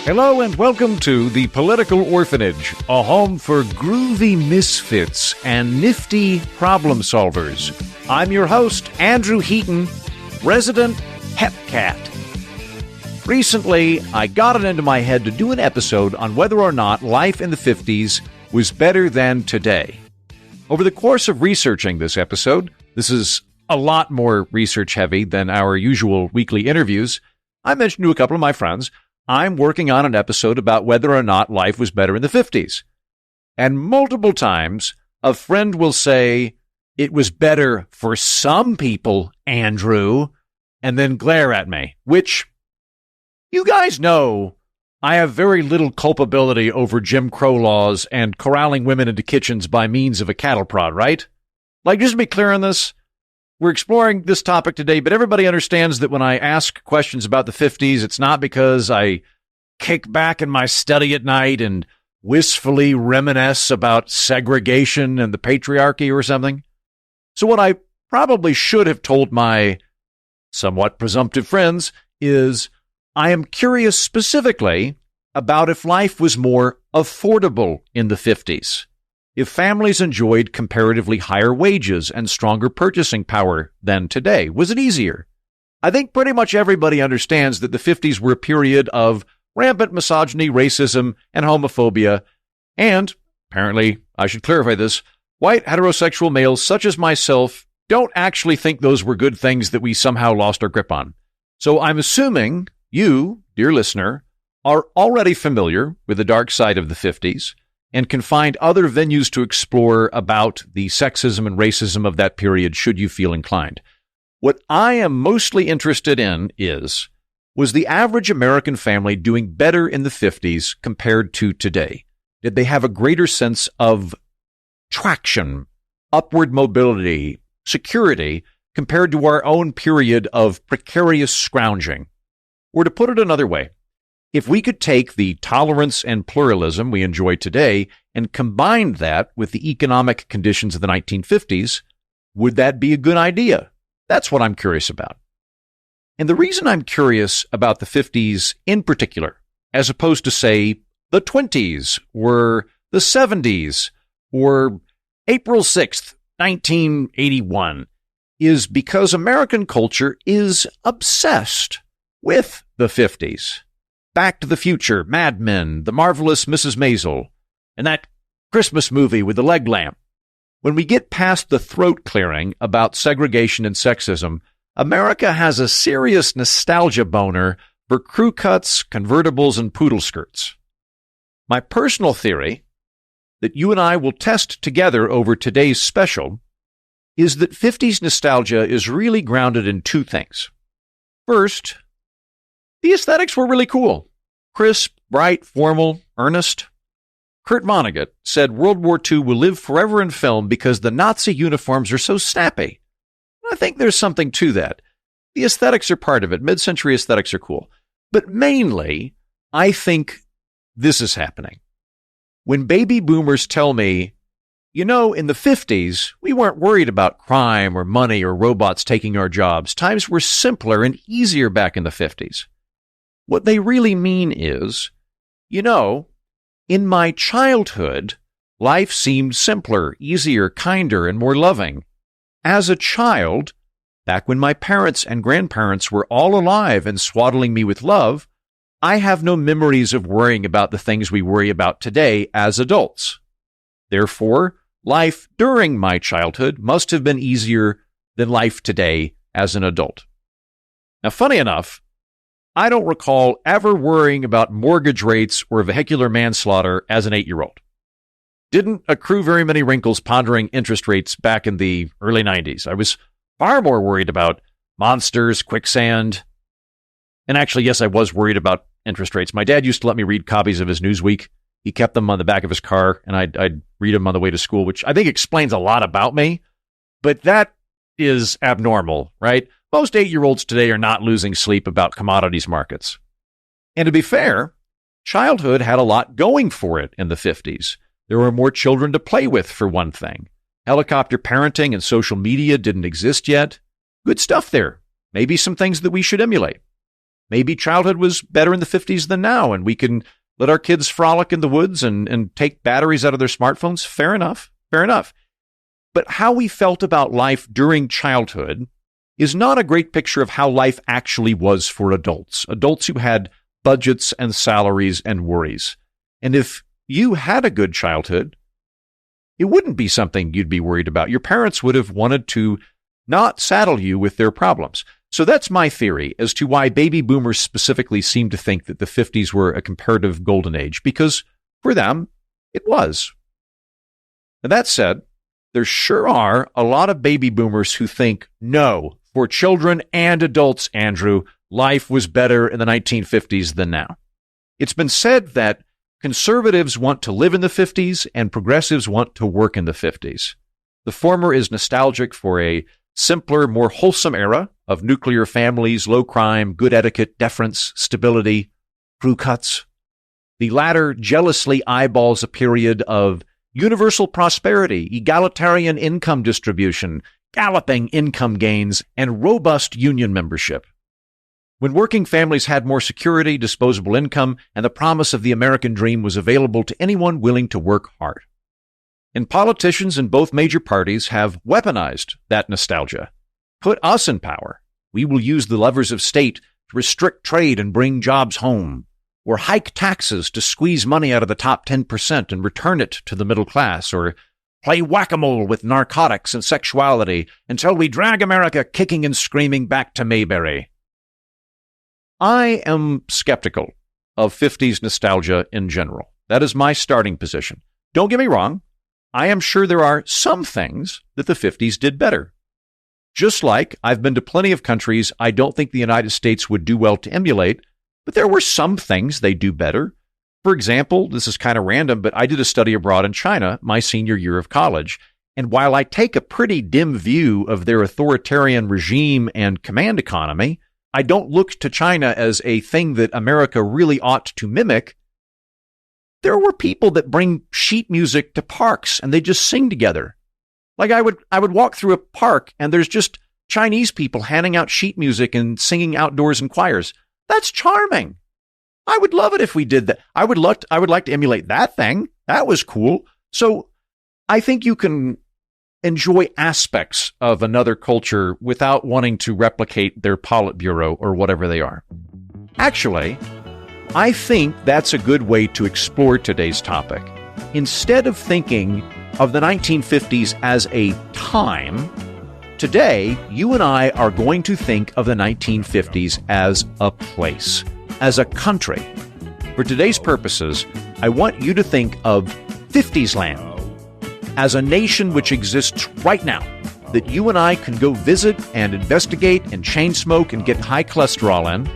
Hello and welcome to the Political Orphanage, a home for groovy misfits and nifty problem solvers. I'm your host, Andrew Heaton, resident Hepcat. Recently, I got it into my head to do an episode on whether or not life in the 50s was better than today. Over the course of researching this episode, this is a lot more research-heavy than our usual weekly interviews, I mentioned to a couple of my friends, I'm working on an episode about whether or not life was better in the 50s. And multiple times, a friend will say, it was better for some people, Andrew, and then glare at me, which, you guys know, I have very little culpability over Jim Crow laws and corralling women into kitchens by means of a cattle prod, right? Like, just to be clear on this, we're exploring this topic today, but everybody understands that when I ask questions about the 50s, it's not because I kick back in my study at night and wistfully reminisce about segregation and the patriarchy or something. So what I probably should have told my somewhat presumptive friends is I am curious specifically about if life was more affordable in the 50s. If families enjoyed comparatively higher wages and stronger purchasing power than today, was it easier? I think pretty much everybody understands that the 50s were a period of rampant misogyny, racism, and homophobia, and, apparently, I should clarify this, white heterosexual males such as myself don't actually think those were good things that we somehow lost our grip on. So I'm assuming you, dear listener, are already familiar with the dark side of the 50s, and can find other venues to explore about the sexism and racism of that period should you feel inclined. What I am mostly interested in was the average American family doing better in the 50s compared to today? Did they have a greater sense of traction, upward mobility, security, compared to our own period of precarious scrounging? Or to put it another way, if we could take the tolerance and pluralism we enjoy today and combine that with the economic conditions of the 1950s, would that be a good idea? That's what I'm curious about. And the reason I'm curious about the 50s in particular, as opposed to, say, the 20s or the 70s or April 6th, 1981, is because American culture is obsessed with the 50s. Back to the Future, Mad Men, The Marvelous Mrs. Maisel, and that Christmas movie with the leg lamp. When we get past the throat clearing about segregation and sexism, America has a serious nostalgia boner for crew cuts, convertibles, and poodle skirts. My personal theory, that you and I will test together over today's special, is that 50s nostalgia is really grounded in two things. First, the aesthetics were really cool. Crisp, bright, formal, earnest. Kurt Vonnegut said World War II will live forever in film because the Nazi uniforms are so snappy. I think there's something to that. The aesthetics are part of it. Mid-century aesthetics are cool. But mainly, I think this is happening. When baby boomers tell me, you know, in the 50s, we weren't worried about crime or money or robots taking our jobs. Times were simpler and easier back in the 50s. What they really mean is, you know, in my childhood, life seemed simpler, easier, kinder, and more loving. As a child, back when my parents and grandparents were all alive and swaddling me with love, I have no memories of worrying about the things we worry about today as adults. Therefore, life during my childhood must have been easier than life today as an adult. Now, funny enough, I don't recall ever worrying about mortgage rates or vehicular manslaughter as an 8-year-old. Didn't accrue very many wrinkles pondering interest rates back in the early 90s. I was far more worried about monsters, quicksand. And actually, yes, I was worried about interest rates. My dad used to let me read copies of his Newsweek. He kept them on the back of his car, and I'd read them on the way to school, which I think explains a lot about me. But that is abnormal, right? Most 8-year-olds today are not losing sleep about commodities markets. And to be fair, childhood had a lot going for it in the 50s. There were more children to play with, for one thing. Helicopter parenting and social media didn't exist yet. Good stuff there. Maybe some things that we should emulate. maybe childhood was better in the 50s than now, and we can let our kids frolic in the woods and take batteries out of their smartphones. Fair enough. Fair enough. But how we felt about life during childhood is not a great picture of how life actually was for adults who had budgets and salaries and worries. And if you had a good childhood, it wouldn't be something you'd be worried about. Your parents would have wanted to not saddle you with their problems. So that's my theory as to why baby boomers specifically seem to think that the 50s were a comparative golden age, because for them, it was. Now, that said, there sure are a lot of baby boomers who think, no, for children and adults, Andrew, life was better in the 1950s than now. It's been said that conservatives want to live in the 50s and progressives want to work in the 50s. The former is nostalgic for a simpler, more wholesome era of nuclear families, low crime, good etiquette, deference, stability, crew cuts. The latter jealously eyeballs a period of universal prosperity, egalitarian income distribution, galloping income gains, and robust union membership. When working families had more security, disposable income, and the promise of the American dream was available to anyone willing to work hard. And politicians in both major parties have weaponized that nostalgia. Put us in power. We will use the levers of state to restrict trade and bring jobs home, or hike taxes to squeeze money out of the top 10% and return it to the middle class, or play whack-a-mole with narcotics and sexuality until we drag America kicking and screaming back to Mayberry. I am skeptical of 50s nostalgia in general. That is my starting position. Don't get me wrong. I am sure there are some things that the 50s did better. Just like I've been to plenty of countries I don't think the United States would do well to emulate, but there were some things they do better. For example, this is kind of random, but I did a study abroad in China my senior year of college, and while I take a pretty dim view of their authoritarian regime and command economy, I don't look to China as a thing that America really ought to mimic. There were people that bring sheet music to parks and they just sing together. Like I would walk through a park and there's just Chinese people handing out sheet music and singing outdoors in choirs. That's charming. I would love it if we did that. I would like to emulate that thing. That was cool. So I think you can enjoy aspects of another culture without wanting to replicate their Politburo or whatever they are. Actually, I think that's a good way to explore today's topic. Instead of thinking of the 1950s as a time, today you and I are going to think of the 1950s as a place, as a country. For today's purposes, I want you to think of Fiftiesland as a nation which exists right now, that you and I can go visit and investigate and chain smoke and get high cholesterol in.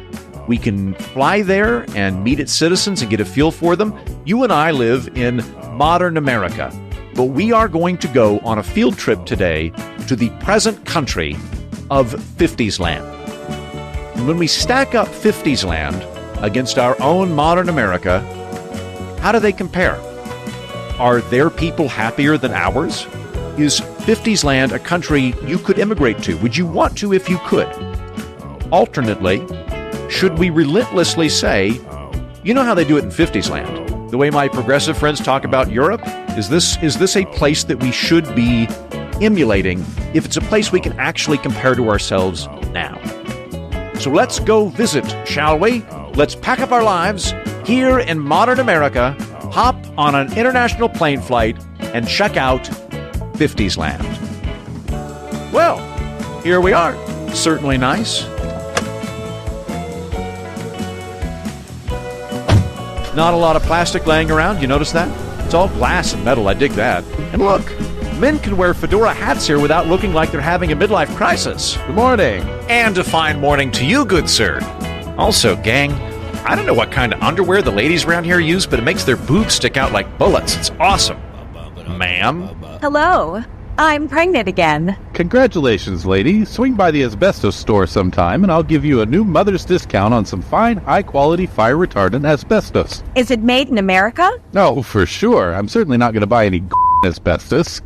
We can fly there and meet its citizens and get a feel for them. You and I live in modern America, but we are going to go on a field trip today to the present country of Fiftiesland. And when we stack up Fiftiesland against our own modern America, how do they compare? Are their people happier than ours? Is Fiftiesland a country you could immigrate to? Would you want to if you could? Alternately, should we relentlessly say, you know how they do it in Fiftiesland? The way my progressive friends talk about Europe? Is this a place that we should be emulating if it's a place we can actually compare to ourselves now? So let's go visit, shall we? Let's pack up our lives here in modern America, hop on an international plane flight, and check out Fiftiesland. Well, here we are. Certainly nice. Not a lot of plastic laying around. You notice that? It's all glass and metal. I dig that. And look, men can wear fedora hats here without looking like they're having a midlife crisis. Good morning. And a fine morning to you, good sir. Also, gang, I don't know what kind of underwear the ladies around here use, but it makes their boobs stick out like bullets. It's awesome. Ma'am? Hello. I'm pregnant again. Congratulations, lady. Swing by the asbestos store sometime, and I'll give you a new mother's discount on some fine, high-quality fire-retardant asbestos. Is it made in America? No, for sure. I'm certainly not going to buy any asbestos.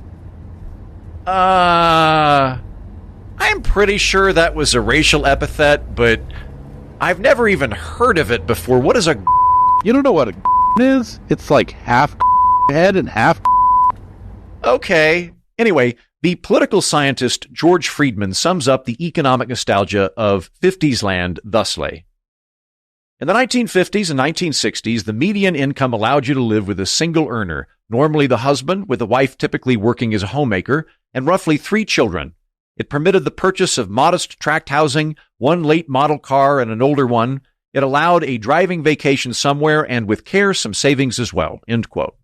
I'm pretty sure that was a racial epithet, but I've never even heard of it before. What is a... You don't know what a is? It's like half head and half... Okay. Anyway, the political scientist George Friedman sums up the economic nostalgia of Fiftiesland thusly. In the 1950s and 1960s, the median income allowed you to live with a single earner, normally the husband, with the wife typically working as a homemaker, and roughly 3 children. It permitted the purchase of modest tract housing, 1 late model car and an older one. It allowed a driving vacation somewhere and with care some savings as well. End quote.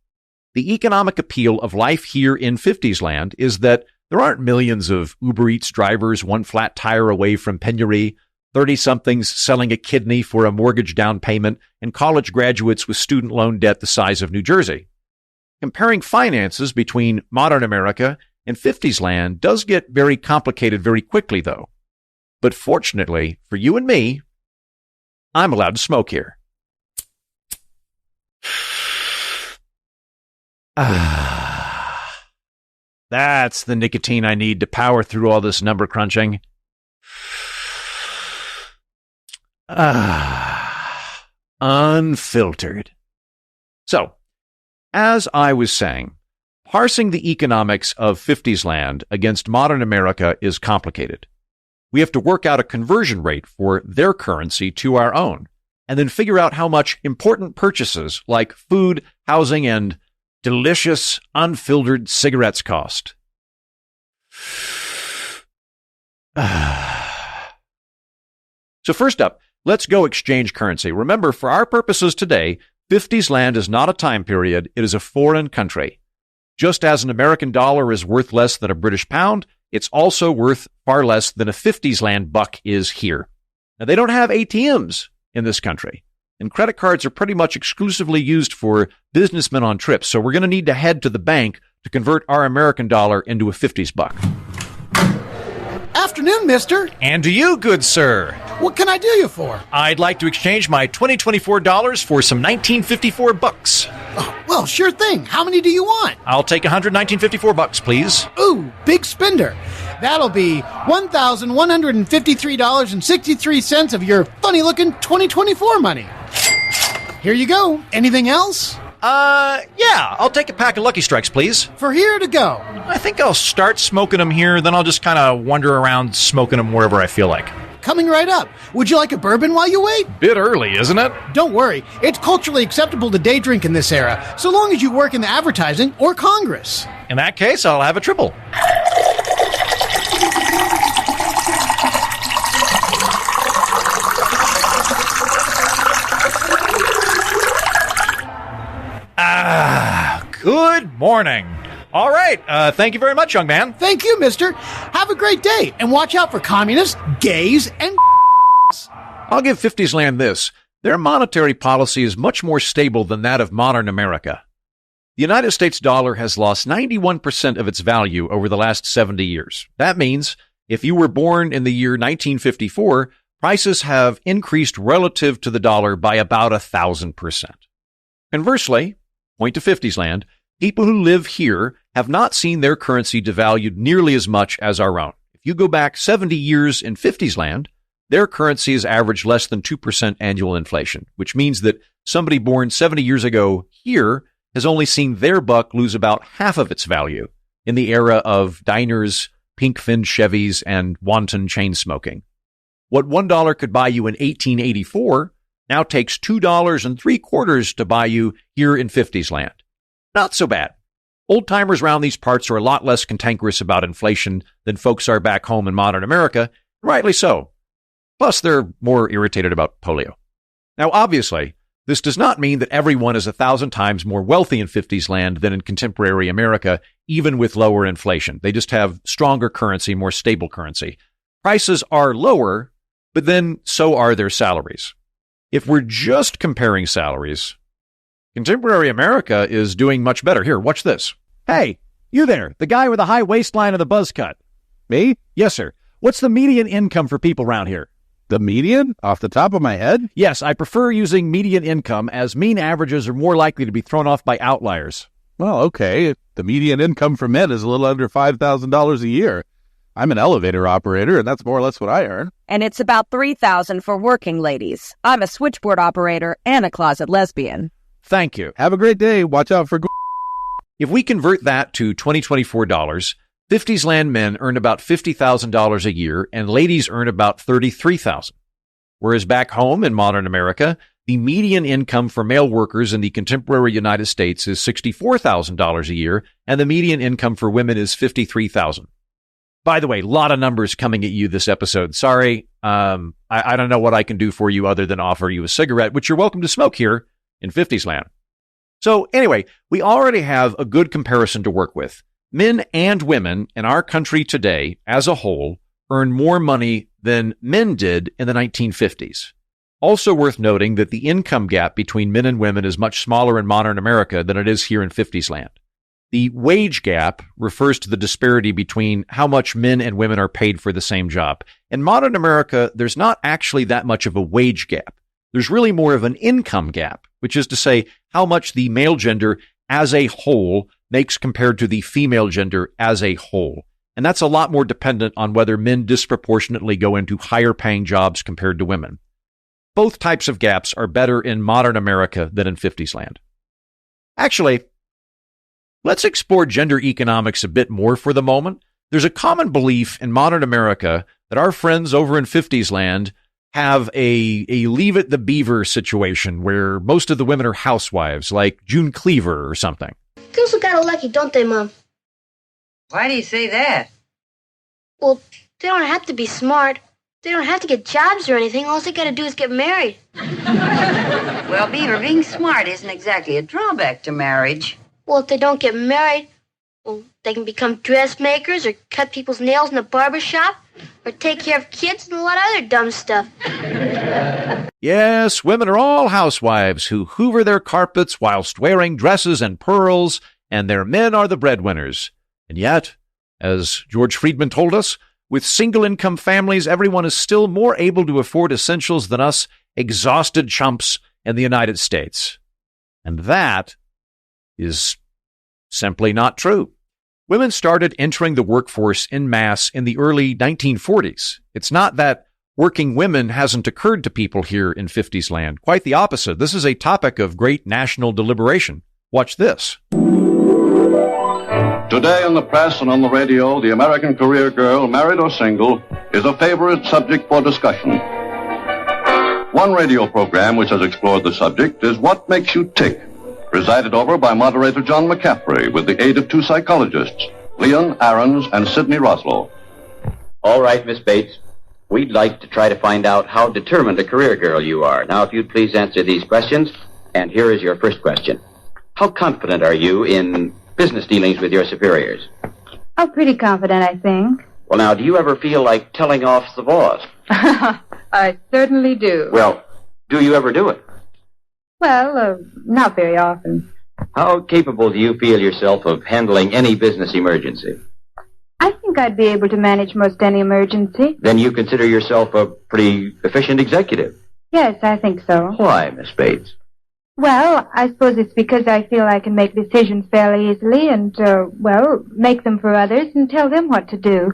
The economic appeal of life here in Fiftiesland is that there aren't millions of Uber Eats drivers 1 flat tire away from penury, 30-somethings selling a kidney for a mortgage down payment, and college graduates with student loan debt the size of New Jersey. Comparing finances between modern America and Fiftiesland does get very complicated very quickly, though. But fortunately for you and me, I'm allowed to smoke here. That's the nicotine I need to power through all this number crunching. Unfiltered. So, as I was saying, parsing the economics of Fiftiesland against modern America is complicated. We have to work out a conversion rate for their currency to our own, and then figure out how much important purchases like food, housing, and delicious, unfiltered cigarettes cost. So first up, let's go exchange currency. Remember, for our purposes today, Fiftiesland is not a time period, it is a foreign country. Just as an American dollar is worth less than a British pound, it's also worth far less than a Fiftiesland buck is here. Now, they don't have ATMs in this country, and credit cards are pretty much exclusively used for businessmen on trips, so we're going to need to head to the bank to convert our American dollar into a 50s buck. Afternoon, mister. And to you, good sir. What can I do you for? I'd like to exchange my 2024 dollars for some 1954 bucks. Oh, well, sure thing. How many do you want? I'll take 100 1954 bucks, please. Ooh, big spender. That'll be $1,153.63 of your funny-looking 2024 money. Here you go. Anything else? Yeah, I'll take a pack of Lucky Strikes, please. For here to go. I think I'll start smoking them here, then I'll just kind of wander around smoking them wherever I feel like. Coming right up. Would you like a bourbon while you wait? Bit early, isn't it? Don't worry. It's culturally acceptable to day drink in this era, so long as you work in the advertising or Congress. In that case, I'll have a triple. Good morning. All right. Thank you very much, young man. Thank you, mister. Have a great day, and watch out for communists, gays, and I'll give Fiftiesland this. Their monetary policy is much more stable than that of modern America. The United States dollar has lost 91% of its value over the last 70 years. That means if you were born in the year 1954, prices have increased relative to the dollar by about 1,000%. Conversely, point to Fiftiesland, people who live here have not seen their currency devalued nearly as much as our own. If you go back 70 years in Fiftiesland, their currency has averaged less than 2% annual inflation, which means that somebody born 70 years ago here has only seen their buck lose about half of its value in the era of diners, pink-finned Chevys, and wanton chain smoking. What $1 could buy you in 1884 now takes $2.75 to buy you here in Fiftiesland. Not so bad. Old-timers around these parts are a lot less cantankerous about inflation than folks are back home in modern America, rightly so. Plus, they're more irritated about polio. Now, obviously, this does not mean that everyone is 1,000 times more wealthy in Fiftiesland than in contemporary America, even with lower inflation. They just have stronger currency, more stable currency. Prices are lower, but then so are their salaries. If we're just comparing salaries, contemporary America is doing much better. Here, watch this. Hey, you there, the guy with the high waistline and the buzz cut. Me? Yes, sir. What's the median income for people around here? The median? Off the top of my head? Yes, I prefer using median income, as mean averages are more likely to be thrown off by outliers. Well, okay. The median income for men is a little under $5,000 a year. I'm an elevator operator, and that's more or less what I earn. And it's about $3,000 for working ladies. I'm a switchboard operator and a closet lesbian. Thank you. Have a great day. Watch out for... If we convert that to 2024 dollars, Fiftiesland men earn about $50,000 a year and ladies earn about $33,000. Whereas back home in modern America, the median income for male workers in the contemporary United States is $64,000 a year, and the median income for women is $53,000. By the way, a lot of numbers coming at you this episode. Sorry, I don't know what I can do for you other than offer you a cigarette, which you're welcome to smoke here in Fiftiesland. So anyway, we already have a good comparison to work with. Men and women in our country today, as a whole, earn more money than men did in the 1950s. Also worth noting that the income gap between men and women is much smaller in modern America than it is here in Fiftiesland. The wage gap refers to the disparity between how much men and women are paid for the same job. In modern America, there's not actually that much of a wage gap. There's really more of an income gap, which is to say how much the male gender as a whole makes compared to the female gender as a whole. And that's a lot more dependent on whether men disproportionately go into higher paying jobs compared to women. Both types of gaps are better in modern America than in Fiftiesland. Actually, let's explore gender economics a bit more for the moment. There's a common belief in modern America that our friends over in Fiftiesland have a Leave It the Beaver situation where most of the women are housewives, like June Cleaver or something. Girls are kind of lucky, don't they, Mom? Why do you say that? Well, they don't have to be smart. They don't have to get jobs or anything. All they gotta do is get married. Well, Beaver, being smart isn't exactly a drawback to marriage. Well, if they don't get married, well, they can become dressmakers or cut people's nails in a barber shop or take care of kids and a lot of other dumb stuff. Yes, women are all housewives who hoover their carpets whilst wearing dresses and pearls, and their men are the breadwinners. And yet, as George Friedman told us, with single-income families, everyone is still more able to afford essentials than us exhausted chumps in the United States. And that is simply not true. Women started entering the workforce en masse in the early 1940s. It's not that working women hasn't occurred to people here in Fiftiesland. Quite the opposite. This is a topic of great national deliberation. Watch this. Today in the press and on the radio, the American career girl, married or single, is a favorite subject for discussion. One radio program which has explored the subject is What Makes You Tick, presided over by moderator John McCaffrey with the aid of two psychologists, Leon Aarons and Sidney Roslow. All right, Miss Bates. We'd like to try to find out how determined a career girl you are. Now, if you'd please answer these questions, and here is your first question. How confident are you in business dealings with your superiors? Oh, pretty confident, I think. Well, now, do you ever feel like telling off the boss? I certainly do. Well, do you ever do it? Well, not very often. How capable do you feel yourself of handling any business emergency? I think I'd be able to manage most any emergency. Then you consider yourself a pretty efficient executive? Yes, I think so. Why, Miss Bates? Well, I suppose it's because I feel I can make decisions fairly easily and, make them for others and tell them what to do.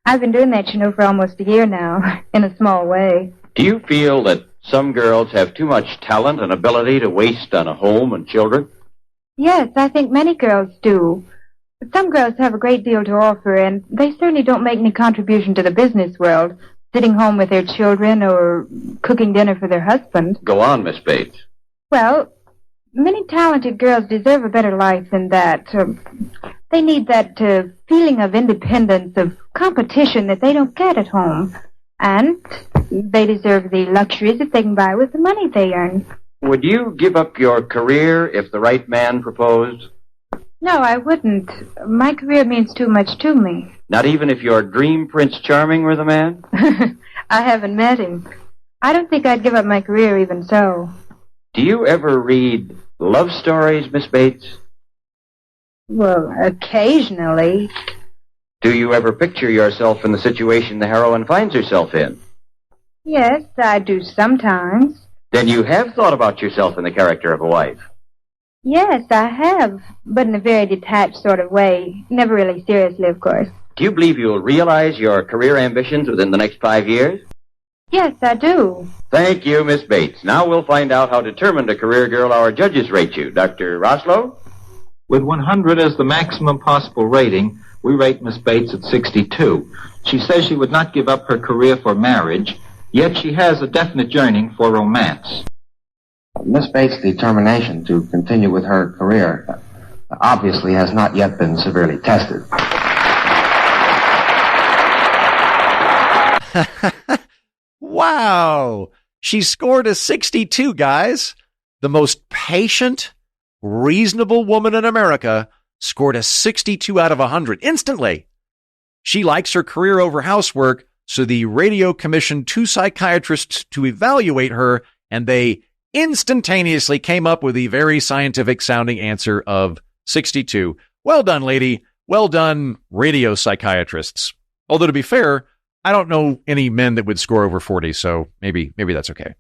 I've been doing that, for almost a year now, in a small way. Do you feel that some girls have too much talent and ability to waste on a home and children? Yes, I think many girls do. Some girls have a great deal to offer, and they certainly don't make any contribution to the business world, sitting home with their children or cooking dinner for their husband. Go on, Miss Bates. Well, many talented girls deserve a better life than that. They need that feeling of independence, of competition that they don't get at home. And they deserve the luxuries that they can buy with the money they earn. Would you give up your career if the right man proposed? No, I wouldn't. My career means too much to me. Not even if your dream Prince Charming were the man? I haven't met him. I don't think I'd give up my career even so. Do you ever read love stories, Miss Bates? Well, occasionally. Do you ever picture yourself in the situation the heroine finds herself in? Yes, I do sometimes. Then you have thought about yourself in the character of a wife? Yes, I have, but in a very detached sort of way. Never really seriously, of course. Do you believe you'll realize your career ambitions within the next 5 years? Yes, I do. Thank you, Miss Bates. Now we'll find out how determined a career girl our judges rate you. Dr. Roslow? With 100 as the maximum possible rating, we rate Miss Bates at 62. She says she would not give up her career for marriage, yet she has a definite yearning for romance. Miss Bates' determination to continue with her career obviously has not yet been severely tested. Wow! She scored a 62, guys. The most patient, reasonable woman in America scored a 62 out of 100 instantly. She likes her career over housework, so the radio commissioned 2 psychiatrists to evaluate her, and they instantaneously came up with the very scientific-sounding answer of 62. Well done, lady. Well done, radio psychiatrists. Although, to be fair, I don't know any men that would score over 40, so maybe that's okay.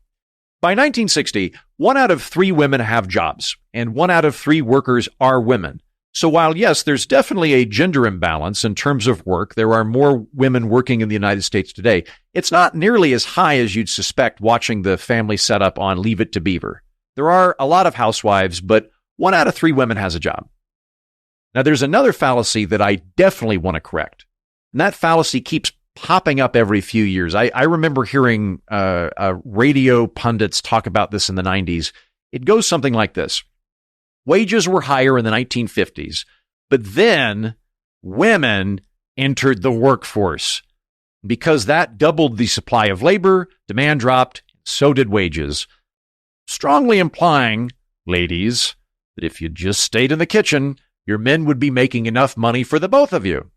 By 1960, 1 out of 3 women have jobs, and 1 out of 3 workers are women. So while, yes, there's definitely a gender imbalance in terms of work, there are more women working in the United States today, it's not nearly as high as you'd suspect watching the family setup on Leave It to Beaver. There are a lot of housewives, but 1 out of 3 women has a job. Now, there's another fallacy that I definitely want to correct, and that fallacy keeps popping up every few years. I remember hearing radio pundits talk about this in the 90s. It goes something like this. Wages were higher in the 1950s, but then women entered the workforce. Because that doubled the supply of labor, demand dropped, so did wages. Strongly implying, ladies, that if you just stayed in the kitchen, your men would be making enough money for the both of you.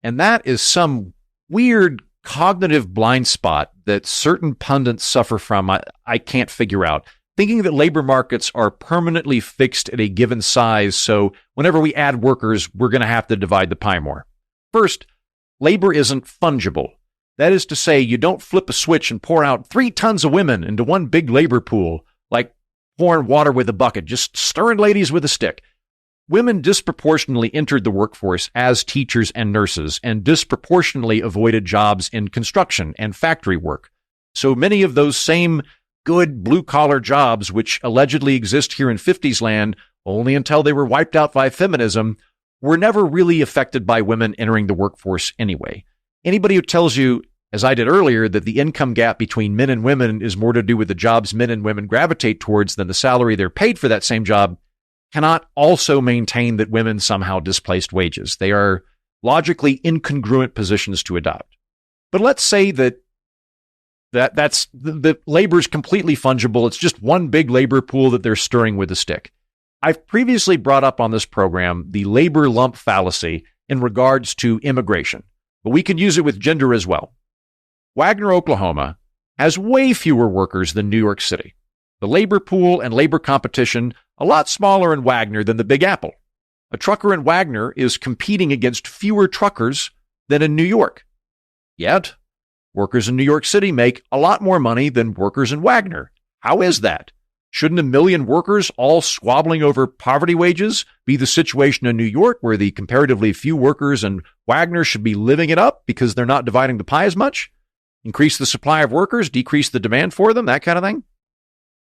And that is some weird cognitive blind spot that certain pundits suffer from. I can't figure out. Thinking that labor markets are permanently fixed at a given size, so whenever we add workers, we're going to have to divide the pie more. First, labor isn't fungible. That is to say, you don't flip a switch and pour out 3 tons of women into one big labor pool, like pouring water with a bucket, just stirring ladies with a stick. Women disproportionately entered the workforce as teachers and nurses, and disproportionately avoided jobs in construction and factory work. So many of those same good blue-collar jobs, which allegedly exist here in Fiftiesland only until they were wiped out by feminism, were never really affected by women entering the workforce anyway. Anybody who tells you, as I did earlier, that the income gap between men and women is more to do with the jobs men and women gravitate towards than the salary they're paid for that same job cannot also maintain that women somehow displaced wages. They are logically incongruent positions to adopt. But let's say that the labor is completely fungible. It's just one big labor pool that they're stirring with a stick. I've previously brought up on this program the labor lump fallacy in regards to immigration, but we can use it with gender as well. Wagner, Oklahoma, has way fewer workers than New York City. The labor pool and labor competition a lot smaller in Wagner than the Big Apple. A trucker in Wagner is competing against fewer truckers than in New York. Yet, workers in New York City make a lot more money than workers in Wagner. How is that? Shouldn't a million workers all squabbling over poverty wages be the situation in New York, where the comparatively few workers in Wagner should be living it up because they're not dividing the pie as much? Increase the supply of workers, decrease the demand for them, that kind of thing?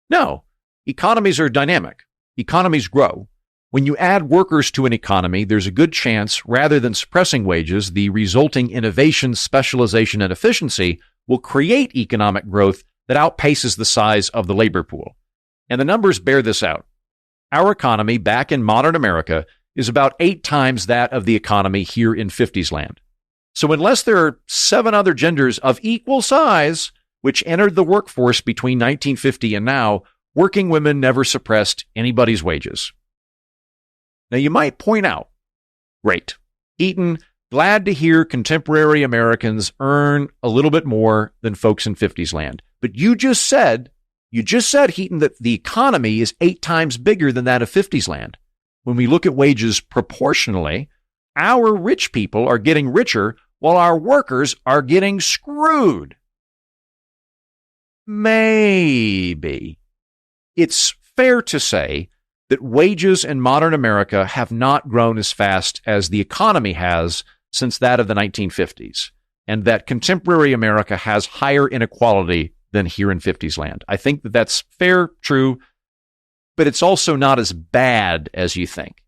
No. Economies are dynamic. Economies grow. When you add workers to an economy, there's a good chance, rather than suppressing wages, the resulting innovation, specialization, and efficiency will create economic growth that outpaces the size of the labor pool. And the numbers bear this out. Our economy back in modern America is about 8 times that of the economy here in Fiftiesland. So unless there are 7 other genders of equal size which entered the workforce between 1950 and now, working women never suppressed anybody's wages. Now you might point out, great, Eaton, glad to hear contemporary Americans earn a little bit more than folks in Fiftiesland. But you just said, Heaton, that the economy is 8 times bigger than that of Fiftiesland. When we look at wages proportionally, our rich people are getting richer while our workers are getting screwed. Maybe. It's fair to say that wages in modern America have not grown as fast as the economy has since that of the 1950s, and that contemporary America has higher inequality than here in 50s land. I think that that's fair, true, but it's also not as bad as you think.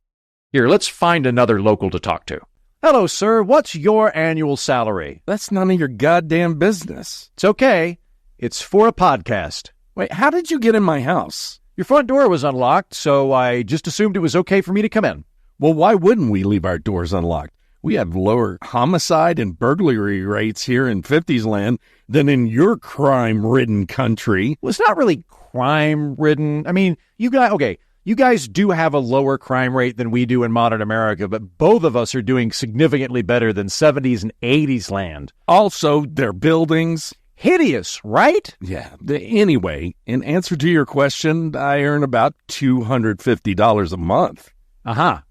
Here, let's find another local to talk to. Hello, sir. What's your annual salary? That's none of your goddamn business. It's okay. It's for a podcast. Wait, how did you get in my house? Your front door was unlocked, so I just assumed it was okay for me to come in. Well, why wouldn't we leave our doors unlocked? We have lower homicide and burglary rates here in Fiftiesland than in your crime-ridden country. Well, it's not really crime-ridden. I mean, you guys do have a lower crime rate than we do in modern America, but both of us are doing significantly better than 70s and 80s land. Also, their buildings. Hideous, right? Yeah. Anyway, in answer to your question, I earn about $250 a month.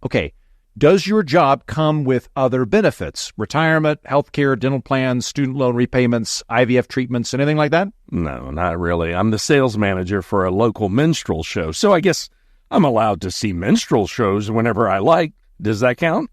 Okay. Does your job come with other benefits? Retirement, healthcare, dental plans, student loan repayments, IVF treatments, anything like that? No, not really. I'm the sales manager for a local minstrel show, so I guess I'm allowed to see minstrel shows whenever I like. Does that count?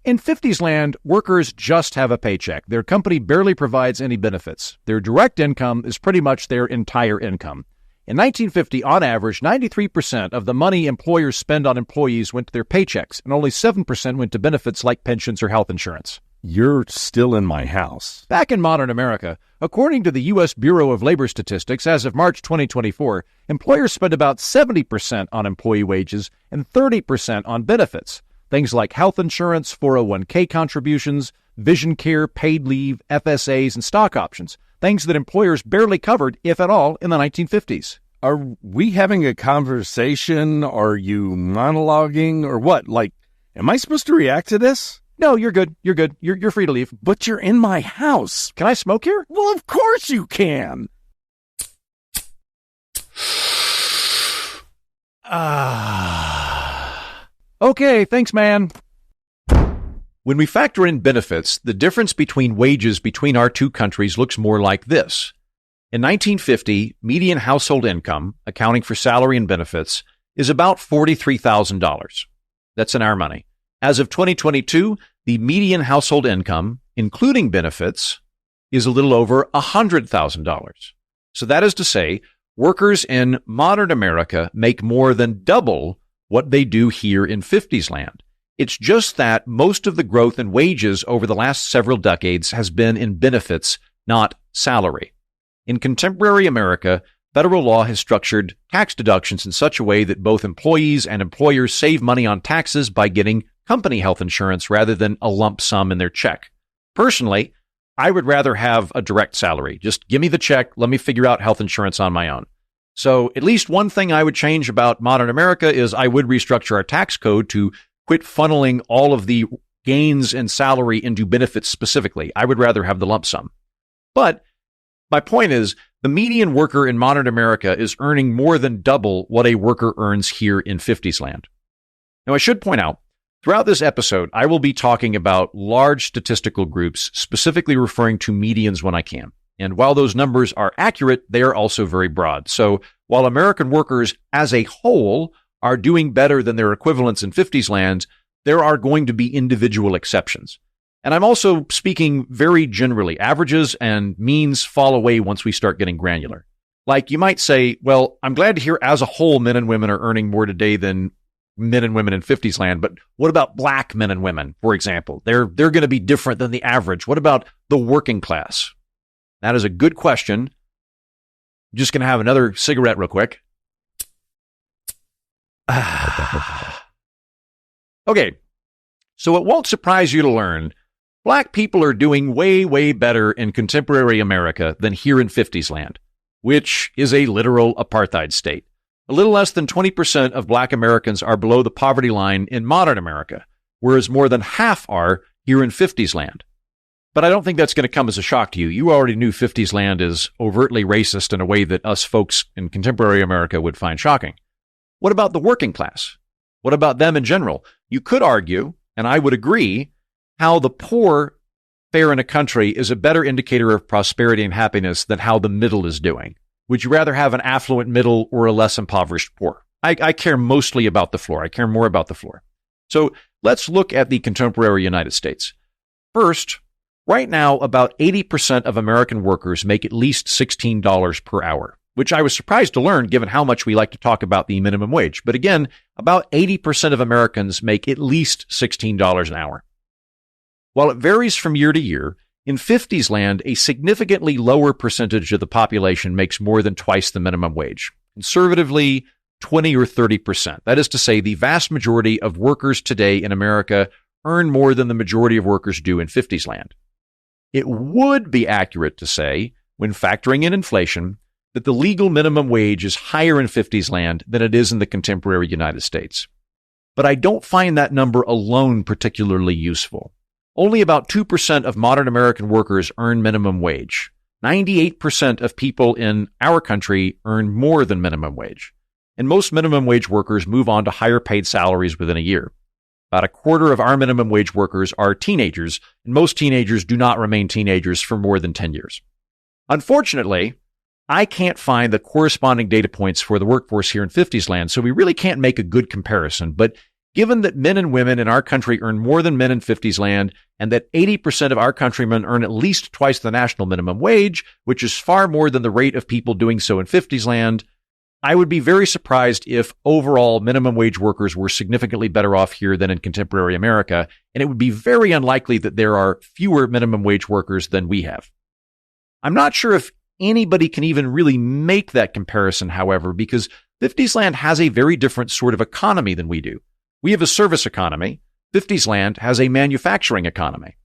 In 50s land, workers just have a paycheck. Their company barely provides any benefits. Their direct income is pretty much their entire income. In 1950, on average, 93% of the money employers spend on employees went to their paychecks, and only 7% went to benefits like pensions or health insurance. You're still in my house. Back in modern America, according to the U.S. Bureau of Labor Statistics, as of March 2024, employers spend about 70% on employee wages and 30% on benefits. Things like health insurance, 401k contributions, vision care, paid leave, FSAs, and stock options. Things that employers barely covered, if at all, in the 1950s. Are we having a conversation? Are you monologuing? Or what? Like, am I supposed to react to this? No, you're good. You're good. You're free to leave. But you're in my house. Can I smoke here? Well, of course you can. Okay, thanks, man. When we factor in benefits, the difference between wages between our two countries looks more like this. In 1950, median household income, accounting for salary and benefits, is about $43,000. That's in our money. As of 2022, the median household income, including benefits, is a little over $100,000. So that is to say, workers in modern America make more than double what they do here in 50s land. It's just that most of the growth in wages over the last several decades has been in benefits, not salary. In contemporary America, federal law has structured tax deductions in such a way that both employees and employers save money on taxes by getting company health insurance rather than a lump sum in their check. Personally, I would rather have a direct salary. Just give me the check, let me figure out health insurance on my own. So at least one thing I would change about modern America is I would restructure our tax code to quit funneling all of the gains and salary into benefits specifically. I would rather have the lump sum. But my point is, the median worker in modern America is earning more than double what a worker earns here in 50s land. Now, I should point out, throughout this episode, I will be talking about large statistical groups, specifically referring to medians when I can. And while those numbers are accurate, they are also very broad. So while American workers as a whole are doing better than their equivalents in 50s land, there are going to be individual exceptions. And I'm also speaking very generally. Averages and means fall away once we start getting granular. Like you might say, well, I'm glad to hear as a whole men and women are earning more today than men and women in 50s land, but what about black men and women, for example? They're going to be different than the average. What about the working class? That is a good question. I'm just going to have another cigarette real quick. Okay, so it won't surprise you to learn black people are doing way, way better in contemporary America than here in 50s land, which is a literal apartheid state. A little less than 20% of black Americans are below the poverty line in modern America, whereas more than half are here in 50s land. But I don't think that's going to come as a shock to you. You already knew 50s land is overtly racist in a way that us folks in contemporary America would find shocking. What about the working class? What about them in general? You could argue, and I would agree, how the poor fare in a country is a better indicator of prosperity and happiness than how the middle is doing. Would you rather have an affluent middle or a less impoverished poor? I care mostly about the floor. I care more about the floor. So let's look at the contemporary United States. First, right now, about 80% of American workers make at least $16 per hour, which I was surprised to learn given how much we like to talk about the minimum wage. But again, about 80% of Americans make at least $16 an hour. While it varies from year to year, in Fiftiesland, a significantly lower percentage of the population makes more than twice the minimum wage. Conservatively, 20 or 30%. That is to say, the vast majority of workers today in America earn more than the majority of workers do in Fiftiesland. It would be accurate to say, when factoring in inflation, that the legal minimum wage is higher in Fiftiesland than it is in the contemporary United States. But I don't find that number alone particularly useful. Only about 2% of modern American workers earn minimum wage. 98% of people in our country earn more than minimum wage. And most minimum wage workers move on to higher paid salaries within a year. About a quarter of our minimum wage workers are teenagers, and most teenagers do not remain teenagers for more than 10 years. Unfortunately, I can't find the corresponding data points for the workforce here in Fiftiesland, so we really can't make a good comparison. But given that men and women in our country earn more than men in Fiftiesland, and that 80% of our countrymen earn at least twice the national minimum wage, which is far more than the rate of people doing so in Fiftiesland, I would be very surprised if overall minimum wage workers were significantly better off here than in contemporary America, and it would be very unlikely that there are fewer minimum wage workers than we have. I'm not sure if anybody can even really make that comparison, however, because Fiftiesland has a very different sort of economy than we do. We have a service economy. Fiftiesland has a manufacturing economy.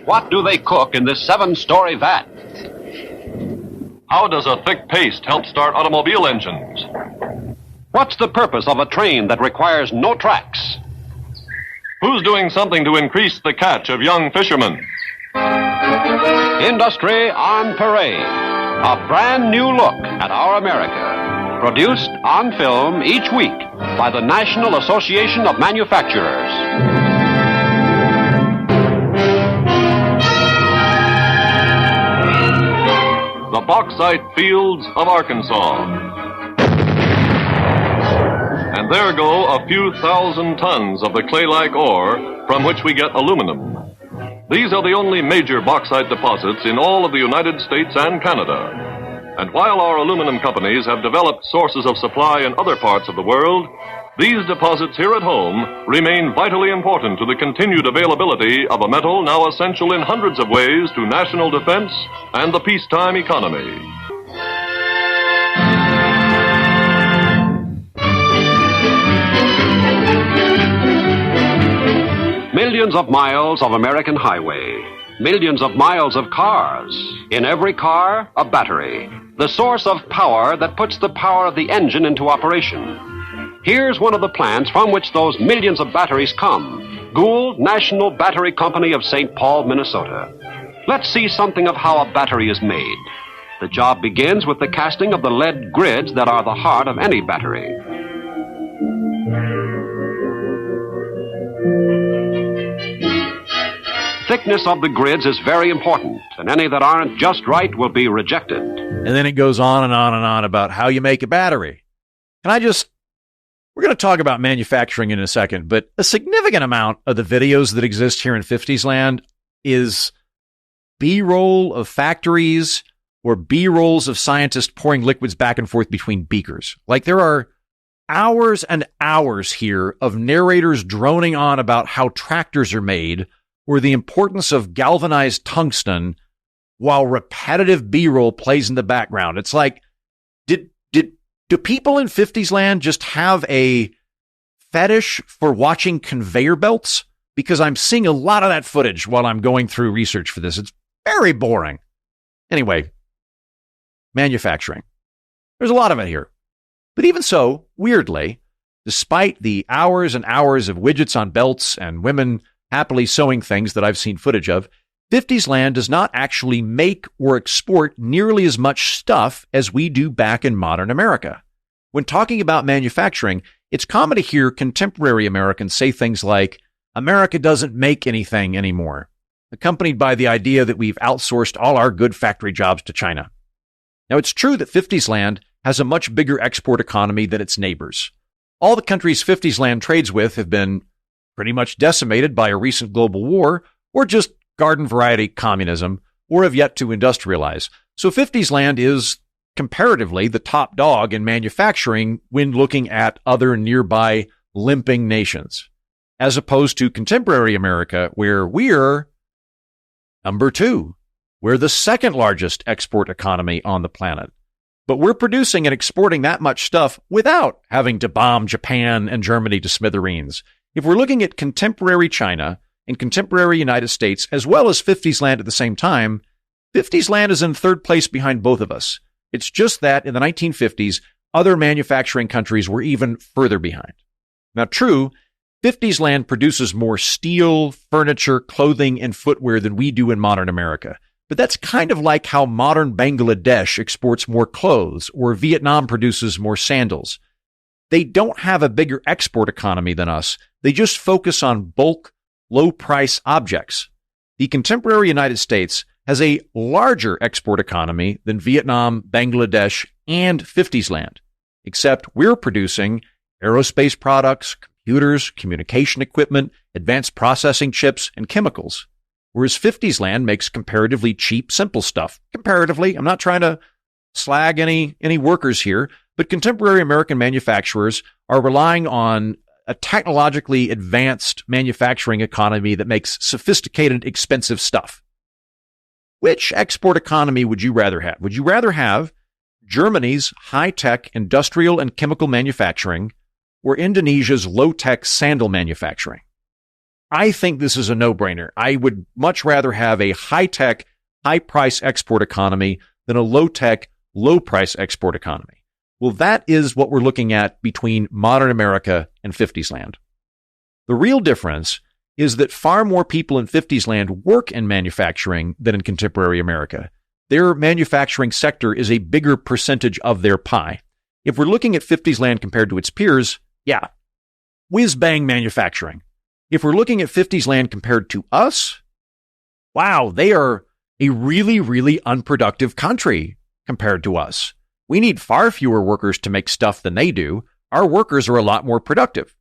What do they cook in this 7-story vat? How does a thick paste help start automobile engines? What's the purpose of a train that requires no tracks? Who's doing something to increase the catch of young fishermen? Industry on Parade. A brand new look at our America. Produced on film each week by the National Association of Manufacturers. The bauxite fields of Arkansas. And there go a few thousand tons of the clay-like ore from which we get aluminum. These are the only major bauxite deposits in all of the United States and Canada. And while our aluminum companies have developed sources of supply in other parts of the world, these deposits here at home remain vitally important to the continued availability of a metal now essential in hundreds of ways to national defense and the peacetime economy. Millions of miles of American highway. Millions of miles of cars. In every car, a battery. The source of power that puts the power of the engine into operation. Here's one of the plants from which those millions of batteries come. Gould National Battery Company of St. Paul, Minnesota. Let's see something of how a battery is made. The job begins with the casting of the lead grids that are the heart of any battery. Thickness of the grids is very important, and any that aren't just right will be rejected. And then it goes on and on and on about how you make a battery. We're going to talk about manufacturing in a second, but a significant amount of the videos that exist here in Fiftiesland is B-roll of factories or B-rolls of scientists pouring liquids back and forth between beakers. Like there are hours and hours here of narrators droning on about how tractors are made or the importance of galvanized tungsten while repetitive B-roll plays in the background. It's like, do people in Fiftiesland just have a fetish for watching conveyor belts? Because I'm seeing a lot of that footage while I'm going through research for this. It's very boring. Anyway, manufacturing. There's a lot of it here. But even so, weirdly, despite the hours and hours of widgets on belts and women happily sewing things that I've seen footage of, Fiftiesland does not actually make or export nearly as much stuff as we do back in modern America. When talking about manufacturing, it's common to hear contemporary Americans say things like, America doesn't make anything anymore, accompanied by the idea that we've outsourced all our good factory jobs to China. Now, it's true that Fiftiesland has a much bigger export economy than its neighbors. All the countries Fiftiesland trades with have been pretty much decimated by a recent global war, or just garden variety communism, or have yet to industrialize. So Fiftiesland is comparatively the top dog in manufacturing when looking at other nearby limping nations, as opposed to contemporary America, where we're number 2. We're the second largest export economy on the planet. But we're producing and exporting that much stuff without having to bomb Japan and Germany to smithereens. If we're looking at contemporary China and contemporary United States, as well as Fiftiesland at the same time, Fiftiesland is in third place behind both of us. It's just that in the 1950s, other manufacturing countries were even further behind. Now, true, Fiftiesland produces more steel, furniture, clothing, and footwear than we do in modern America. But that's kind of like how modern Bangladesh exports more clothes, or Vietnam produces more sandals. They don't have a bigger export economy than us. They just focus on bulk, low-price objects. The contemporary United States has a larger export economy than Vietnam, Bangladesh, and Fiftiesland, except we're producing aerospace products, computers, communication equipment, advanced processing chips, and chemicals. Whereas Fiftiesland makes comparatively cheap, simple stuff. Comparatively, I'm not trying to slag any workers here, but contemporary American manufacturers are relying on a technologically advanced manufacturing economy that makes sophisticated, expensive stuff. Which export economy would you rather have? Would you rather have Germany's high-tech industrial and chemical manufacturing or Indonesia's low-tech sandal manufacturing? I think this is a no-brainer. I would much rather have a high-tech, high-price export economy than a low-tech, low-price export economy. Well, that is what we're looking at between modern America and Fiftiesland. The real difference is that far more people in Fiftiesland work in manufacturing than in contemporary America. Their manufacturing sector is a bigger percentage of their pie. If we're looking at Fiftiesland compared to its peers, yeah, whiz-bang manufacturing. If we're looking at Fiftiesland compared to us, wow, they are a really, really unproductive country compared to us. We need far fewer workers to make stuff than they do. Our workers are a lot more productive.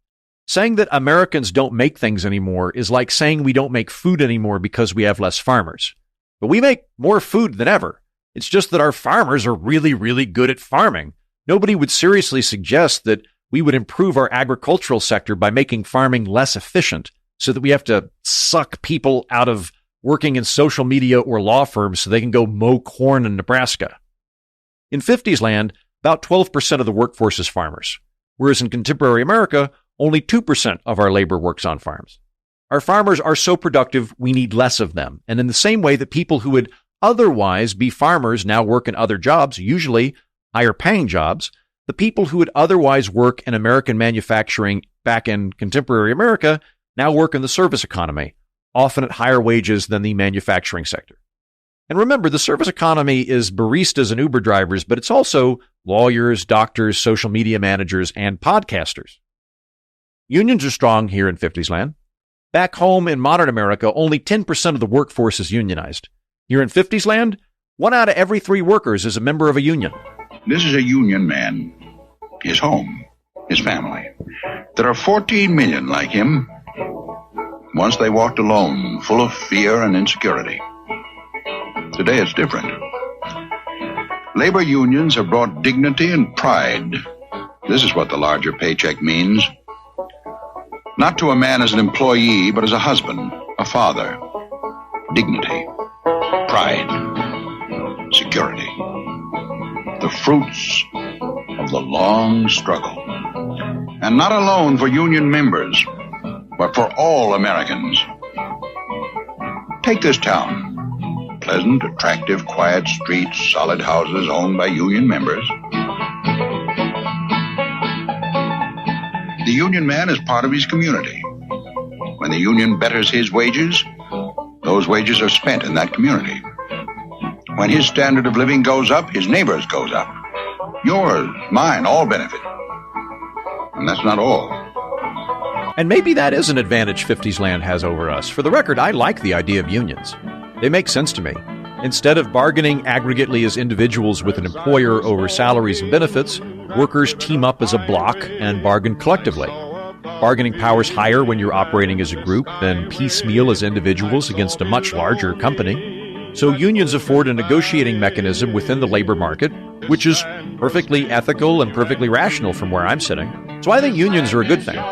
Saying that Americans don't make things anymore is like saying we don't make food anymore because we have less farmers. But we make more food than ever. It's just that our farmers are really, really good at farming. Nobody would seriously suggest that we would improve our agricultural sector by making farming less efficient so that we have to suck people out of working in social media or law firms so they can go mow corn in Nebraska. In Fiftiesland, about 12% of the workforce is farmers, whereas in contemporary America, only 2% of our labor works on farms. Our farmers are so productive, we need less of them. And in the same way that people who would otherwise be farmers now work in other jobs, usually higher paying jobs, the people who would otherwise work in American manufacturing back in contemporary America now work in the service economy, often at higher wages than the manufacturing sector. And remember, the service economy is baristas and Uber drivers, but it's also lawyers, doctors, social media managers, and podcasters. Unions are strong here in Fiftiesland. Back home in modern America, only 10% of the workforce is unionized. Here in Fiftiesland, 1 out of every 3 workers is a member of a union. This is a union man. His home, his family. There are 14 million like him. Once they walked alone, full of fear and insecurity. Today it's different. Labor unions have brought dignity and pride. This is what the larger paycheck means. Not to a man as an employee, but as a husband, a father. Dignity, pride, security. The fruits of the long struggle. And not alone for union members, but for all Americans. Take this town. Pleasant, attractive, quiet streets, solid houses owned by union members. The union man is part of his community. When the union betters his wages, those wages are spent in that community. When his standard of living goes up, his neighbor's goes up. Yours, mine, all benefit. And that's not all. And maybe that is an advantage Fiftiesland has over us. For the record, I like the idea of unions. They make sense to me. Instead of bargaining aggregately as individuals with an employer over salaries and benefits, workers team up as a block and bargain collectively. Bargaining power is higher when you're operating as a group than piecemeal as individuals against a much larger company. So unions afford a negotiating mechanism within the labor market, which is perfectly ethical and perfectly rational from where I'm sitting. So I think unions are a good thing,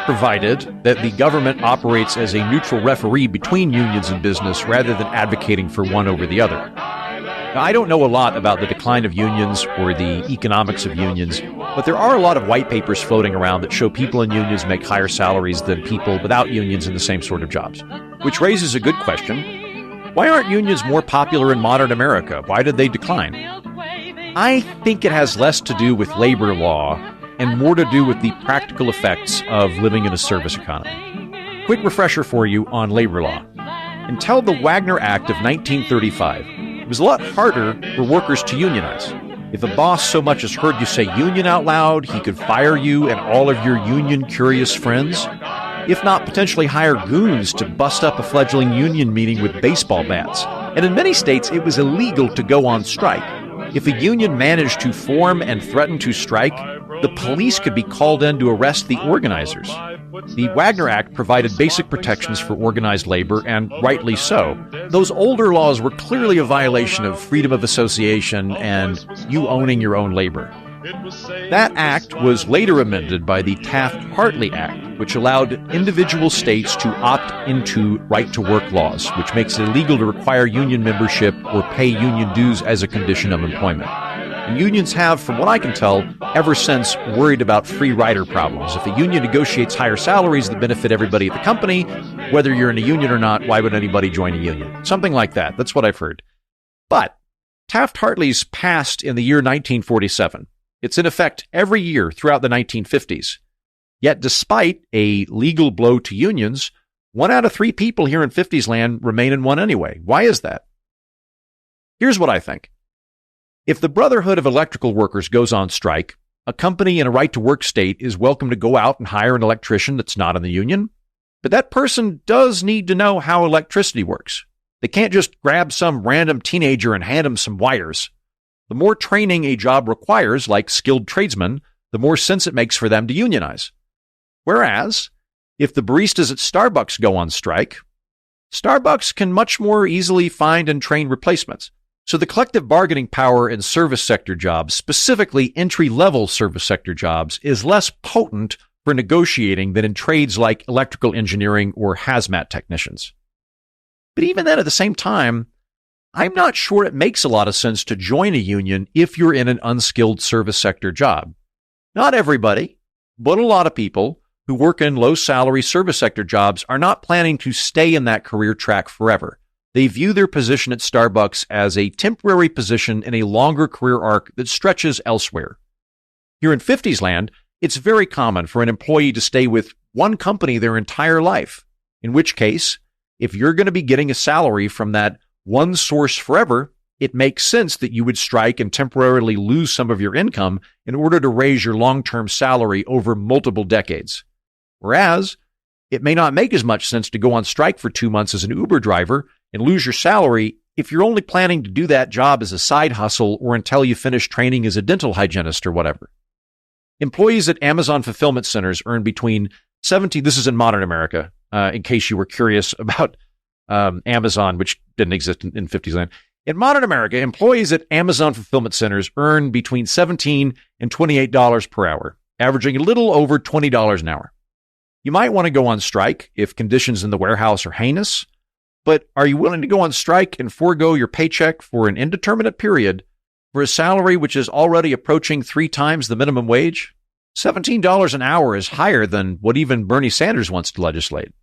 provided that the government operates as a neutral referee between unions and business rather than advocating for one over the other. Now, I don't know a lot about the decline of unions or the economics of unions, but there are a lot of white papers floating around that show people in unions make higher salaries than people without unions in the same sort of jobs, which raises a good question. Why aren't unions more popular in modern America? Why did they decline? I think it has less to do with labor law and more to do with the practical effects of living in a service economy. Quick refresher for you on labor law. Until the Wagner Act of 1935, it was a lot harder for workers to unionize. If a boss so much as heard you say union out loud, he could fire you and all of your union-curious friends, if not potentially hire goons to bust up a fledgling union meeting with baseball bats. And in many states, it was illegal to go on strike. If a union managed to form and threaten to strike, the police could be called in to arrest the organizers. The Wagner Act provided basic protections for organized labor, and rightly so. Those older laws were clearly a violation of freedom of association and you owning your own labor. That act was later amended by the Taft-Hartley Act, which allowed individual states to opt into right-to-work laws, which makes it illegal to require union membership or pay union dues as a condition of employment. And unions have, from what I can tell, ever since worried about free rider problems. If a union negotiates higher salaries that benefit everybody at the company, whether you're in a union or not, why would anybody join a union? Something like that. That's what I've heard. But Taft-Hartley's passed in the year 1947. It's in effect every year throughout the 1950s. Yet despite a legal blow to unions, 1 out of 3 people here in Fiftiesland remain in one anyway. Why is that? Here's what I think. If the Brotherhood of Electrical Workers goes on strike, a company in a right-to-work state is welcome to go out and hire an electrician that's not in the union. But that person does need to know how electricity works. They can't just grab some random teenager and hand him some wires. The more training a job requires, like skilled tradesmen, the more sense it makes for them to unionize. Whereas, if the baristas at Starbucks go on strike, Starbucks can much more easily find and train replacements. So the collective bargaining power in service sector jobs, specifically entry-level service sector jobs, is less potent for negotiating than in trades like electrical engineering or hazmat technicians. But even then, at the same time, I'm not sure it makes a lot of sense to join a union if you're in an unskilled service sector job. Not everybody, but a lot of people who work in low-salary service sector jobs are not planning to stay in that career track forever. They view their position at Starbucks as a temporary position in a longer career arc that stretches elsewhere. Here in Fiftiesland, it's very common for an employee to stay with one company their entire life, in which case, if you're going to be getting a salary from that one source forever, it makes sense that you would strike and temporarily lose some of your income in order to raise your long-term salary over multiple decades. Whereas, it may not make as much sense to go on strike for 2 months as an Uber driver and lose your salary if you're only planning to do that job as a side hustle or until you finish training as a dental hygienist or whatever. Employees at Amazon fulfillment centers earn between this is in modern America, in case you were curious about Amazon, which didn't exist in 50s land. In modern America, employees at Amazon fulfillment centers earn between $17 and $28 per hour, averaging a little over $20 an hour. You might want to go on strike if conditions in the warehouse are heinous, but are you willing to go on strike and forego your paycheck for an indeterminate period for a salary which is already approaching 3 times the minimum wage? $17 an hour is higher than what even Bernie Sanders wants to legislate.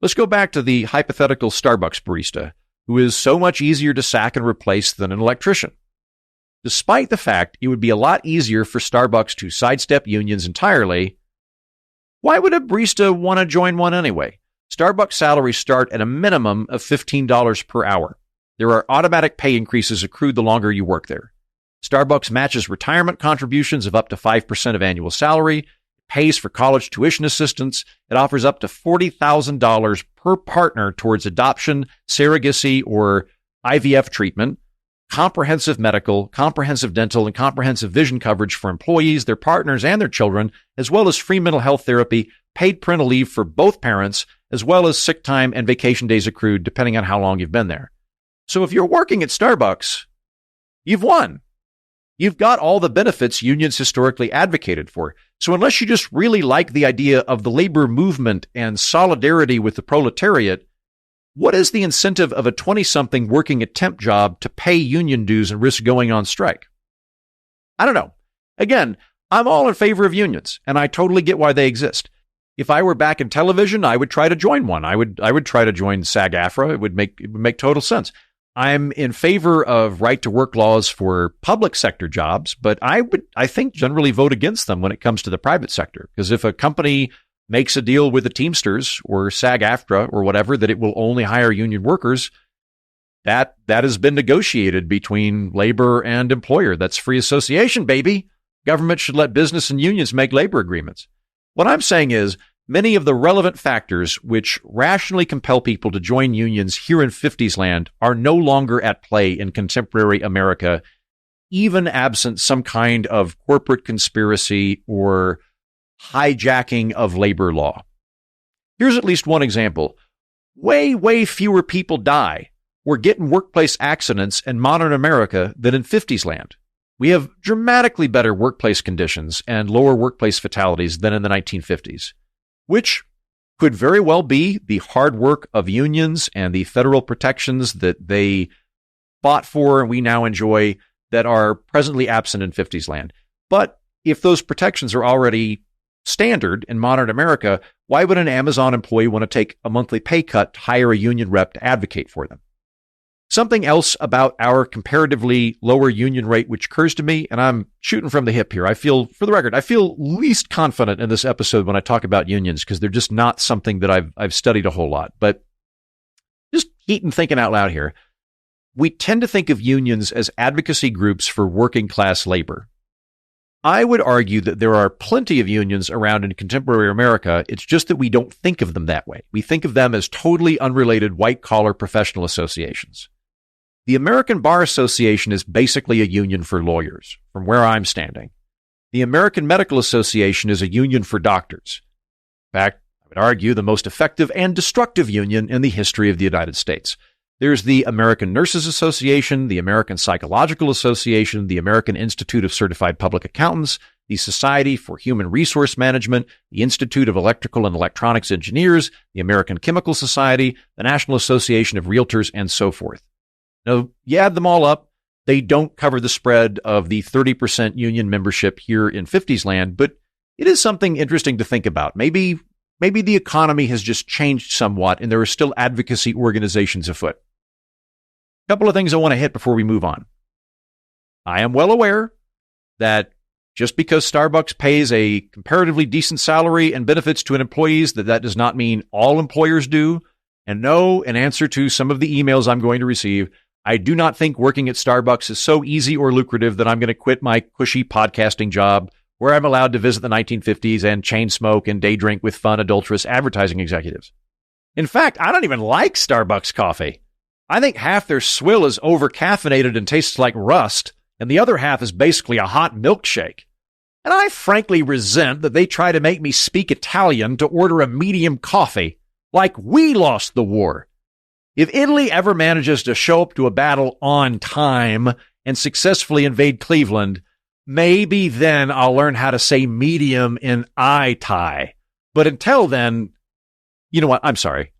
Let's go back to the hypothetical Starbucks barista, who is so much easier to sack and replace than an electrician. Despite the fact it would be a lot easier for Starbucks to sidestep unions entirely, why would a barista want to join one anyway? Starbucks salaries start at a minimum of $15 per hour. There are automatic pay increases accrued the longer you work there. Starbucks matches retirement contributions of up to 5% of annual salary, pays for college tuition assistance. It offers up to $40,000 per partner towards adoption, surrogacy, or IVF treatment, comprehensive medical, comprehensive dental, and comprehensive vision coverage for employees, their partners, and their children, as well as free mental health therapy, paid parental leave for both parents, as well as sick time and vacation days accrued, depending on how long you've been there. So if you're working at Starbucks, you've won. You've got all the benefits unions historically advocated for. So unless you just really like the idea of the labor movement and solidarity with the proletariat, what is the incentive of a 20-something working a temp job to pay union dues and risk going on strike? I don't know. Again, I'm all in favor of unions, and I totally get why they exist. If I were back in television, I would try to join one. I would try to join SAG-AFTRA. It would make total sense. I'm in favor of right-to-work laws for public sector jobs, but I think, generally vote against them when it comes to the private sector. Because if a company makes a deal with the Teamsters or SAG-AFTRA or whatever that it will only hire union workers, that has been negotiated between labor and employer. That's free association, baby. Government should let business and unions make labor agreements. What I'm saying is, many of the relevant factors which rationally compel people to join unions here in Fiftiesland are no longer at play in contemporary America, even absent some kind of corporate conspiracy or hijacking of labor law. Here's at least one example. Way fewer people die or get in workplace accidents in modern America than in Fiftiesland. We have dramatically better workplace conditions and lower workplace fatalities than in the 1950s. Which could very well be the hard work of unions and the federal protections that they fought for and we now enjoy that are presently absent in Fiftiesland. But if those protections are already standard in modern America, why would an Amazon employee want to take a monthly pay cut to hire a union rep to advocate for them? Something else about our comparatively lower union rate which occurs to me, and I'm shooting from the hip here. For the record, I feel least confident in this episode when I talk about unions because they're just not something that I've studied a whole lot. But just heating thinking out loud here, we tend to think of unions as advocacy groups for working class labor. I would argue that there are plenty of unions around in contemporary America. It's just that we don't think of them that way. We think of them as totally unrelated white-collar professional associations. The American Bar Association is basically a union for lawyers, from where I'm standing. The American Medical Association is a union for doctors. In fact, I would argue the most effective and destructive union in the history of the United States. There's the American Nurses Association, the American Psychological Association, the American Institute of Certified Public Accountants, the Society for Human Resource Management, the Institute of Electrical and Electronics Engineers, the American Chemical Society, the National Association of Realtors, and so forth. Now, you add them all up, they don't cover the spread of the 30% union membership here in Fiftiesland, but it is something interesting to think about. Maybe the economy has just changed somewhat and there are still advocacy organizations afoot. A couple of things I want to hit before we move on. I am well aware that just because Starbucks pays a comparatively decent salary and benefits to employees, that does not mean all employers do. And no, in answer to some of the emails I'm going to receive, I do not think working at Starbucks is so easy or lucrative that I'm going to quit my cushy podcasting job where I'm allowed to visit the 1950s and chain smoke and day drink with fun, adulterous advertising executives. In fact, I don't even like Starbucks coffee. I think half their swill is over-caffeinated and tastes like rust, and the other half is basically a hot milkshake. And I frankly resent that they try to make me speak Italian to order a medium coffee, like we lost the war. If Italy ever manages to show up to a battle on time and successfully invade Cleveland, maybe then I'll learn how to say medium in I-tie. But until then, you know what? I'm sorry.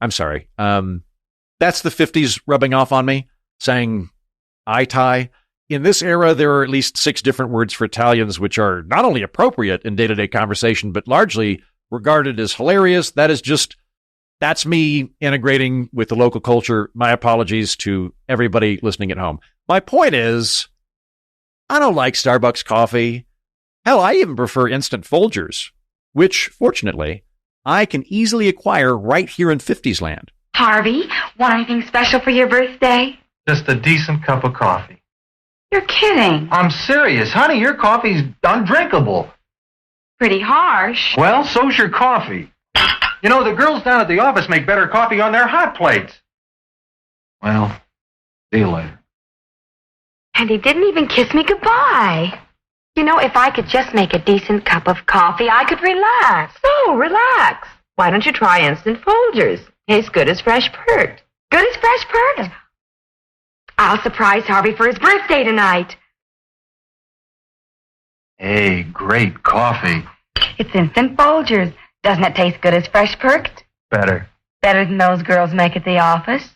That's the 50s rubbing off on me, saying I-tie. In this era, there are at least 6 different words for Italians, which are not only appropriate in day-to-day conversation, but largely regarded as hilarious. That's me integrating with the local culture. My apologies to everybody listening at home. My point is, I don't like Starbucks coffee. Hell, I even prefer instant Folgers, which, fortunately, I can easily acquire right here in Fiftiesland. Harvey, want anything special for your birthday? Just a decent cup of coffee. You're kidding. I'm serious. Honey, your coffee's undrinkable. Pretty harsh. Well, so's your coffee. You know, the girls down at the office make better coffee on their hot plates. Well, See you later. And he didn't even kiss me goodbye. You know, if I could just make a decent cup of coffee, I could relax. Oh, relax. Why don't you try Instant Folgers? Tastes good as fresh perked. Good as fresh perked. I'll surprise Harvey for his birthday tonight. Hey, great coffee. It's Instant Folgers. Doesn't it taste good as fresh perked? Better. Better than those girls make at the office?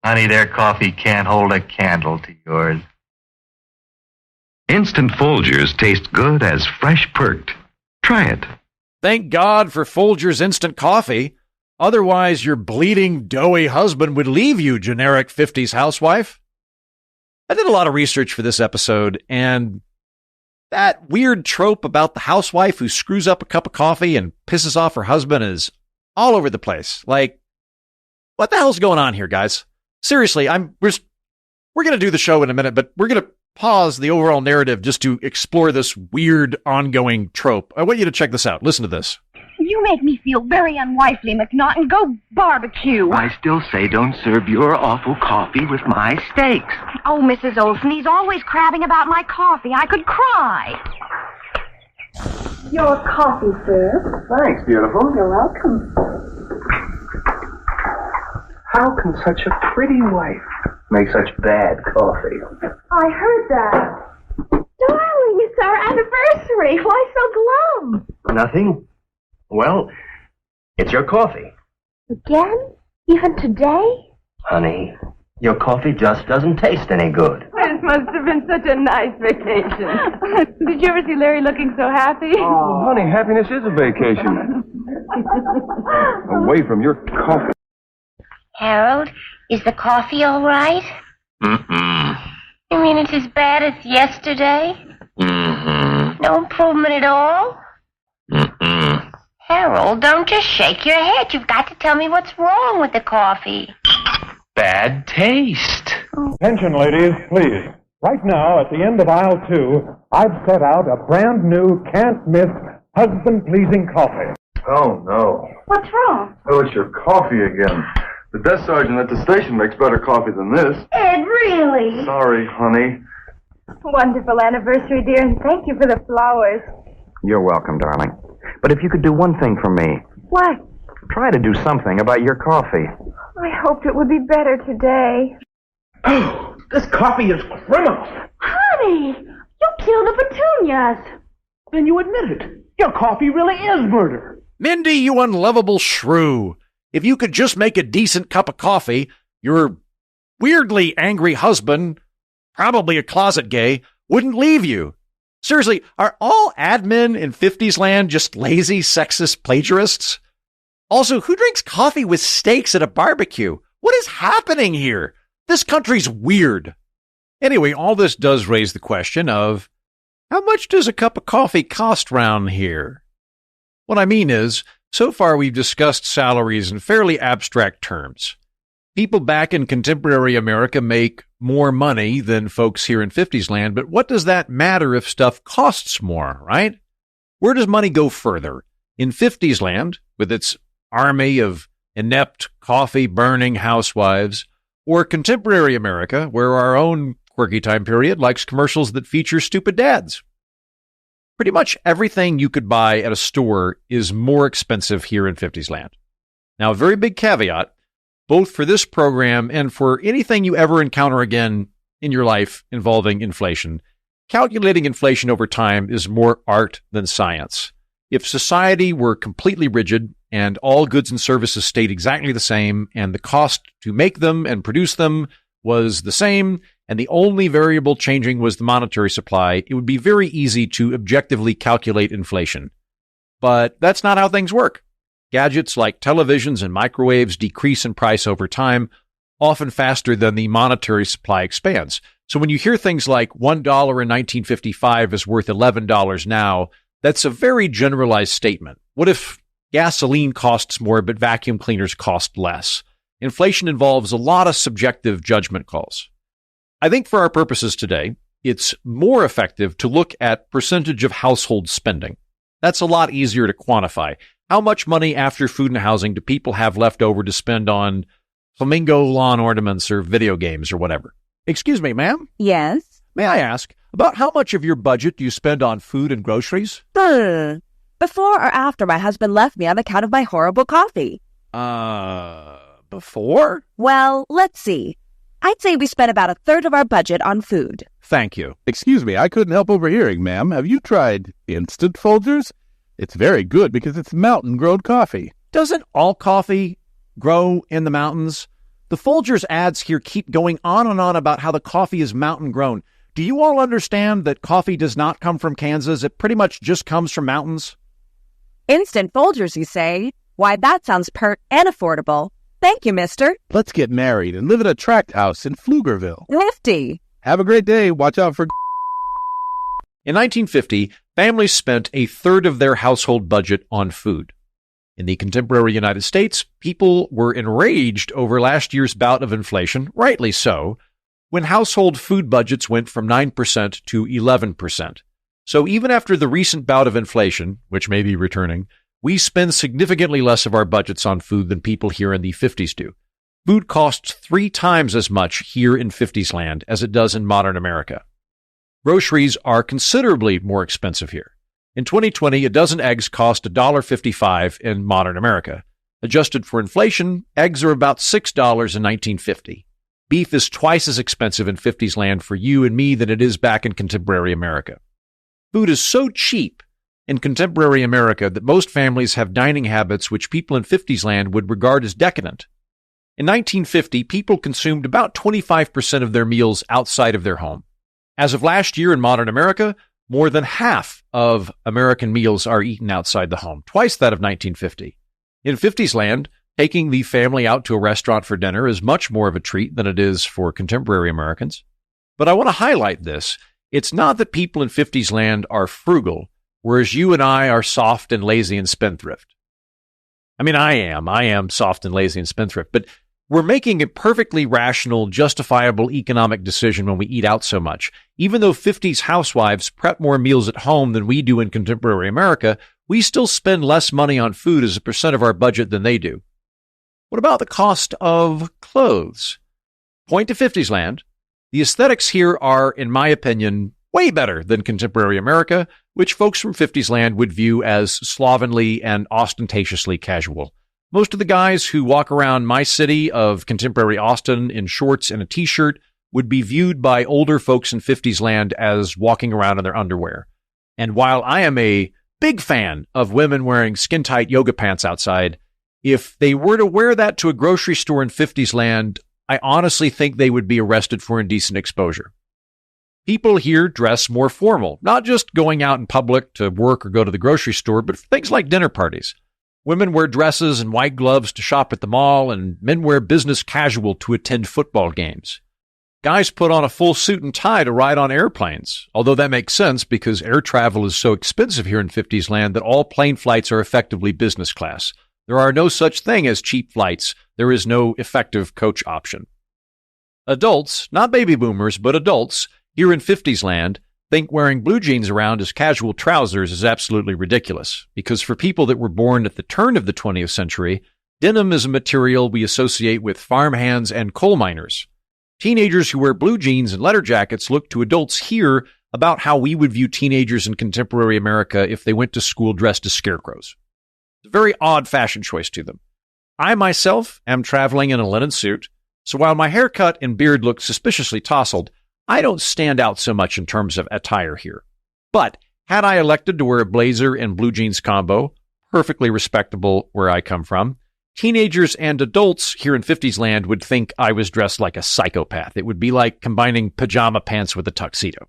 Honey, their coffee can't hold a candle to yours. Instant Folgers taste good as fresh perked. Try it. Thank God for Folgers instant coffee. Otherwise, your bleeding, doughy husband would leave you, generic 50s housewife. I did a lot of research for this episode, and that weird trope about the housewife who screws up a cup of coffee and pisses off her husband is all over the place. Like, what the hell's going on here, guys? Seriously, we're going to do the show in a minute, but we're going to pause the overall narrative just to explore this weird ongoing trope. I want you to check this out. Listen to this. You make me feel very unwifely, McNaughton. Go barbecue. I still say don't serve your awful coffee with my steaks. Oh, Mrs. Olson, he's always crabbing about my coffee. I could cry. Your coffee, sir. Thanks, beautiful. You're welcome. How can such a pretty wife make such bad coffee? I heard that. Darling, it's our anniversary. Why so glum? Nothing. Well, it's your coffee. Again? Even today? Honey, your coffee just doesn't taste any good. This must have been such a nice vacation. Did you ever see Larry looking so happy? Oh, honey, happiness is a vacation. Away from your coffee. Harold, is the coffee all right? Mm-mm. You mean it's as bad as yesterday? Mm-hmm. No improvement at all? Mm-mm. Harold, don't just shake your head. You've got to tell me what's wrong with the coffee. Bad taste. Attention, ladies, please. Right now, at the end of aisle 2, I've set out a brand new, can't-miss, husband-pleasing coffee. Oh, no. What's wrong? Oh, it's your coffee again. The desk sergeant at the station makes better coffee than this. Ed, really? Sorry, honey. Wonderful anniversary, dear, and thank you for the flowers. You're welcome, darling. But if you could do one thing for me, What? try to do something about your coffee. I hoped it would be better today. Oh, this coffee is criminal. Honey, you killed the petunias. Then you admit it. Your coffee really is murder. Mindy, you unlovable shrew. If you could just make a decent cup of coffee, your weirdly angry husband, probably a closet gay, wouldn't leave you. Seriously, are all admin in 50s land just lazy, sexist plagiarists? Also, who drinks coffee with steaks at a barbecue? What is happening here? This country's weird. Anyway, all this does raise the question of, how much does a cup of coffee cost round here? What I mean is, so far we've discussed salaries in fairly abstract terms. People back in contemporary America make more money than folks here in 50s land, but what does that matter if stuff costs more, right? Where does money go further? In 50s land, with its army of inept, coffee-burning housewives, or contemporary America, where our own quirky time period likes commercials that feature stupid dads? Pretty much everything you could buy at a store is more expensive here in 50s land. Now, a very big caveat, both for this program and for anything you ever encounter again in your life involving inflation, calculating inflation over time is more art than science. If society were completely rigid and all goods and services stayed exactly the same and the cost to make them and produce them was the same, and the only variable changing was the monetary supply, it would be very easy to objectively calculate inflation. But that's not how things work. Gadgets like televisions and microwaves decrease in price over time, often faster than the monetary supply expands. So when you hear things like $1 in 1955 is worth $11 now, that's a very generalized statement. What if gasoline costs more but vacuum cleaners cost less? Inflation involves a lot of subjective judgment calls. I think for our purposes today, it's more effective to look at percentage of household spending. That's a lot easier to quantify. How much money after food and housing do people have left over to spend on flamingo lawn ornaments or video games or whatever. Excuse me, ma'am? Yes? May I ask, about how much of your budget do you spend on food and groceries? Before or after my husband left me on account of my horrible coffee? Before? Well, let's see. I'd say we spent about a third of our budget on food. Thank you. Excuse me, I couldn't help overhearing, ma'am. Have you tried instant Folgers? It's very good because it's mountain-grown coffee. Doesn't all coffee grow in the mountains? The Folgers ads here keep going on and on about how the coffee is mountain-grown. Do you all understand that coffee does not come from Kansas? It pretty much just comes from mountains. Instant Folgers, you say? Why, that sounds pert and affordable. Thank you, mister. Let's get married and live in a tract house in Pflugerville. Nifty. Have a great day. Watch out for... In 1950, families spent a third of their household budget on food. In the contemporary United States, people were enraged over last year's bout of inflation, rightly so, when household food budgets went from 9% to 11%. So even after the recent bout of inflation, which may be returning, we spend significantly less of our budgets on food than people here in the 50s do. Food costs 3 times as much here in Fiftiesland as it does in modern America. Groceries are considerably more expensive here. In 2020, a dozen eggs cost $1.55 in modern America. Adjusted for inflation, eggs are about $6 in 1950. Beef is twice as expensive in Fiftiesland for you and me than it is back in contemporary America. Food is so cheap in contemporary America that most families have dining habits which people in Fiftiesland would regard as decadent. In 1950, people consumed about 25% of their meals outside of their home. As of last year in modern America, more than half of American meals are eaten outside the home, twice that of 1950. In Fiftiesland, taking the family out to a restaurant for dinner is much more of a treat than it is for contemporary Americans. But I want to highlight this. It's not that people in Fiftiesland are frugal, whereas you and I are soft and lazy and spendthrift. I mean, I am soft and lazy and spendthrift, but we're making a perfectly rational, justifiable economic decision when we eat out so much. Even though 50s housewives prep more meals at home than we do in contemporary America, we still spend less money on food as a percent of our budget than they do. What about the cost of clothes? Point to Fiftiesland. The aesthetics here are, in my opinion, way better than contemporary America, which folks from Fiftiesland would view as slovenly and ostentatiously casual. Most of the guys who walk around my city of contemporary Austin in shorts and a t-shirt would be viewed by older folks in Fiftiesland as walking around in their underwear. And while I am a big fan of women wearing skin-tight yoga pants outside, if they were to wear that to a grocery store in Fiftiesland, I honestly think they would be arrested for indecent exposure. People here dress more formal, not just going out in public to work or go to the grocery store, but for things like dinner parties. Women wear dresses and white gloves to shop at the mall, and men wear business casual to attend football games. Guys put on a full suit and tie to ride on airplanes, although that makes sense because air travel is so expensive here in Fiftiesland that all plane flights are effectively business class. There are no such thing as cheap flights. There is no effective coach option. Adults, not baby boomers, but adults, here in Fiftiesland, think wearing blue jeans around as casual trousers is absolutely ridiculous, because for people that were born at the turn of the 20th century, denim is a material we associate with farmhands and coal miners. Teenagers who wear blue jeans and leather jackets look to adults here about how we would view teenagers in contemporary America if they went to school dressed as scarecrows. It's a very odd fashion choice to them. I myself am traveling in a linen suit, so while my haircut and beard look suspiciously tousled, I don't stand out so much in terms of attire here. But had I elected to wear a blazer and blue jeans combo, perfectly respectable where I come from, teenagers and adults here in Fiftiesland would think I was dressed like a psychopath. It would be like combining pajama pants with a tuxedo.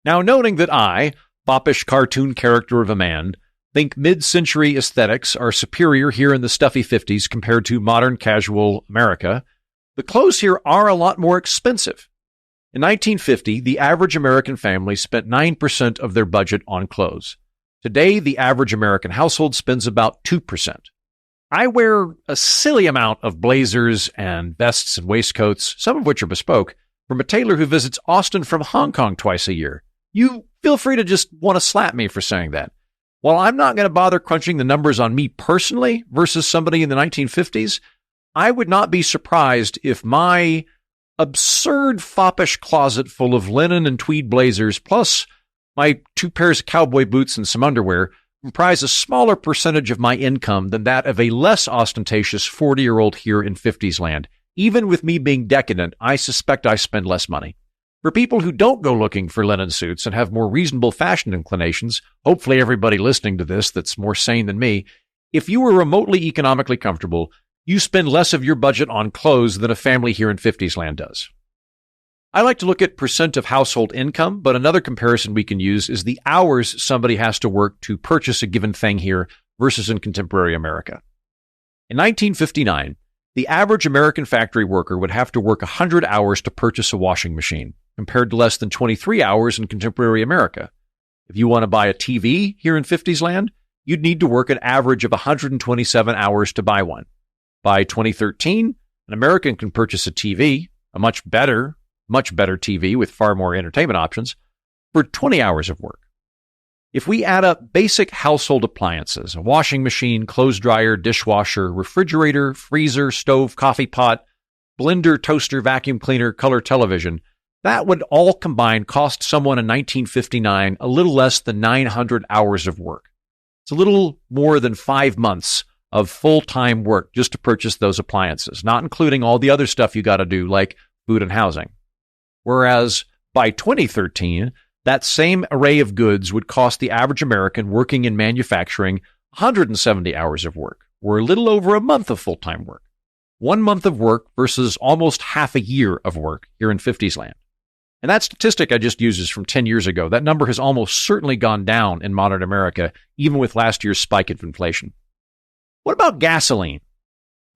Now, noting that I, foppish cartoon character of a man, think mid-century aesthetics are superior here in the stuffy 50s compared to modern casual America, the clothes here are a lot more expensive. In 1950, the average American family spent 9% of their budget on clothes. Today, the average American household spends about 2%. I wear a silly amount of blazers and vests and waistcoats, some of which are bespoke, from a tailor who visits Austin from Hong Kong twice a year. You feel free to just want to slap me for saying that. While I'm not going to bother crunching the numbers on me personally versus somebody in the 1950s, I would not be surprised if my absurd foppish closet full of linen and tweed blazers, plus my 2 pairs of cowboy boots and some underwear, comprise a smaller percentage of my income than that of a less ostentatious 40-year-old here in Fiftiesland. Even with me being decadent, I suspect I spend less money. For people who don't go looking for linen suits and have more reasonable fashion inclinations, hopefully everybody listening to this that's more sane than me, if you are remotely economically comfortable, you spend less of your budget on clothes than a family here in Fiftiesland does. I like to look at percent of household income, but another comparison we can use is the hours somebody has to work to purchase a given thing here versus in contemporary America. In 1959, the average American factory worker would have to work 100 hours to purchase a washing machine, compared to less than 23 hours in contemporary America. If you want to buy a TV here in Fiftiesland, you'd need to work an average of 127 hours to buy one. By 2013, an American can purchase a TV, a much better TV with far more entertainment options, for 20 hours of work. If we add up basic household appliances, a washing machine, clothes dryer, dishwasher, refrigerator, freezer, stove, coffee pot, blender, toaster, vacuum cleaner, color television, that would all combined cost someone in 1959 a little less than 900 hours of work. It's a little more than 5 months of full-time work just to purchase those appliances, not including all the other stuff you got to do like food and housing. Whereas by 2013, that same array of goods would cost the average American working in manufacturing 170 hours of work, or a little over a month of full-time work. 1 month of work versus almost half a year of work here in Fiftiesland. And that statistic I just used is from 10 years ago. That number has almost certainly gone down in modern America, even with last year's spike of inflation. What about gasoline?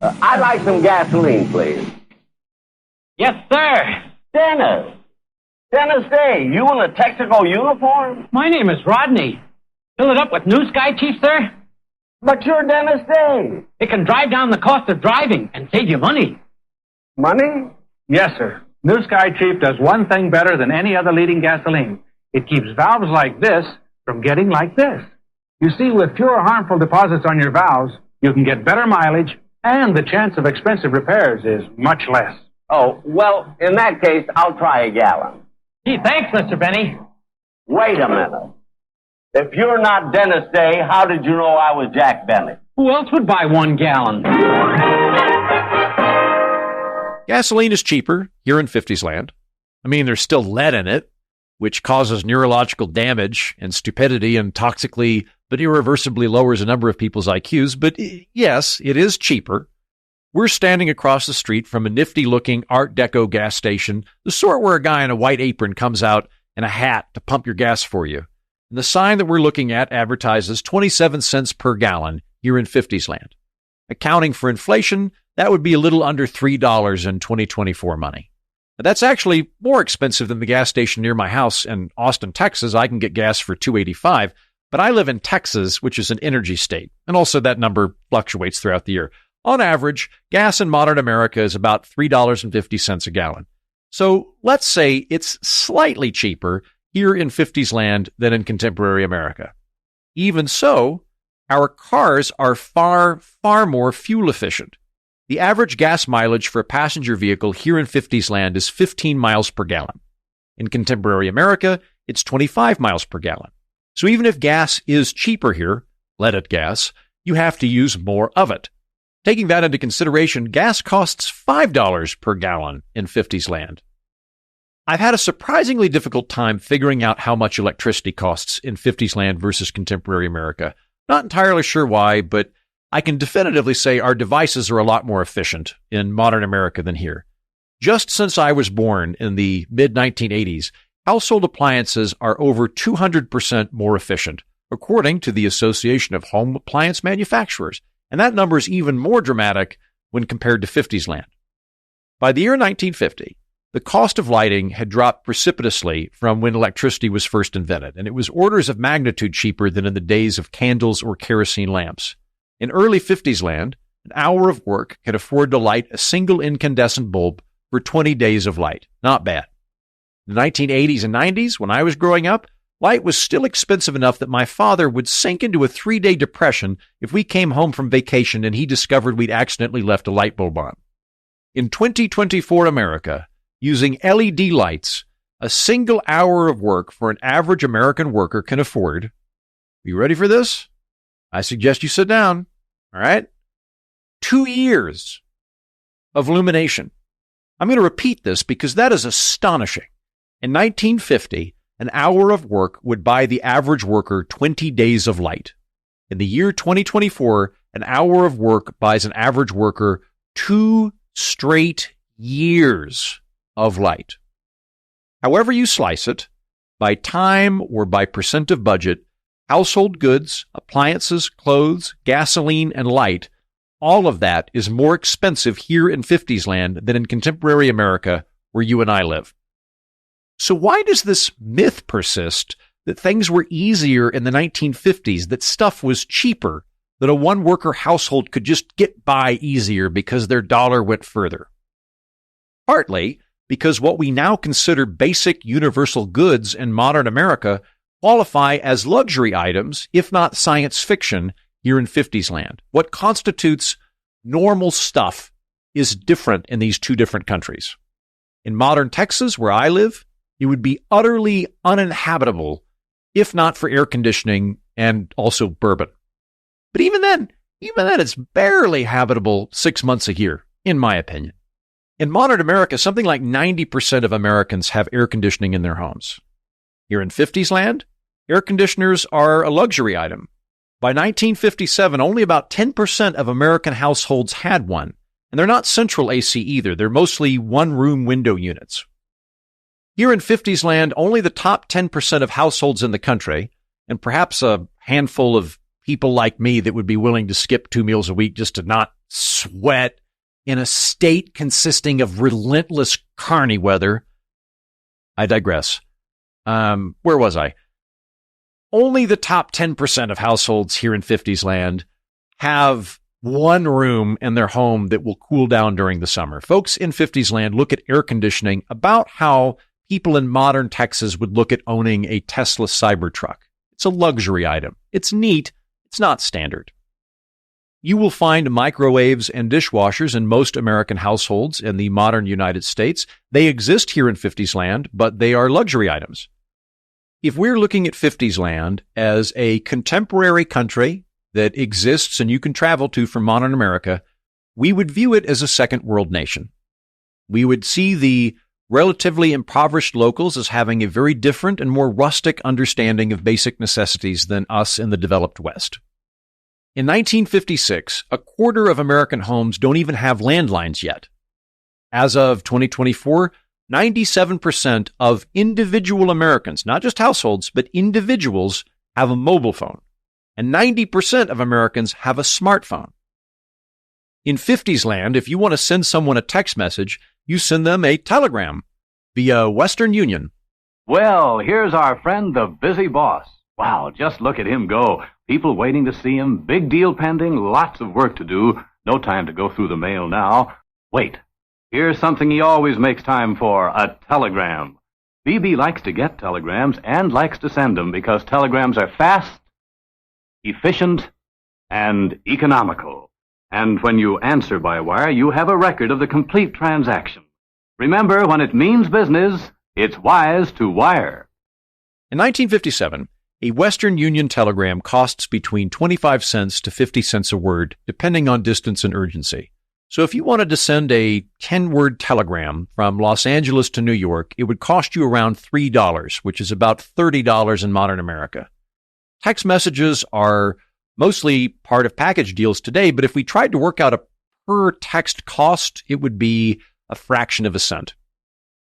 I'd like some gasoline, please. Yes, sir. Dennis. Dennis Day, you in a Texaco uniform? My name is Rodney. Fill it up with New Sky, Chief, sir? But you're Dennis Day. It can drive down the cost of driving and save you money. Money? Yes, sir. New Sky Chief does one thing better than any other leading gasoline. It keeps valves like this from getting like this. You see, with fewer harmful deposits on your valves, you can get better mileage, and the chance of expensive repairs is much less. Oh, well, in that case, I'll try a gallon. Gee, thanks, Mr. Benny. Wait a minute. If you're not Dennis Day, how did you know I was Jack Benny? Who else would buy 1 gallon? Gasoline is cheaper here in Fiftiesland. I mean, there's still lead in it, which causes neurological damage and stupidity and toxically but irreversibly lowers a number of people's IQs. But yes, it is cheaper. We're standing across the street from a nifty-looking Art Deco gas station, the sort where a guy in a white apron comes out in a hat to pump your gas for you. And the sign that we're looking at advertises 27 cents per gallon here in Fiftiesland. Accounting for inflation, that would be a little under $3 in 2024 money. Now, that's actually more expensive than the gas station near my house in Austin, Texas. I can get gas for $2.85, but I live in Texas, which is an energy state, and also that number fluctuates throughout the year. On average, gas in modern America is about $3.50 a gallon. So let's say it's slightly cheaper here in Fiftiesland than in contemporary America. Even so, our cars are far, far more fuel efficient. The average gas mileage for a passenger vehicle here in Fiftiesland is 15 miles per gallon. In contemporary America, it's 25 miles per gallon. So even if gas is cheaper here, leaded gas, you have to use more of it. Taking that into consideration, gas costs $5 per gallon in Fiftiesland. I've had a surprisingly difficult time figuring out how much electricity costs in Fiftiesland versus contemporary America. Not entirely sure why, but I can definitively say our devices are a lot more efficient in modern America than here. Just since I was born in the mid-1980s, household appliances are over 200% more efficient, according to the Association of Home Appliance Manufacturers. And that number is even more dramatic when compared to Fiftiesland. By the year 1950, the cost of lighting had dropped precipitously from when electricity was first invented, and it was orders of magnitude cheaper than in the days of candles or kerosene lamps. In early Fiftiesland, an hour of work could afford to light a single incandescent bulb for 20 days of light. Not bad. In the 1980s and 90s, when I was growing up, light was still expensive enough that my father would sink into a 3-day depression if we came home from vacation and he discovered we'd accidentally left a light bulb on. In 2024 America, using LED lights, a single hour of work for an average American worker can afford, are you ready for this? I suggest you sit down, all right? 2 years of illumination. I'm going to repeat this because that is astonishing. In 1950, an hour of work would buy the average worker 20 days of light. In the year 2024, an hour of work buys an average worker 2 straight years of light. However you slice it, by time or by percent of budget, household goods, appliances, clothes, gasoline, and light, all of that is more expensive here in Fiftiesland than in contemporary America where you and I live. So why does this myth persist that things were easier in the 1950s, that stuff was cheaper, that a one-worker household could just get by easier because their dollar went further? Partly because what we now consider basic universal goods in modern America qualify as luxury items, if not science fiction, here in Fiftiesland. What constitutes normal stuff is different in these two different countries. In modern Texas, where I live, it would be utterly uninhabitable if not for air conditioning and also bourbon. But even then, it's barely habitable 6 months a year, in my opinion. In modern America, something like 90% of Americans have air conditioning in their homes. Here in Fiftiesland, air conditioners are a luxury item. By 1957, only about 10% of American households had one, and they're not central AC either. They're mostly one-room window units. Here in Fiftiesland, only the top 10% of households in the country, and perhaps a handful of people like me that would be willing to skip 2 meals a week just to not sweat in a state consisting of relentless carny weather. I digress. Where was I? Only the top 10% of households here in Fiftiesland have one room in their home that will cool down during the summer. Folks in Fiftiesland look at air conditioning about how people in modern Texas would look at owning a Tesla Cybertruck. It's a luxury item. It's neat. It's not standard. You will find microwaves and dishwashers in most American households in the modern United States. They exist here in Fiftiesland, but they are luxury items. If we're looking at Fiftiesland as a contemporary country that exists and you can travel to from modern America, we would view it as a second world nation. We would see the relatively impoverished locals as having a very different and more rustic understanding of basic necessities than us in the developed West. In 1956, a quarter of American homes don't even have landlines yet. As of 2024, 97% of individual Americans, not just households, but individuals, have a mobile phone. And 90% of Americans have a smartphone. In Fiftiesland, if you want to send someone a text message, you send them a telegram via Western Union. Well, here's our friend, the busy boss. Wow, just look at him go. People waiting to see him, big deal pending, lots of work to do. No time to go through the mail now. Wait, here's something he always makes time for, a telegram. BB likes to get telegrams and likes to send them because telegrams are fast, efficient, and economical. And when you answer by wire, you have a record of the complete transaction. Remember, when it means business, it's wise to wire. In 1957, a Western Union telegram costs between 25 cents to 50 cents a word, depending on distance and urgency. So if you wanted to send a 10-word telegram from Los Angeles to New York, it would cost you around $3, which is about $30 in modern America. Text messages are mostly part of package deals today, but if we tried to work out a per text cost, it would be a fraction of a cent.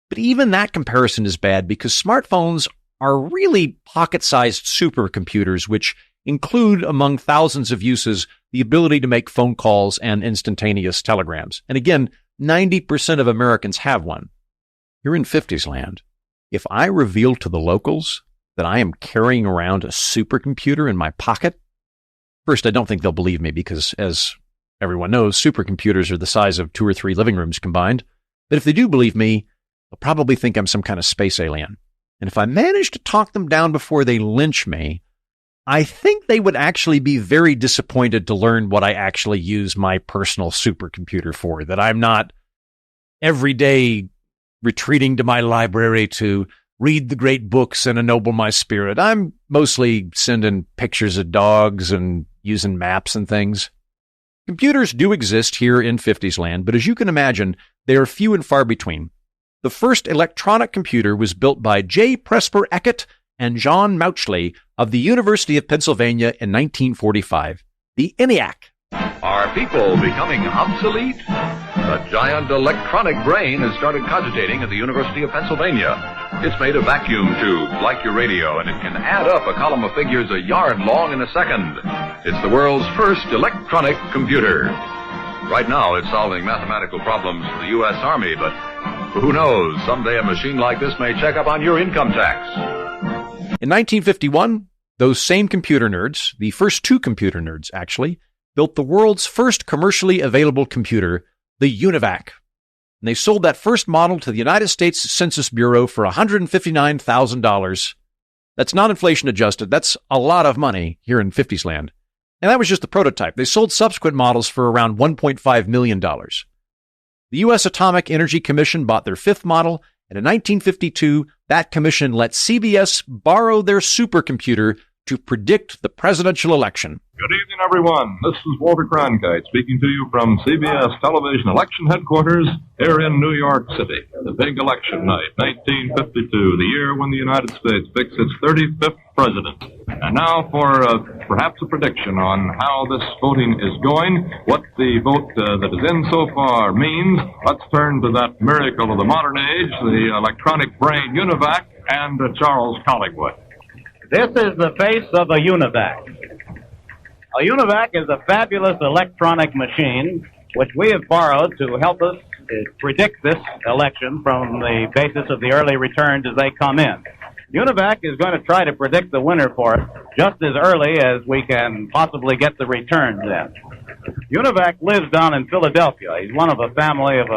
But even that comparison is bad because smartphones are really pocket-sized supercomputers, which include, among thousands of uses, the ability to make phone calls and instantaneous telegrams. And again, 90% of Americans have one. Here in Fiftiesland, if I reveal to the locals that I am carrying around a supercomputer in my pocket, first, I don't think they'll believe me because, as everyone knows, supercomputers are the size of 2 or 3 living rooms combined. But if they do believe me, they'll probably think I'm some kind of space alien. And if I managed to talk them down before they lynch me, I think they would actually be very disappointed to learn what I actually use my personal supercomputer for, that I'm not every day retreating to my library to read the great books and ennoble my spirit. I'm mostly sending pictures of dogs and using maps and things. Computers do exist here in Fiftiesland, but as you can imagine, they are few and far between. The first electronic computer was built by J. Presper Eckert and John Mauchly of the University of Pennsylvania in 1945, the ENIAC. Are people becoming obsolete? The giant electronic brain has started cogitating at the University of Pennsylvania. It's made of vacuum tubes like your radio, and it can add up a column of figures a yard long in a second. It's the world's first electronic computer. Right now, it's solving mathematical problems for the U.S. Army, but who knows? Someday a machine like this may check up on your income tax. In 1951, those same computer nerds, the first two computer nerds actually, built the world's first commercially available computer, the UNIVAC. And they sold that first model to the United States Census Bureau for $159,000. That's not inflation adjusted. That's a lot of money here in Fiftiesland. And that was just the prototype. They sold subsequent models for around $1.5 million. The U.S. Atomic Energy Commission bought their fifth model, and in 1952, that commission let CBS borrow their supercomputer to predict the presidential election. Good evening, everyone. This is Walter Cronkite speaking to you from CBS Television Election Headquarters here in New York City. The big election night, 1952, the year when the United States picks its 35th president. And now for perhaps a prediction on how this voting is going, what the vote that is in so far means. Let's turn to that miracle of the modern age, the electronic brain UNIVAC, and Charles Collingwood. This is the face of a UNIVAC. A UNIVAC is a fabulous electronic machine which we have borrowed to help us predict this election from the basis of the early returns as they come in. UNIVAC is going to try to predict the winner for us just as early as we can possibly get the returns in. UNIVAC lives down in Philadelphia. He's one of a family of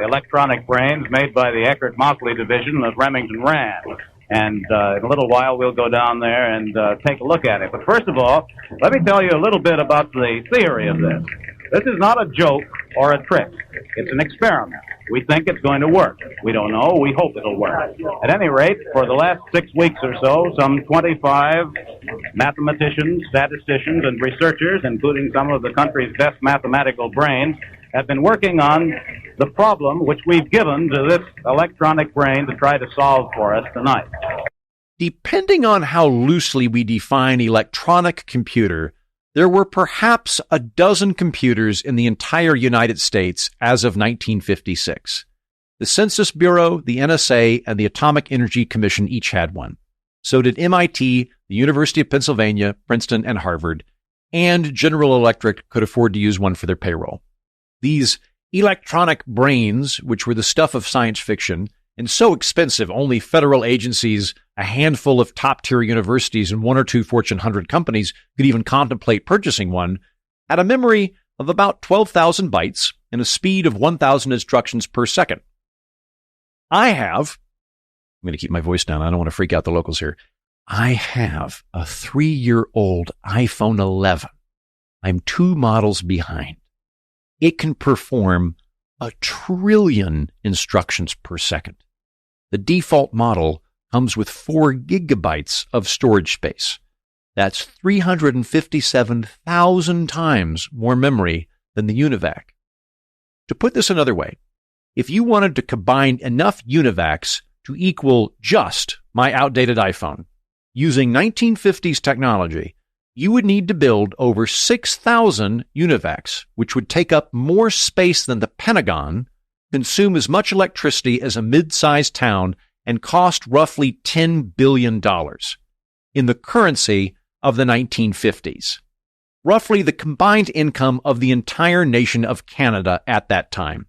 electronic brains made by the Eckert-Mauchly division of Remington Rand. And in a little while, we'll go down there and take a look at it. But first of all, let me tell you a little bit about the theory of this. This is not a joke or a trick. It's an experiment. We think it's going to work. We don't know. We hope it'll work. At any rate, for the last 6 weeks or so, some 25 mathematicians, statisticians, and researchers, including some of the country's best mathematical brains, have been working on the problem which we've given to this electronic brain to try to solve for us tonight. Depending on how loosely we define electronic computer, there were perhaps a dozen computers in the entire United States as of 1956. The Census Bureau, the NSA, and the Atomic Energy Commission each had one. So did MIT, the University of Pennsylvania, Princeton, and Harvard, and General Electric could afford to use one for their payroll. These electronic brains, which were the stuff of science fiction, and so expensive only federal agencies, a handful of top-tier universities, and one or two Fortune 100 companies could even contemplate purchasing one, had a memory of about 12,000 bytes and a speed of 1,000 instructions per second. I'm going to keep my voice down. I don't want to freak out the locals here. I have a 3-year-old iPhone 11. I'm 2 models behind. It can perform 1 trillion instructions per second. The default model comes with 4 gigabytes of storage space. That's 357,000 times more memory than the UNIVAC. To put this another way, if you wanted to combine enough UNIVACs to equal just my outdated iPhone, using 1950s technology, you would need to build over 6,000 UNIVACs, which would take up more space than the Pentagon, consume as much electricity as a mid-sized town, and cost roughly $10 billion in the currency of the 1950s. Roughly the combined income of the entire nation of Canada at that time.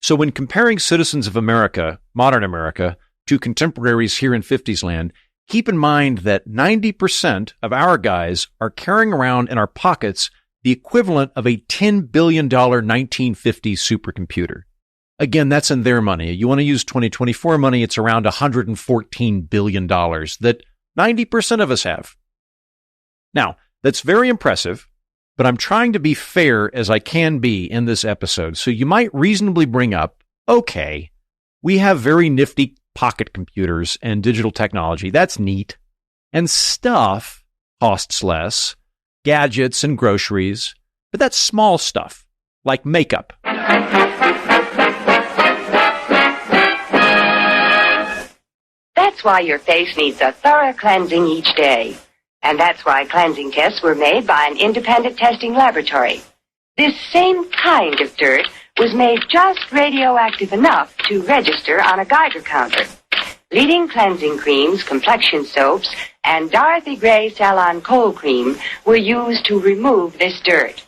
So when comparing citizens of America, modern America, to contemporaries here in Fiftiesland, keep in mind that 90% of our guys are carrying around in our pockets the equivalent of a $10 billion 1950s supercomputer. Again, that's in their money. You want to use 2024 money, it's around $114 billion that 90% of us have. Now, that's very impressive, but I'm trying to be fair as I can be in this episode. So you might reasonably bring up, okay, we have very nifty pocket computers and digital technology. That's neat. And stuff costs less, gadgets and groceries, but that's small stuff, like makeup. That's why your face needs a thorough cleansing each day. And that's why cleansing tests were made by an independent testing laboratory. This same kind of dirt was made just radioactive enough to register on a Geiger counter. Leading cleansing creams, complexion soaps, and Dorothy Gray Salon Cold Cream were used to remove this dirt.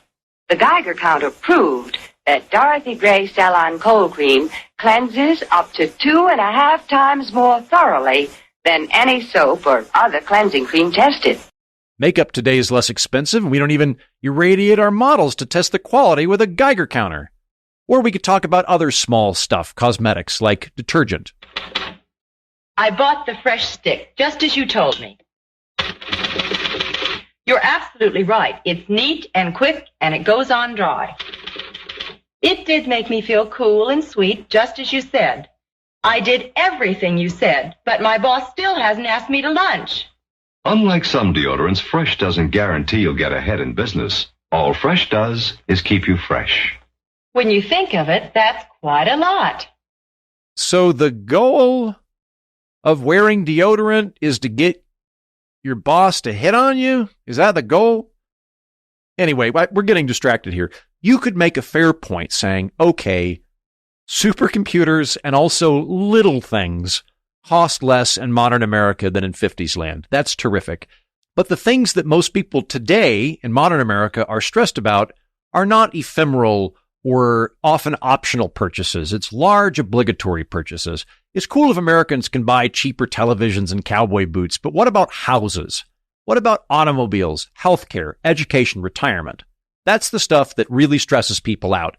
The Geiger counter proved that Dorothy Gray Salon Cold Cream cleanses up to 2.5 times more thoroughly than any soap or other cleansing cream tested. Makeup today is less expensive, and we don't even irradiate our models to test the quality with a Geiger counter. Or we could talk about other small stuff, cosmetics, like detergent. I bought the fresh stick, just as you told me. You're absolutely right. It's neat and quick, and it goes on dry. It did make me feel cool and sweet, just as you said. I did everything you said, but my boss still hasn't asked me to lunch. Unlike some deodorants, Fresh doesn't guarantee you'll get ahead in business. All Fresh does is keep you fresh. When you think of it, that's quite a lot. So the goal of wearing deodorant is to get your boss to hit on you? Is that the goal? Anyway, we're getting distracted here. You could make a fair point saying, okay, supercomputers and also little things cost less in modern America than in Fiftiesland. That's terrific. But the things that most people today in modern America are stressed about are not ephemeral or often optional purchases. It's large obligatory purchases. It's cool if Americans can buy cheaper televisions and cowboy boots, but what about houses? What about automobiles, healthcare, education, retirement? That's the stuff that really stresses people out.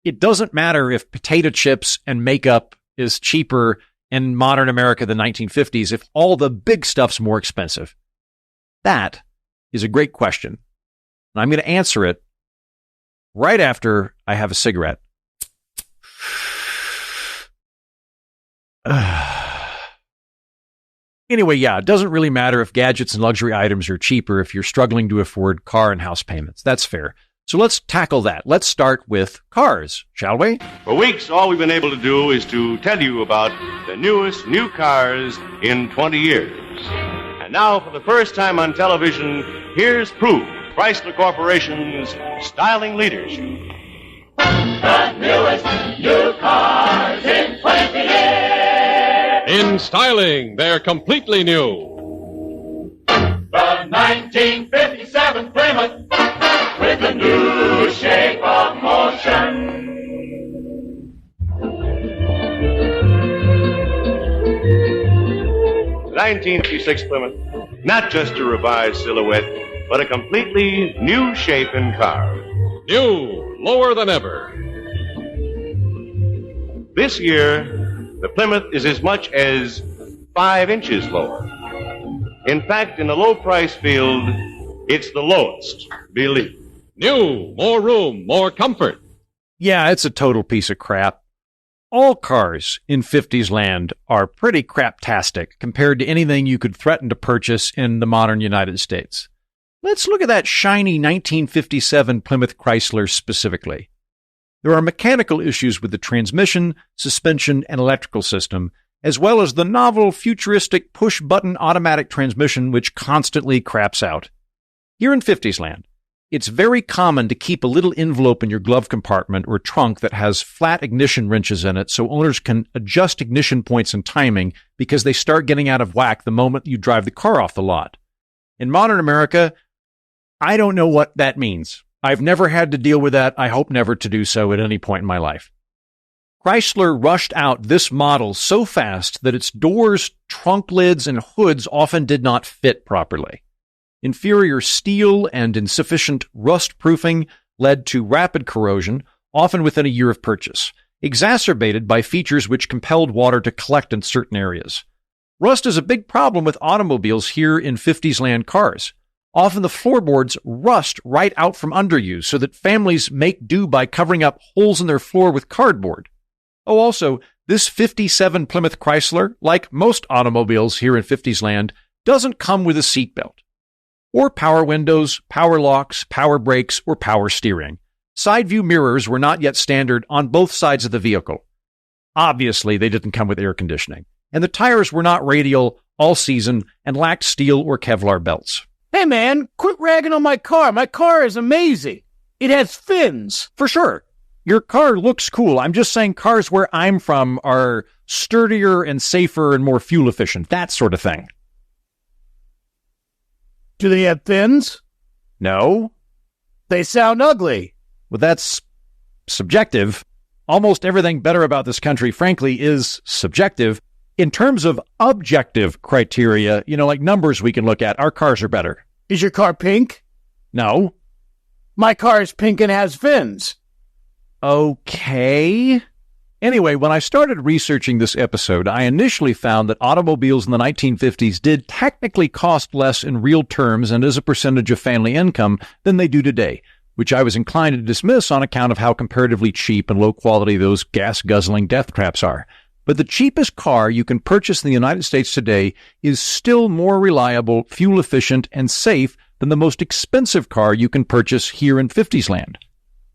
It doesn't matter if potato chips and makeup is cheaper in modern America than 1950s if all the big stuff's more expensive. That is a great question. And I'm going to answer it right after I have a cigarette. Anyway, yeah, it doesn't really matter if gadgets and luxury items are cheaper if you're struggling to afford car and house payments. That's fair. So let's tackle that. Let's start with cars, shall we? For weeks, all we've been able to do is to tell you about the newest new cars in 20 years. And now, for the first time on television, here's proof of Chrysler Corporation's styling leadership. The newest new cars in 20 years. In styling, they're completely new. The 1957 Plymouth with a new shape of motion. The 1956 Plymouth, not just a revised silhouette, but a completely new shape and car. New, lower than ever. This year, the Plymouth is as much as 5 inches lower. In fact, in the low price field, it's the lowest, believe it. New, more room, more comfort. Yeah, it's a total piece of crap. All cars in Fiftiesland are pretty craptastic compared to anything you could threaten to purchase in the modern United States. Let's look at that shiny 1957 Plymouth Chrysler specifically. There are mechanical issues with the transmission, suspension, and electrical system, as well as the novel futuristic push-button automatic transmission which constantly craps out. Here in Fiftiesland, it's very common to keep a little envelope in your glove compartment or trunk that has flat ignition wrenches in it so owners can adjust ignition points and timing because they start getting out of whack the moment you drive the car off the lot. In modern America, I don't know what that means. I've never had to deal with that. I hope never to do so at any point in my life. Chrysler rushed out this model so fast that its doors, trunk lids, and hoods often did not fit properly. Inferior steel and insufficient rust proofing led to rapid corrosion, often within a year of purchase. exacerbated by features which compelled water to collect in certain areas. Rust is a big problem with automobiles here in Fiftiesland cars. Often the floorboards rust right out from under you so that families make do by covering up holes in their floor with cardboard. Oh, also, this 57 Plymouth Chrysler, like most automobiles here in Fiftiesland, doesn't come with a seatbelt. Or power windows, power locks, power brakes, or power steering. Side view mirrors were not yet standard on both sides of the vehicle. Obviously, they didn't come with air conditioning. And the tires were not radial, all season, and lacked steel or Kevlar belts. Hey man, quit ragging on my car. My car is amazing. It has fins. For sure. Your car looks cool. I'm just saying cars where I'm from are sturdier and safer and more fuel efficient. That sort of thing. Do they have fins? No. They sound ugly. Well, that's subjective. Almost everything better about this country, frankly, is subjective. In terms of objective criteria, like numbers we can look at, our cars are better. Is your car pink? No. My car is pink and has fins. Okay. Anyway, when I started researching this episode, I initially found that automobiles in the 1950s did technically cost less in real terms and as a percentage of family income than they do today, which I was inclined to dismiss on account of how comparatively cheap and low quality those gas-guzzling death traps are. But the cheapest car you can purchase in the United States today is still more reliable, fuel-efficient, and safe than the most expensive car you can purchase here in Fiftiesland.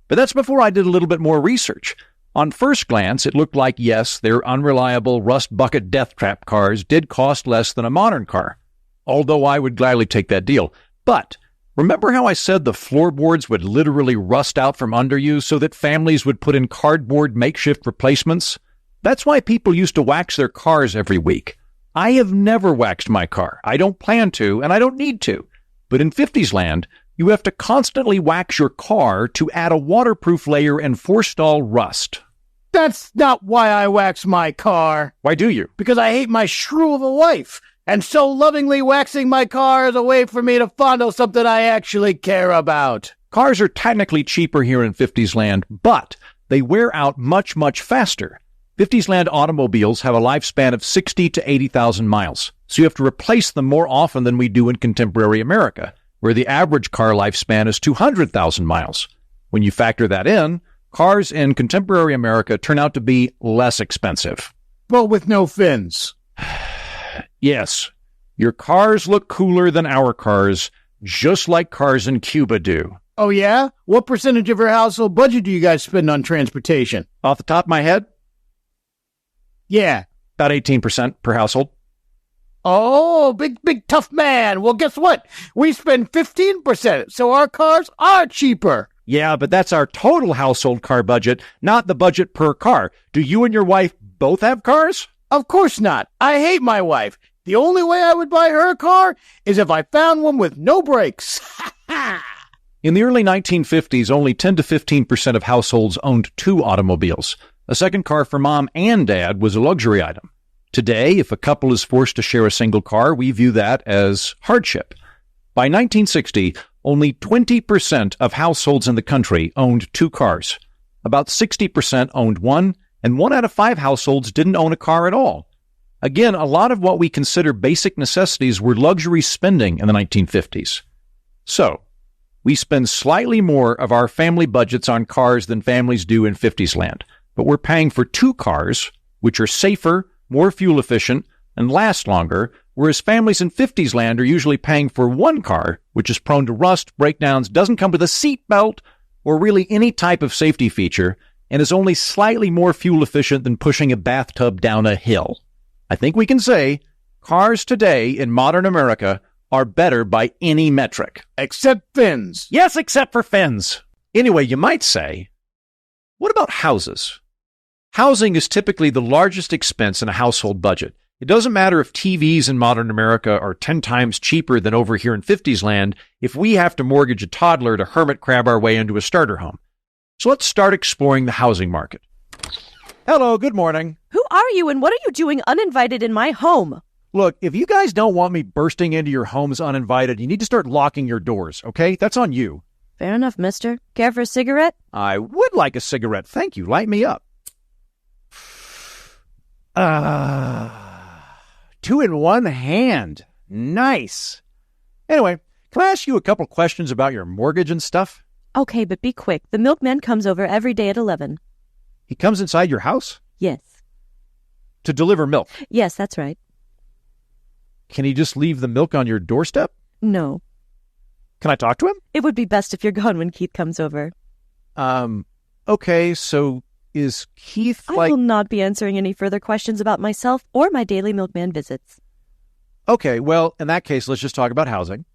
But that's before I did a little bit more research. On first glance, it looked like, yes, their unreliable rust bucket death trap cars did cost less than a modern car, although I would gladly take that deal. But remember how I said the floorboards would literally rust out from under you so that families would put in cardboard makeshift replacements? That's why people used to wax their cars every week. I have never waxed my car. I don't plan to, and I don't need to. But in Fiftiesland, you have to constantly wax your car to add a waterproof layer and forestall rust. That's not why I wax my car. Why do you? Because I hate my shrew of a wife. And so lovingly waxing my car is a way for me to fondle something I actually care about. Cars are technically cheaper here in Fiftiesland, but they wear out much, much faster. Fiftiesland automobiles have a lifespan of 60 to 80,000 miles, so you have to replace them more often than we do in contemporary America, where the average car lifespan is 200,000 miles. When you factor that in, cars in contemporary America turn out to be less expensive. But with no fins. Yes, your cars look cooler than our cars, just like cars in Cuba do. Oh yeah? What percentage of your household budget do you guys spend on transportation? Off the top of my head? Yeah. About 18% per household. Oh, big tough man. Well, guess what? We spend 15%, so our cars are cheaper. Yeah, but that's our total household car budget, not the budget per car. Do you and your wife both have cars? Of course not. I hate my wife. The only way I would buy her a car is if I found one with no brakes. In the early 1950s, only 10 to 15% of households owned two automobiles. A second car for mom and dad was a luxury item. Today, if a couple is forced to share a single car, we view that as hardship. By 1960, only 20% of households in the country owned two cars. About 60% owned one, and 1 out of 5 households didn't own a car at all. Again, a lot of what we consider basic necessities were luxury spending in the 1950s. So, we spend slightly more of our family budgets on cars than families do in Fiftiesland. But we're paying for two cars, which are safer, more fuel efficient, and last longer, whereas families in Fiftiesland are usually paying for one car, which is prone to rust, breakdowns, doesn't come with a seat belt, or really any type of safety feature, and is only slightly more fuel efficient than pushing a bathtub down a hill. I think we can say cars today in modern America are better by any metric. Except fins. Yes, except for fins. Anyway, you might say, what about houses? Housing is typically the largest expense in a household budget. It doesn't matter if TVs in modern America are 10 times cheaper than over here in Fiftiesland if we have to mortgage a toddler to hermit crab our way into a starter home. So let's start exploring the housing market. Hello, good morning. Who are you and what are you doing uninvited in my home? Look, if you guys don't want me bursting into your homes uninvited, you need to start locking your doors, okay? That's on you. Fair enough, mister. Care for a cigarette? I would like a cigarette. Thank you. Light me up. Two in one hand. Nice. Anyway, can I ask you a couple questions about your mortgage and stuff? Okay, but be quick. The milkman comes over every day at 11. He comes inside your house? Yes. To deliver milk? Yes, that's right. Can he just leave the milk on your doorstep? No. Can I talk to him? It would be best if you're gone when Keith comes over. Okay, so is Keith I will not be answering any further questions about myself or my daily milkman visits. Okay, well, in that case, let's just talk about housing.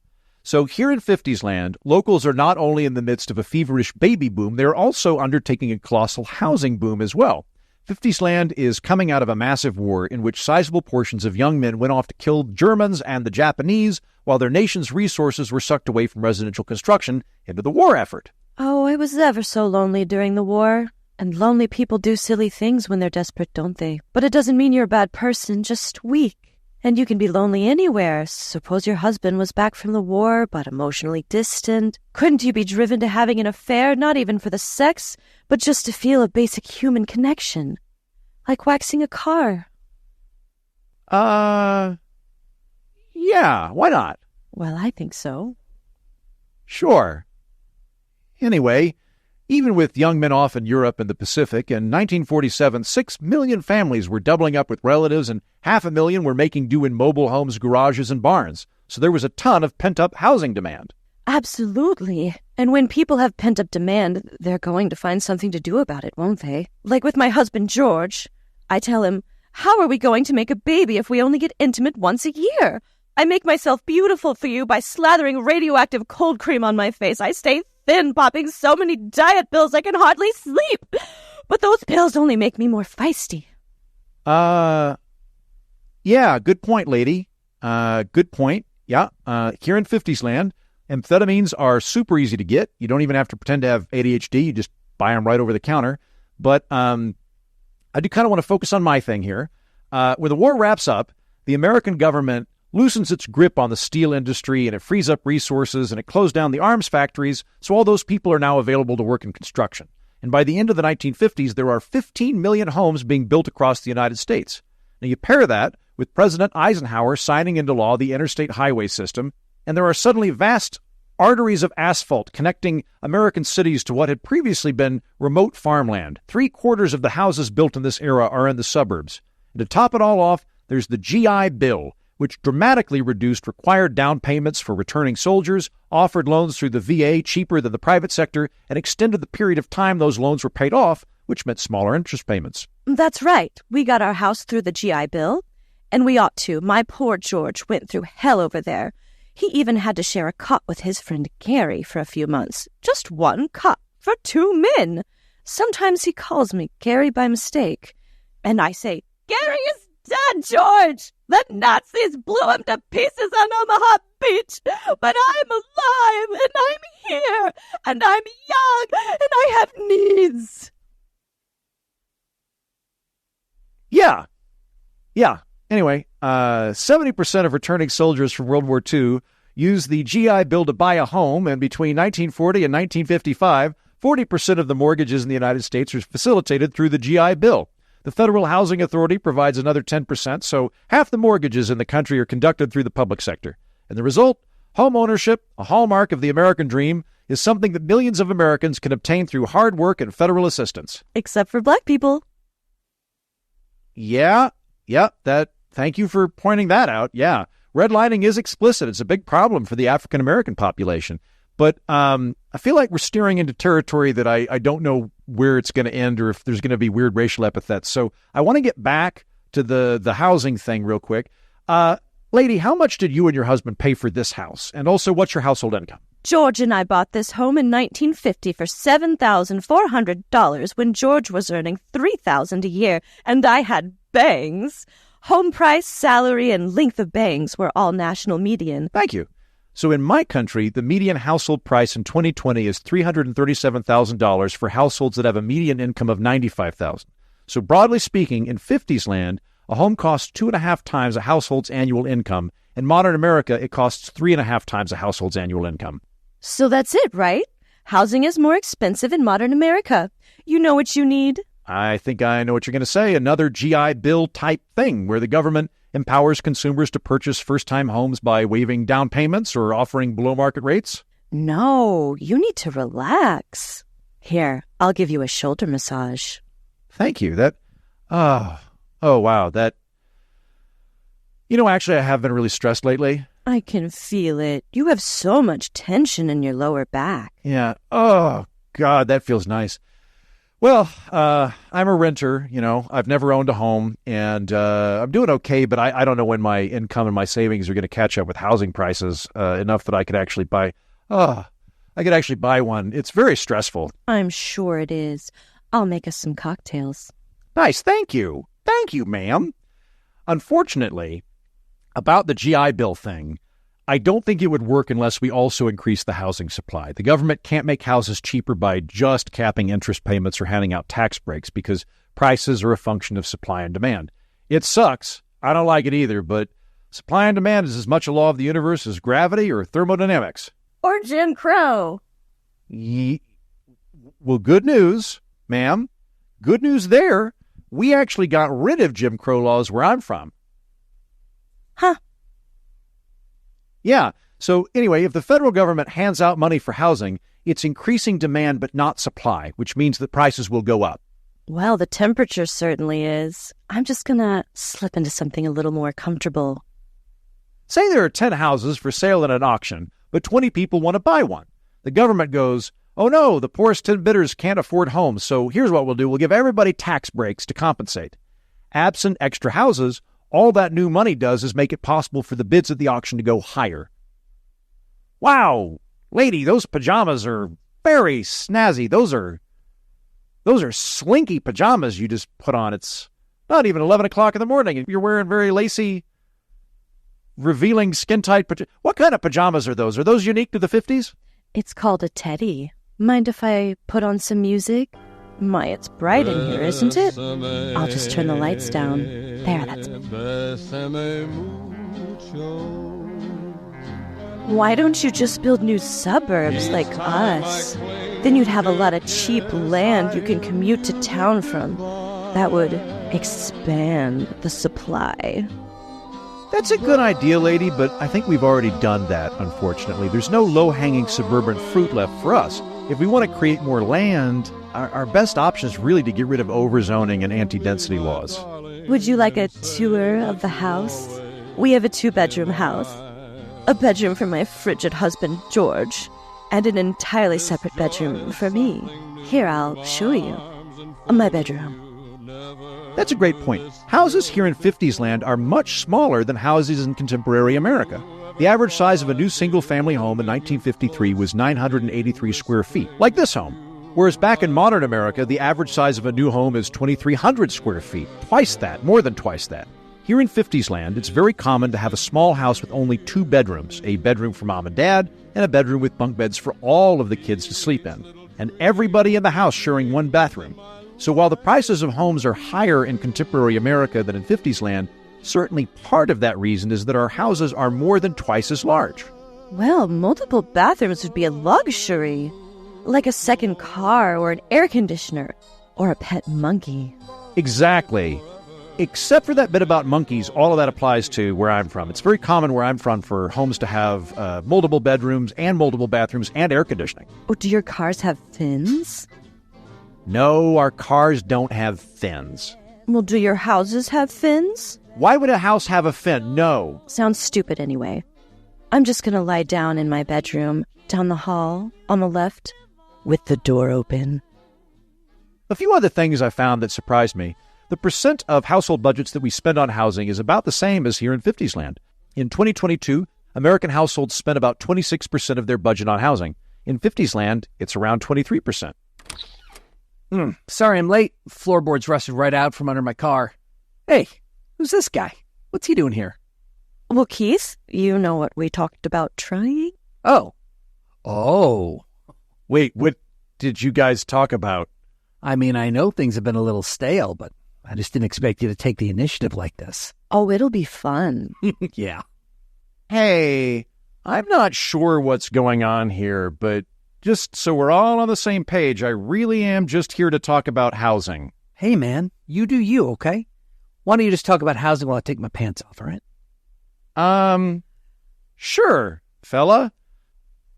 So here in Fiftiesland, locals are not only in the midst of a feverish baby boom, they're also undertaking a colossal housing boom as well. Fiftiesland is coming out of a massive war in which sizable portions of young men went off to kill Germans and the Japanese, while their nation's resources were sucked away from residential construction into the war effort. Oh, I was ever so lonely during the war. And lonely people do silly things when they're desperate, don't they? But it doesn't mean you're a bad person, just weak. And you can be lonely anywhere. Suppose your husband was back from the war, but emotionally distant. Couldn't you be driven to having an affair, not even for the sex, but just to feel a basic human connection? Like waxing a car. Yeah, why not? Well, I think so. Sure. Anyway, even with young men off in Europe and the Pacific, in 1947, 6 million families were doubling up with relatives and 500,000 were making do in mobile homes, garages, and barns. So there was a ton of pent-up housing demand. Absolutely. And when people have pent-up demand, they're going to find something to do about it, won't they? Like with my husband, George. I tell him, how are we going to make a baby if we only get intimate once a year? I make myself beautiful for you by slathering radioactive cold cream on my face. I stay thin, popping so many diet pills I can hardly sleep. But those pills only make me more feisty. Yeah, good point, lady. Good point. Yeah, here in Fiftiesland, amphetamines are super easy to get. You don't even have to pretend to have ADHD. You just buy them right over the counter. But I do kind of want to focus on my thing here. When the war wraps up, the American government loosens its grip on the steel industry, and it frees up resources, and it closed down the arms factories, so all those people are now available to work in construction. And by the end of the 1950s, there are 15 million homes being built across the United States. Now you pair that with President Eisenhower signing into law the interstate highway system, and there are suddenly vast arteries of asphalt connecting American cities to what had previously been remote farmland. 3/4 of the houses built in this era are in the suburbs. And to top it all off, there's the GI Bill, which dramatically reduced required down payments for returning soldiers, offered loans through the VA cheaper than the private sector, and extended the period of time those loans were paid off, which meant smaller interest payments. That's right. We got our house through the GI Bill, and we ought to. My poor George went through hell over there. He even had to share a cot with his friend Gary for a few months. Just one cot for 2 men. Sometimes he calls me Gary by mistake, and I say, Gary is dead, George! The Nazis blew him to pieces on Omaha Beach, but I'm alive, and I'm here, and I'm young, and I have needs. Yeah. Anyway, 70% of returning soldiers from World War II used the GI Bill to buy a home, and between 1940 and 1955, 40% of the mortgages in the United States were facilitated through the GI Bill. The Federal Housing Authority provides another 10%, so half the mortgages in the country are conducted through the public sector. And the result? Home ownership, a hallmark of the American dream, is something that millions of Americans can obtain through hard work and federal assistance. Except for black people. Yeah, thank you for pointing that out. Yeah, redlining is explicit. It's a big problem for the African American population. But I feel like we're steering into territory that I don't know where it's going to end or if there's going to be weird racial epithets. So I want to get back to the housing thing real quick. Lady, how much did you and your husband pay for this house? And also, what's your household income? George and I bought this home in 1950 for $7,400 when George was earning $3,000 a year, and I had bangs. Home price, salary, and length of bangs were all national median. Thank you. So in my country, the median household price in 2020 is $337,000 for households that have a median income of $95,000. So broadly speaking, in Fiftiesland, a home costs 2.5 times a household's annual income. In modern America, it costs 3.5 times a household's annual income. So that's it, right? Housing is more expensive in modern America. You know what you need? I think I know what you're going to say. Another GI Bill type thing where the government empowers consumers to purchase first-time homes by waiving down payments or offering below-market rates? No, you need to relax. Here, I'll give you a shoulder massage. Thank you. Oh, wow. Actually, I have been really stressed lately. I can feel it. You have so much tension in your lower back. Yeah. Oh, God, that feels nice. Well, I'm a renter, I've never owned a home, and I'm doing okay, but I don't know when my income and my savings are going to catch up with housing prices enough that I could actually buy one. It's very stressful. I'm sure it is. I'll make us some cocktails. Nice. Thank you. Thank you, ma'am. Unfortunately, about the GI Bill thing, I don't think it would work unless we also increase the housing supply. The government can't make houses cheaper by just capping interest payments or handing out tax breaks because prices are a function of supply and demand. It sucks. I don't like it either, but supply and demand is as much a law of the universe as gravity or thermodynamics. Or Jim Crow. Well, good news, ma'am. Good news there. We actually got rid of Jim Crow laws where I'm from. Huh. Yeah. So anyway, if the federal government hands out money for housing, it's increasing demand but not supply, which means that prices will go up. Well, the temperature certainly is. I'm just going to slip into something a little more comfortable. Say there are 10 houses for sale at an auction, but 20 people want to buy one. The government goes, oh no, the poorest 10 bidders can't afford homes, so here's what we'll do. We'll give everybody tax breaks to compensate. Absent extra houses, all that new money does is make it possible for the bids at the auction to go higher. Wow, lady, those pajamas are very snazzy. Those are slinky pajamas you just put on. It's not even 11 o'clock in the morning, and you're wearing very lacy, revealing skin-tight pajamas. What kind of pajamas are those? Are those unique to the 50s? It's called a teddy. Mind if I put on some music? My, it's bright in here, isn't it? I'll just turn the lights down. There, that's it. Why don't you just build new suburbs like us? Then you'd have a lot of cheap land you can commute to town from. That would expand the supply. That's a good idea, lady, but I think we've already done that, unfortunately. There's no low-hanging suburban fruit left for us. If we want to create more land, our best option is really to get rid of overzoning and anti-density laws. Would you like a tour of the house? We have a 2-bedroom house. A bedroom for my frigid husband, George, and an entirely separate bedroom for me. Here, I'll show you. My bedroom. That's a great point. Houses here in Fiftiesland are much smaller than houses in contemporary America. The average size of a new single-family home in 1953 was 983 square feet, like this home. Whereas back in modern America, the average size of a new home is 2,300 square feet, twice that, more than twice that. Here in Fiftiesland, it's very common to have a small house with only 2 bedrooms, a bedroom for mom and dad, and a bedroom with bunk beds for all of the kids to sleep in, and everybody in the house sharing 1 bathroom. So while the prices of homes are higher in contemporary America than in Fiftiesland, certainly part of that reason is that our houses are more than twice as large. Well, multiple bathrooms would be a luxury. Like a second car or an air conditioner or a pet monkey. Exactly. Except for that bit about monkeys, all of that applies to where I'm from. It's very common where I'm from for homes to have multiple bedrooms and multiple bathrooms and air conditioning. Oh, do your cars have fins? No, our cars don't have fins. Well, do your houses have fins? Why would a house have a fin? No. Sounds stupid anyway. I'm just going to lie down in my bedroom, down the hall, on the left, with the door open. A few other things I found that surprised me. The percent of household budgets that we spend on housing is about the same as here in Fiftiesland. In 2022, American households spent about 26% of their budget on housing. In Fiftiesland, it's around 23%. Sorry I'm late. Floorboards rusted right out from under my car. Hey, who's this guy? What's he doing here? Well, Keith, you know what we talked about trying? Oh. Wait, what did you guys talk about? I mean, I know things have been a little stale, but I just didn't expect you to take the initiative like this. Oh, it'll be fun. Yeah. Hey, I'm not sure what's going on here, but just so we're all on the same page, I really am just here to talk about housing. Hey, man, you do you, okay? Why don't you just talk about housing while I take my pants off, all right? Sure, fella.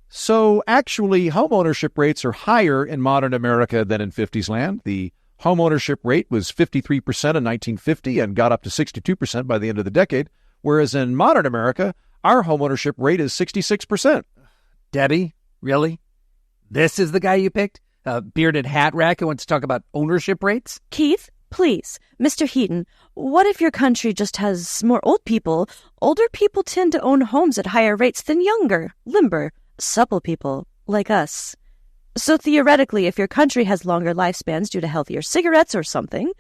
So actually, homeownership rates are higher in modern America than in 50s land. The homeownership rate was 53% in 1950 and got up to 62% by the end of the decade, whereas in modern America, our homeownership rate is 66%. Debbie, really? This is the guy you picked? A bearded hat rack who wants to talk about ownership rates? Keith, please, Mr. Heaton, what if your country just has more old people? Older people tend to own homes at higher rates than younger, limber, supple people like us. So theoretically, if your country has longer lifespans due to healthier cigarettes or something,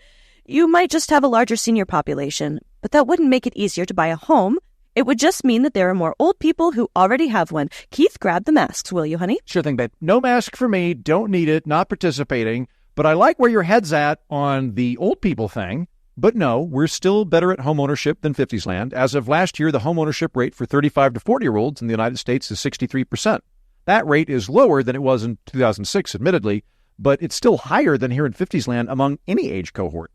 you might just have a larger senior population, but that wouldn't make it easier to buy a home. It would just mean that there are more old people who already have one. Keith, grab the masks, will you, honey? Sure thing, babe. No mask for me. Don't need it. Not participating. But I like where your head's at on the old people thing. But no, we're still better at homeownership than 50s land. As of last year, the homeownership rate for 35 to 40-year-olds in the United States is 63%. That rate is lower than it was in 2006, admittedly, but it's still higher than here in 50s land among any age cohort.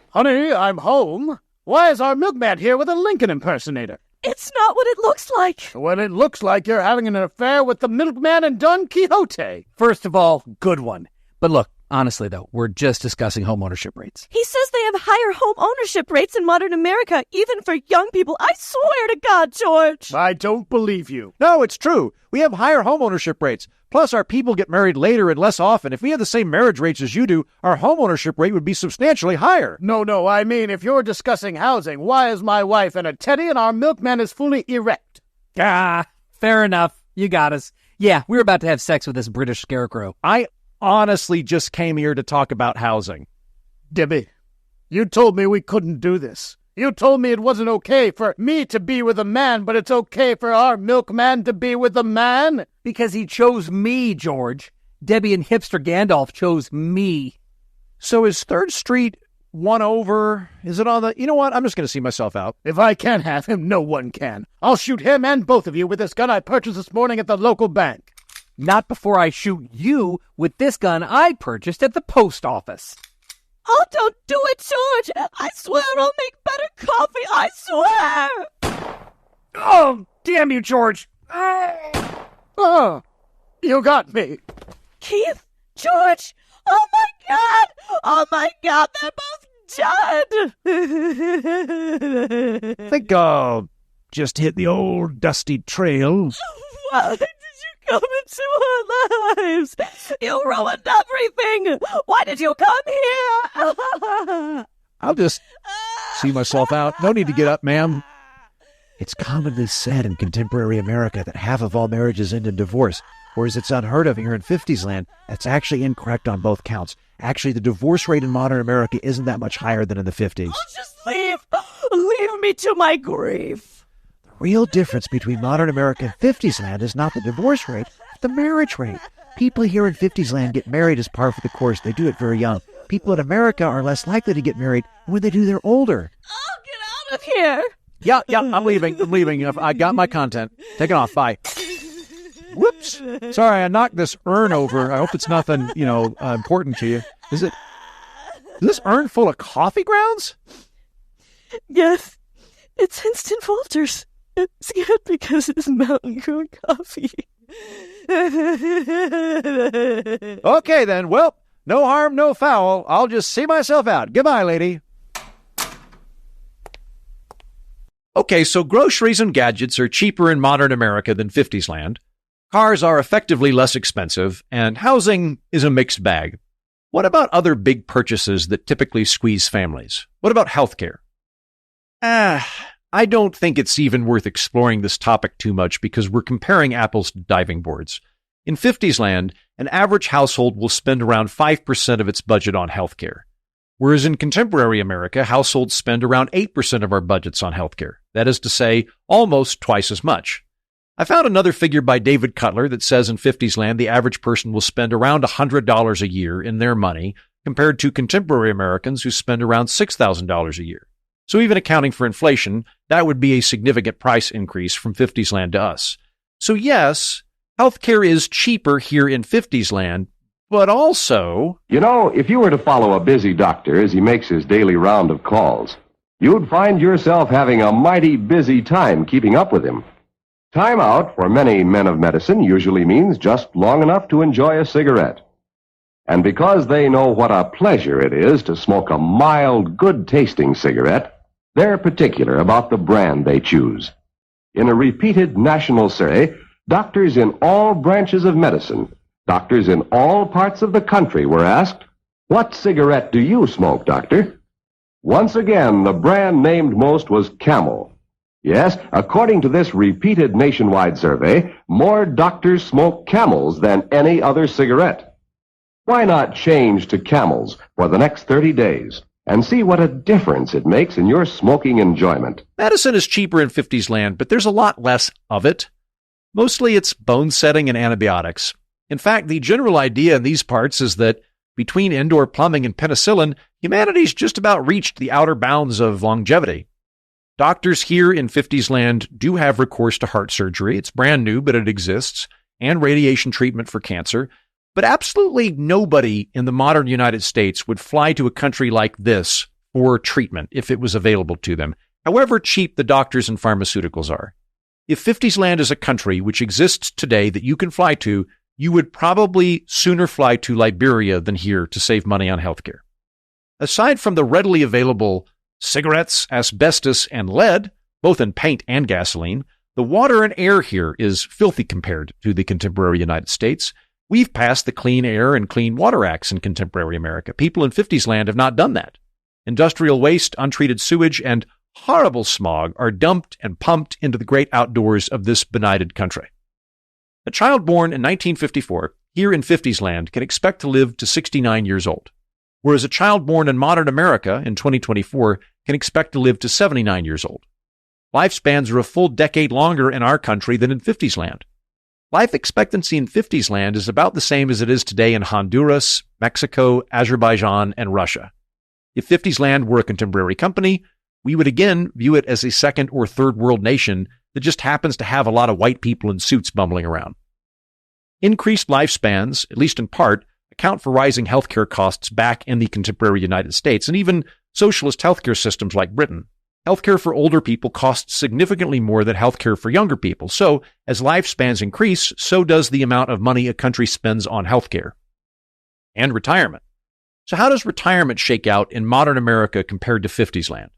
Honey, I'm home. Why is our milkman here with a Lincoln impersonator? It's not what it looks like. Well, it looks like you're having an affair with the milkman and Don Quixote. First of all, good one. But look, honestly, though, we're just discussing home ownership rates. He says they have higher home ownership rates in modern America, even for young people. I swear to God, George. I don't believe you. No, it's true. We have higher home ownership rates. Plus, our people get married later and less often. If we had the same marriage rates as you do, our home ownership rate would be substantially higher. No, I mean, if you're discussing housing, why is my wife in a teddy and our milkman is fully erect? Fair enough. You got us. Yeah, we're about to have sex with this British scarecrow. I honestly just came here to talk about housing. Debbie, you told me we couldn't do this. You told me it wasn't okay for me to be with a man, but it's okay for our milkman to be with a man? Because he chose me, George. Debbie and hipster Gandalf chose me. So is 3rd Street one over? Is it on the... You know what? I'm just going to see myself out. If I can't have him, no one can. I'll shoot him and both of you with this gun I purchased this morning at the local bank. Not before I shoot you with this gun I purchased at the post office. Oh, don't do it, George! I swear I'll make better coffee, I swear! Oh, damn you, George! Oh, you got me. Keith? George? Oh my God, they're both dead! I think I'll just hit the old dusty trail. Why did you come into our lives? You ruined everything! Why did you come here? I'll just see myself out. No need to get up, ma'am. It's commonly said in contemporary America that half of all marriages end in divorce, whereas it's unheard of here in 50s land. That's actually incorrect on both counts. Actually, the divorce rate in modern America isn't that much higher than in the 50s. Oh, just leave! Leave me to my grief! The real difference between modern America and 50s land is not the divorce rate, but the marriage rate. People here in 50s land get married as par for the course. They do it very young. People in America are less likely to get married, and when they do, they're older. Oh, get out of here! Yeah, I'm leaving. I got my content. Take it off. Bye. Whoops. Sorry, I knocked this urn over. I hope it's nothing, important to you. Is this urn full of coffee grounds? Yes. It's instant Folgers. I'm scared because it's mountain grown coffee. Okay, then. Well, no harm, no foul. I'll just see myself out. Goodbye, lady. Okay, so groceries and gadgets are cheaper in modern America than 50s land. Cars are effectively less expensive, and housing is a mixed bag. What about other big purchases that typically squeeze families? What about healthcare? I don't think it's even worth exploring this topic too much because we're comparing apples to diving boards. In 50s land, an average household will spend around 5% of its budget on healthcare. Whereas in contemporary America, households spend around 8% of our budgets on healthcare. That is to say, almost twice as much. I found another figure by David Cutler that says in 50s land, the average person will spend around $100 a year in their money, compared to contemporary Americans who spend around $6,000 a year. So even accounting for inflation, that would be a significant price increase from 50s land to us. So yes, healthcare is cheaper here in 50s land, but also... You know, if you were to follow a busy doctor as he makes his daily round of calls, you'd find yourself having a mighty busy time keeping up with him. Time out for many men of medicine usually means just long enough to enjoy a cigarette. And because they know what a pleasure it is to smoke a mild, good-tasting cigarette, they're particular about the brand they choose. In a repeated national survey, doctors in all branches of medicine, doctors in all parts of the country were asked, "What cigarette do you smoke, doctor?" Once again, the brand named most was Camel. Yes, according to this repeated nationwide survey, more doctors smoke Camels than any other cigarette. Why not change to Camels for the next 30 days and see what a difference it makes in your smoking enjoyment? Medicine is cheaper in Fiftiesland, but there's a lot less of it. Mostly it's bone setting and antibiotics. In fact, the general idea in these parts is that between indoor plumbing and penicillin, humanity's just about reached the outer bounds of longevity. Doctors here in Fiftiesland do have recourse to heart surgery. It's brand new, but it exists, and radiation treatment for cancer. But absolutely nobody in the modern United States would fly to a country like this for treatment if it was available to them, however cheap the doctors and pharmaceuticals are. If Fiftiesland is a country which exists today that you can fly to, you would probably sooner fly to Liberia than here to save money on healthcare. Aside from the readily available cigarettes, asbestos, and lead, both in paint and gasoline, the water and air here is filthy compared to the contemporary United States. We've passed the Clean Air and Clean Water Acts in contemporary America. People in Fiftiesland have not done that. Industrial waste, untreated sewage, and horrible smog are dumped and pumped into the great outdoors of this benighted country. A child born in 1954 here in Fiftiesland can expect to live to 69 years old, whereas a child born in modern America in 2024 can expect to live to 79 years old. Lifespans are a full decade longer in our country than in Fiftiesland. Life expectancy in Fiftiesland is about the same as it is today in Honduras, Mexico, Azerbaijan, and Russia. If Fiftiesland were a contemporary company, we would again view it as a second or third world nation that just happens to have a lot of white people in suits bumbling around. Increased lifespans, at least in part, account for rising healthcare costs back in the contemporary United States and even socialist healthcare systems like Britain. Healthcare for older people costs significantly more than healthcare for younger people. So, as lifespans increase, so does the amount of money a country spends on healthcare. And retirement. So how does retirement shake out in modern America compared to Fiftiesland?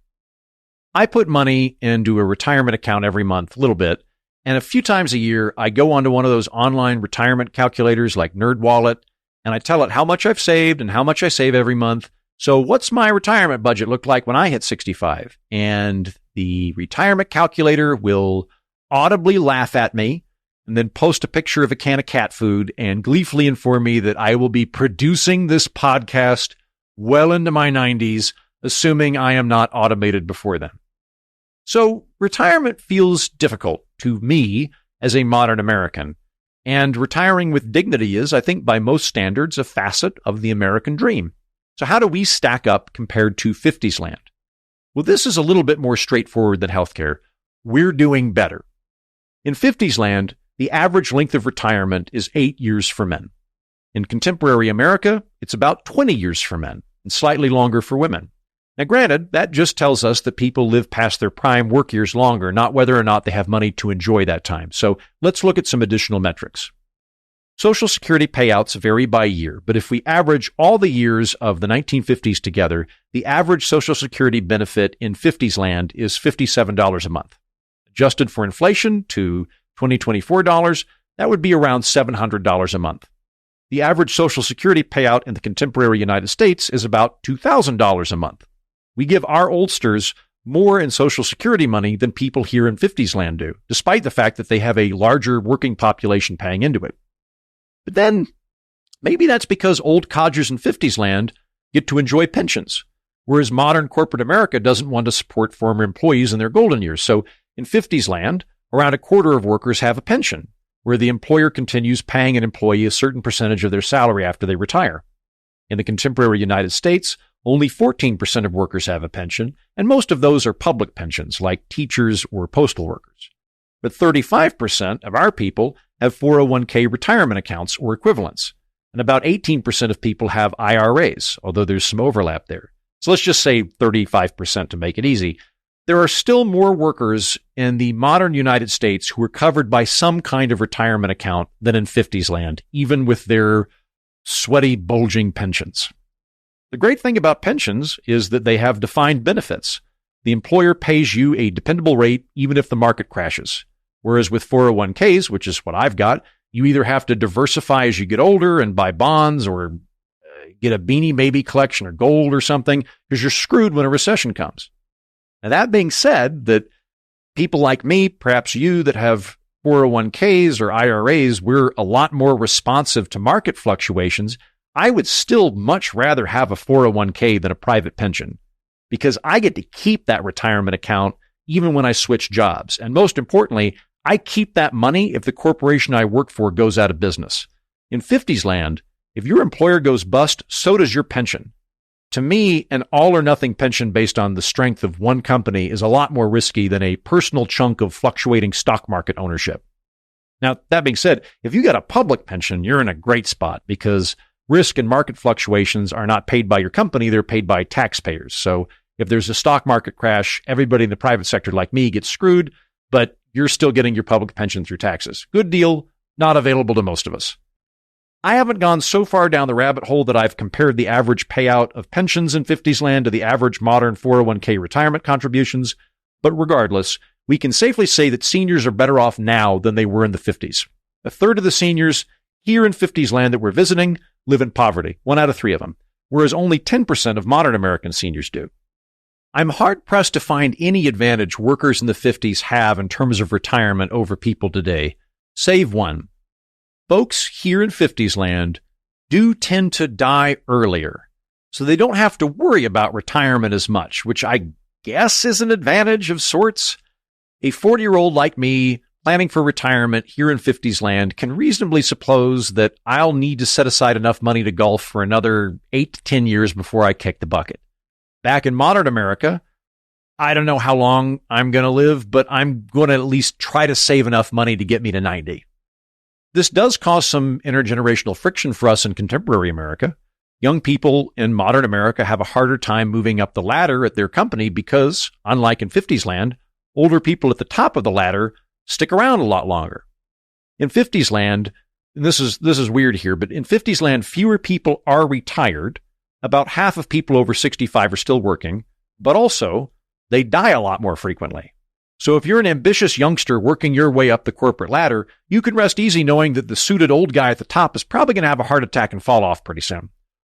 I put money into a retirement account every month, a little bit, and a few times a year, I go onto one of those online retirement calculators like NerdWallet, and I tell it how much I've saved and how much I save every month. So what's my retirement budget look like when I hit 65? And the retirement calculator will audibly laugh at me and then post a picture of a can of cat food and gleefully inform me that I will be producing this podcast well into my 90s, assuming I am not automated before then. So retirement feels difficult to me as a modern American, and retiring with dignity is, I think, by most standards, a facet of the American dream. So how do we stack up compared to Fiftiesland? Well, this is a little bit more straightforward than healthcare. We're doing better. In Fiftiesland, the average length of retirement is 8 years for men. In contemporary America, it's about 20 years for men and slightly longer for women. Now, granted, that just tells us that people live past their prime work years longer, not whether or not they have money to enjoy that time. So let's look at some additional metrics. Social Security payouts vary by year, but if we average all the years of the 1950s together, the average Social Security benefit in Fiftiesland is $57 a month. Adjusted for inflation to 2024 dollars, that would be around $700 a month. The average Social Security payout in the contemporary United States is about $2,000 a month. We give our oldsters more in Social Security money than people here in Fiftiesland do, despite the fact that they have a larger working population paying into it. But then, maybe that's because old codgers in Fiftiesland get to enjoy pensions, whereas modern corporate America doesn't want to support former employees in their golden years. So in Fiftiesland, around a quarter of workers have a pension, where the employer continues paying an employee a certain percentage of their salary after they retire. In the contemporary United States, only 14% of workers have a pension, and most of those are public pensions, like teachers or postal workers. But 35% of our people have 401k retirement accounts or equivalents. and about 18% of people have IRAs, although there's some overlap there. So let's just say 35% to make it easy. There are still more workers in the modern United States who are covered by some kind of retirement account than in Fiftiesland, even with their sweaty, bulging pensions. The great thing about pensions is that they have defined benefits. The employer pays you a dependable rate even if the market crashes. Whereas with 401ks, which is what I've got, you either have to diversify as you get older and buy bonds or get a Beanie Baby collection or gold or something because you're screwed when a recession comes. Now, that being said, that people like me, perhaps you that have 401ks or IRAs, we're a lot more responsive to market fluctuations. I would still much rather have a 401k than a private pension because I get to keep that retirement account even when I switch jobs. And most importantly, I keep that money if the corporation I work for goes out of business. In Fiftiesland, if your employer goes bust, so does your pension. To me, an all-or-nothing pension based on the strength of one company is a lot more risky than a personal chunk of fluctuating stock market ownership. Now, that being said, if you got a public pension, you're in a great spot because risk and market fluctuations are not paid by your company, they're paid by taxpayers. So if there's a stock market crash, everybody in the private sector like me gets screwed, but you're still getting your public pension through taxes. Good deal, not available to most of us. I haven't gone so far down the rabbit hole that I've compared the average payout of pensions in Fiftiesland to the average modern 401k retirement contributions, but regardless, we can safely say that seniors are better off now than they were in the 50s. A third of the seniors here in Fiftiesland that we're visiting live in poverty, 1 out of 3 of them, whereas only 10% of modern American seniors do. I'm hard-pressed to find any advantage workers in the 50s have in terms of retirement over people today, save one. Folks here in Fiftiesland do tend to die earlier, so they don't have to worry about retirement as much, which I guess is an advantage of sorts. A 40-year-old like me planning for retirement here in Fiftiesland can reasonably suppose that I'll need to set aside enough money to golf for another 8 to 10 years before I kick the bucket. Back in modern America, I don't know how long I'm going to live, but I'm going to at least try to save enough money to get me to 90. This does cause some intergenerational friction for us in contemporary America. Young people in modern America have a harder time moving up the ladder at their company because, unlike in Fiftiesland, older people at the top of the ladder stick around a lot longer. In Fiftiesland, and this is weird here, but in Fiftiesland, fewer people are retired. About half of people over 65 are still working, but also they die a lot more frequently. So if you're an ambitious youngster working your way up the corporate ladder, you can rest easy knowing that the suited old guy at the top is probably going to have a heart attack and fall off pretty soon.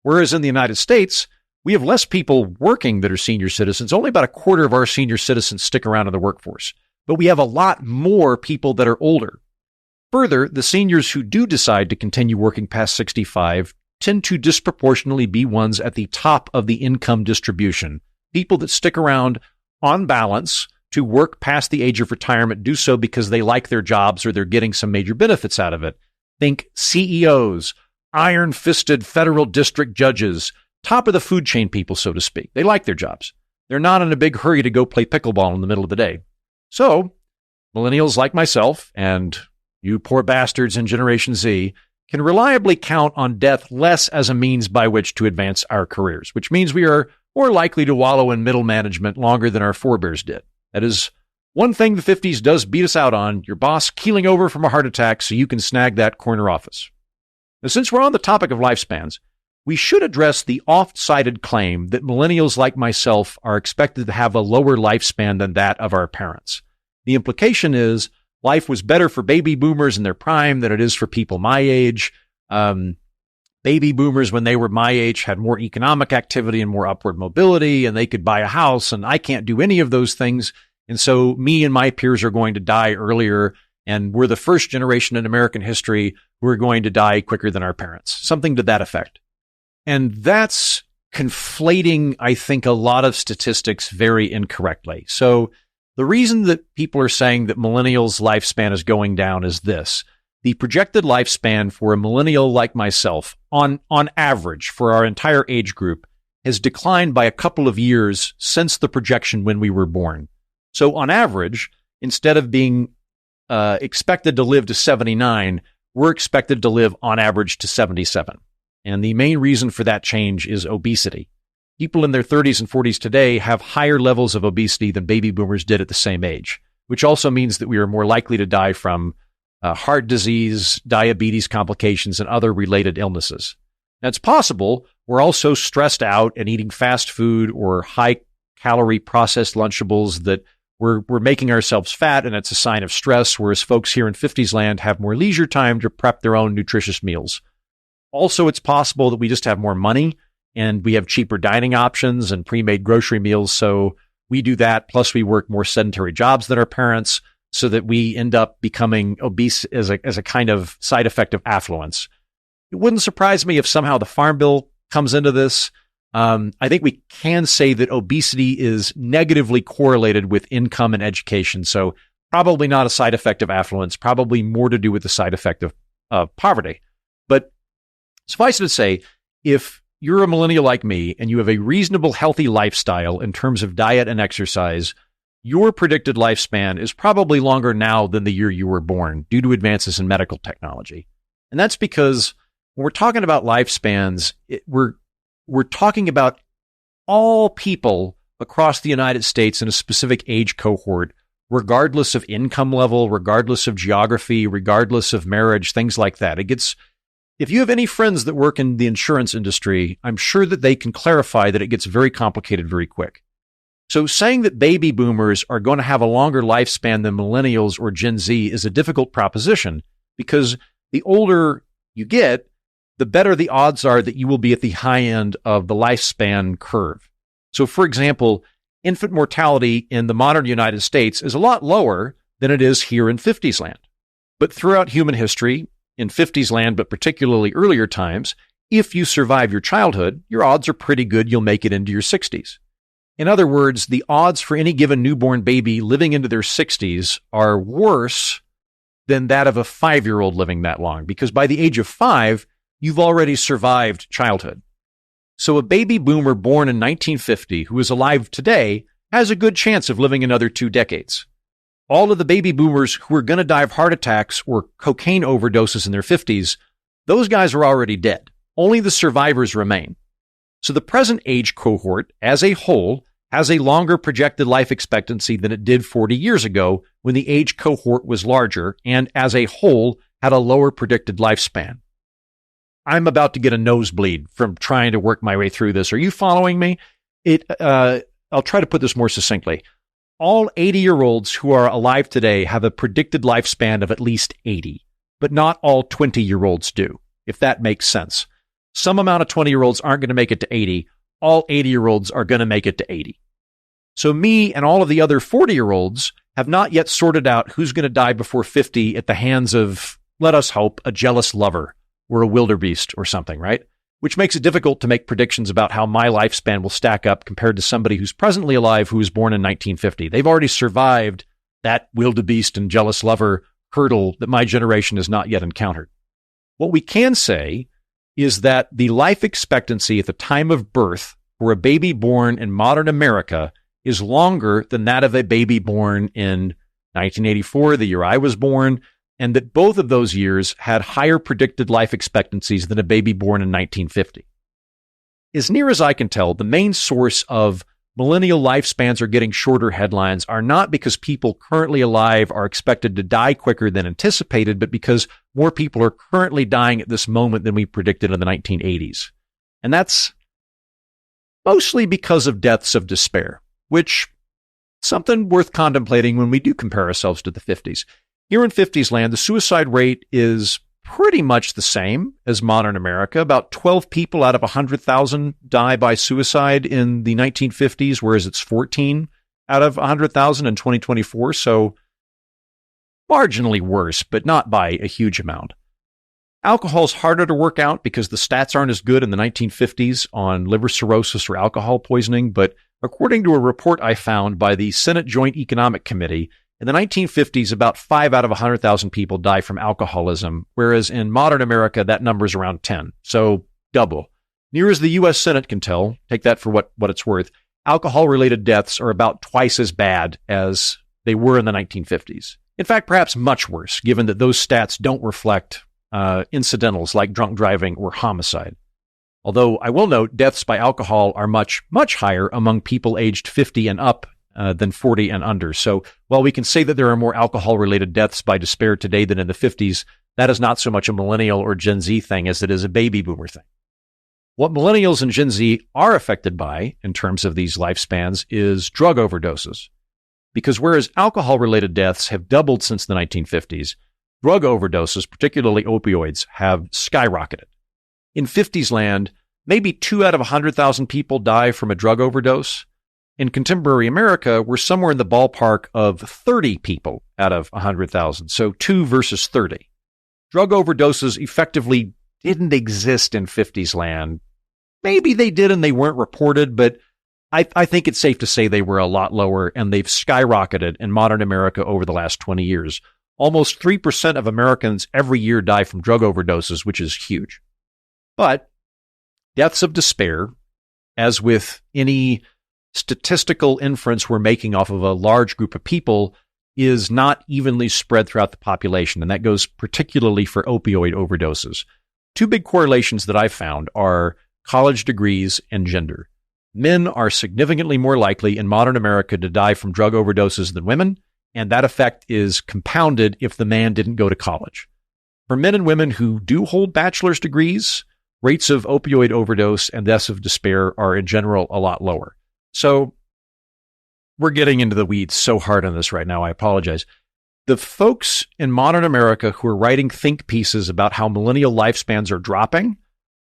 Whereas in the United States, we have less people working that are senior citizens. Only about a quarter of our senior citizens stick around in the workforce. But we have a lot more people that are older. Further, the seniors who do decide to continue working past 65 tend to disproportionately be ones at the top of the income distribution. People that stick around on balance to work past the age of retirement do so because they like their jobs or they're getting some major benefits out of it. Think CEOs, iron-fisted federal district judges, top of the food chain people, so to speak. They like their jobs. They're not in a big hurry to go play pickleball in the middle of the day. So, millennials like myself and you poor bastards in Generation Z can reliably count on death less as a means by which to advance our careers, which means we are more likely to wallow in middle management longer than our forebears did. That is one thing the 50s does beat us out on, your boss keeling over from a heart attack so you can snag that corner office. Now, since we're on the topic of lifespans, we should address the oft-cited claim that millennials like myself are expected to have a lower lifespan than that of our parents. The implication is life was better for baby boomers in their prime than it is for people my age. Baby boomers, when they were my age, had more economic activity and more upward mobility, and they could buy a house, and I can't do any of those things. And so me and my peers are going to die earlier, and we're the first generation in American history who are going to die quicker than our parents. Something to that effect. And that's conflating, I think, a lot of statistics very incorrectly. So the reason that people are saying that millennials' lifespan is going down is this. The projected lifespan for a millennial like myself, on average for our entire age group, has declined by a couple of years since the projection when we were born. So on average, instead of being expected to live to 79, we're expected to live on average to 77. And the main reason for that change is obesity. People in their 30s and 40s today have higher levels of obesity than baby boomers did at the same age, which also means that we are more likely to die from heart disease, diabetes complications, and other related illnesses. Now, it's possible we're also stressed out and eating fast food or high-calorie processed Lunchables that we're making ourselves fat, and it's a sign of stress, whereas folks here in Fiftiesland have more leisure time to prep their own nutritious meals. Also, it's possible that we just have more money and we have cheaper dining options and pre-made grocery meals, so we do that, plus we work more sedentary jobs than our parents, so that we end up becoming obese as a kind of side effect of affluence. It wouldn't surprise me if somehow the Farm Bill comes into this. I think we can say that obesity is negatively correlated with income and education, so probably not a side effect of affluence, probably more to do with the side effect of poverty. But suffice it to say, if you're a millennial like me and you have a reasonable, healthy lifestyle in terms of diet and exercise, your predicted lifespan is probably longer now than the year you were born due to advances in medical technology. And that's because when we're talking about lifespans, we're talking about all people across the United States in a specific age cohort, regardless of income level, regardless of geography, regardless of marriage, things like that. If you have any friends that work in the insurance industry, I'm sure that they can clarify that it gets very complicated very quick. So saying that baby boomers are going to have a longer lifespan than millennials or Gen Z is a difficult proposition, because the older you get, the better the odds are that you will be at the high end of the lifespan curve. So, for example, infant mortality in the modern United States is a lot lower than it is here in Fiftiesland. But throughout human history, in Fiftiesland, but particularly earlier times, if you survive your childhood, your odds are pretty good you'll make it into your 60s. In other words, the odds for any given newborn baby living into their 60s are worse than that of a 5-year-old living that long, because by the age of 5, you've already survived childhood. So a baby boomer born in 1950 who is alive today has a good chance of living another 2 decades. All of the baby boomers who are going to die of heart attacks or cocaine overdoses in their 50s, those guys are already dead. Only the survivors remain. So the present age cohort, as a whole, has a longer projected life expectancy than it did 40 years ago when the age cohort was larger and, as a whole, had a lower predicted lifespan. I'm about to get a nosebleed from trying to work my way through this. Are you following me? I'll try to put this more succinctly. All 80-year-olds who are alive today have a predicted lifespan of at least 80, but not all 20-year-olds do, if that makes sense. Some amount of 20-year-olds aren't going to make it to 80. All 80-year-olds are going to make it to 80. So me and all of the other 40-year-olds have not yet sorted out who's going to die before 50 at the hands of, let us hope, a jealous lover or a wildebeest or something, right? Which makes it difficult to make predictions about how my lifespan will stack up compared to somebody who's presently alive who was born in 1950. They've already survived that wildebeest and jealous lover hurdle that my generation has not yet encountered. What we can say is that the life expectancy at the time of birth for a baby born in modern America is longer than that of a baby born in 1984, the year I was born, and that both of those years had higher predicted life expectancies than a baby born in 1950. As near as I can tell, the main source of millennial lifespans are getting shorter headlines are not because people currently alive are expected to die quicker than anticipated, but because more people are currently dying at this moment than we predicted in the 1980s. And that's mostly because of deaths of despair, which is something worth contemplating when we do compare ourselves to the 50s. Here in Fiftiesland, the suicide rate is pretty much the same as modern America. About 12 people out of 100,000 die by suicide in the 1950s, whereas it's 14 out of 100,000 in 2024. So marginally worse, but not by a huge amount. Alcohol's harder to work out because the stats aren't as good in the 1950s on liver cirrhosis or alcohol poisoning. But according to a report I found by the Senate Joint Economic Committee, in the 1950s, about 5 out of 100,000 people die from alcoholism, whereas in modern America, that number is around 10. So double. Near as the U.S. Senate can tell, take that for what it's worth, alcohol-related deaths are about twice as bad as they were in the 1950s. In fact, perhaps much worse, given that those stats don't reflect incidentals like drunk driving or homicide. Although I will note deaths by alcohol are much, much higher among people aged 50 and up than 40 and under. So while we can say that there are more alcohol-related deaths by despair today than in the 50s, that is not so much a millennial or Gen Z thing as it is a baby boomer thing. What millennials and Gen Z are affected by in terms of these lifespans is drug overdoses. Because whereas alcohol-related deaths have doubled since the 1950s, drug overdoses, particularly opioids, have skyrocketed. In Fiftiesland, maybe 2 out of 100,000 people die from a drug overdose. In contemporary America, we're somewhere in the ballpark of 30 people out of 100,000, so 2 versus 30. Drug overdoses effectively didn't exist in Fiftiesland. Maybe they did and they weren't reported, but I think it's safe to say they were a lot lower, and they've skyrocketed in modern America over the last 20 years. Almost 3% of Americans every year die from drug overdoses, which is huge. But deaths of despair, as with any statistical inference we're making off of a large group of people, is not evenly spread throughout the population, and that goes particularly for opioid overdoses. 2 big correlations that I've found are college degrees and gender. Men are significantly more likely in modern America to die from drug overdoses than women, and that effect is compounded if the man didn't go to college. For men and women who do hold bachelor's degrees, rates of opioid overdose and deaths of despair are in general a lot lower. So we're getting into the weeds so hard on this right now, I apologize. The folks in modern America who are writing think pieces about how millennial lifespans are dropping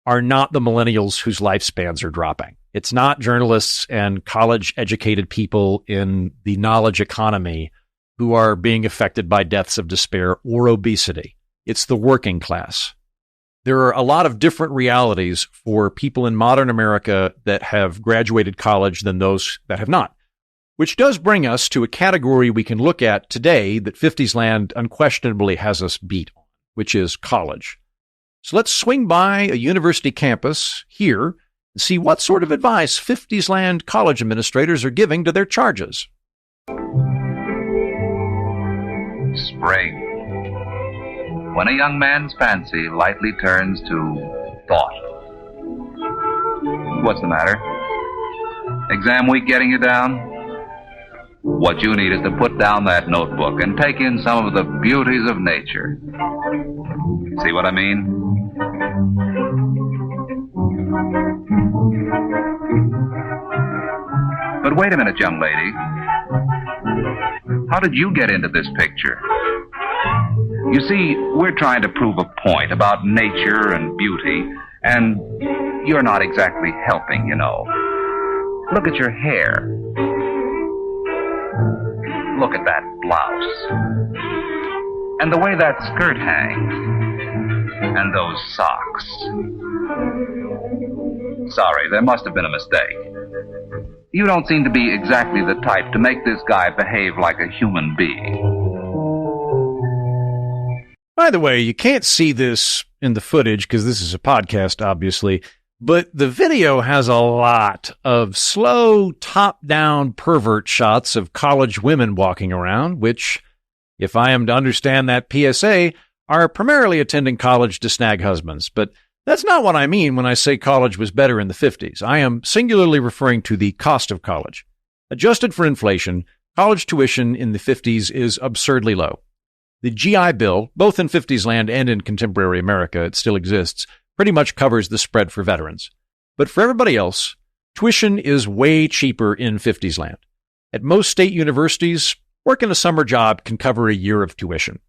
are not the millennials whose lifespans are dropping. It's not journalists and college-educated people in the knowledge economy who are being affected by deaths of despair or obesity. It's the working class. There are a lot of different realities for people in modern America that have graduated college than those that have not, which does bring us to a category we can look at today that Fiftiesland unquestionably has us beat on, which is college. So let's swing by a university campus here and see what sort of advice Fiftiesland college administrators are giving to their charges. Spring. When a young man's fancy lightly turns to thought. What's the matter? Exam week getting you down? What you need is to put down that notebook and take in some of the beauties of nature. See what I mean? But wait a minute, young lady. How did you get into this picture? You see, we're trying to prove a point about nature and beauty, and you're not exactly helping, you know. Look at your hair. Look at that blouse. And the way that skirt hangs. And those socks. Sorry, there must have been a mistake. You don't seem to be exactly the type to make this guy behave like a human being. By the way, you can't see this in the footage because this is a podcast, obviously, but the video has a lot of slow, top-down pervert shots of college women walking around, which, if I am to understand that PSA, are primarily attending college to snag husbands. But that's not what I mean when I say college was better in the 50s. I am singularly referring to the cost of college. Adjusted for inflation, college tuition in the 50s is absurdly low. The GI Bill, both in Fiftiesland and in contemporary America, it still exists, pretty much covers the spread for veterans. But for everybody else, tuition is way cheaper in Fiftiesland. At most state universities, working a summer job can cover a year of tuition.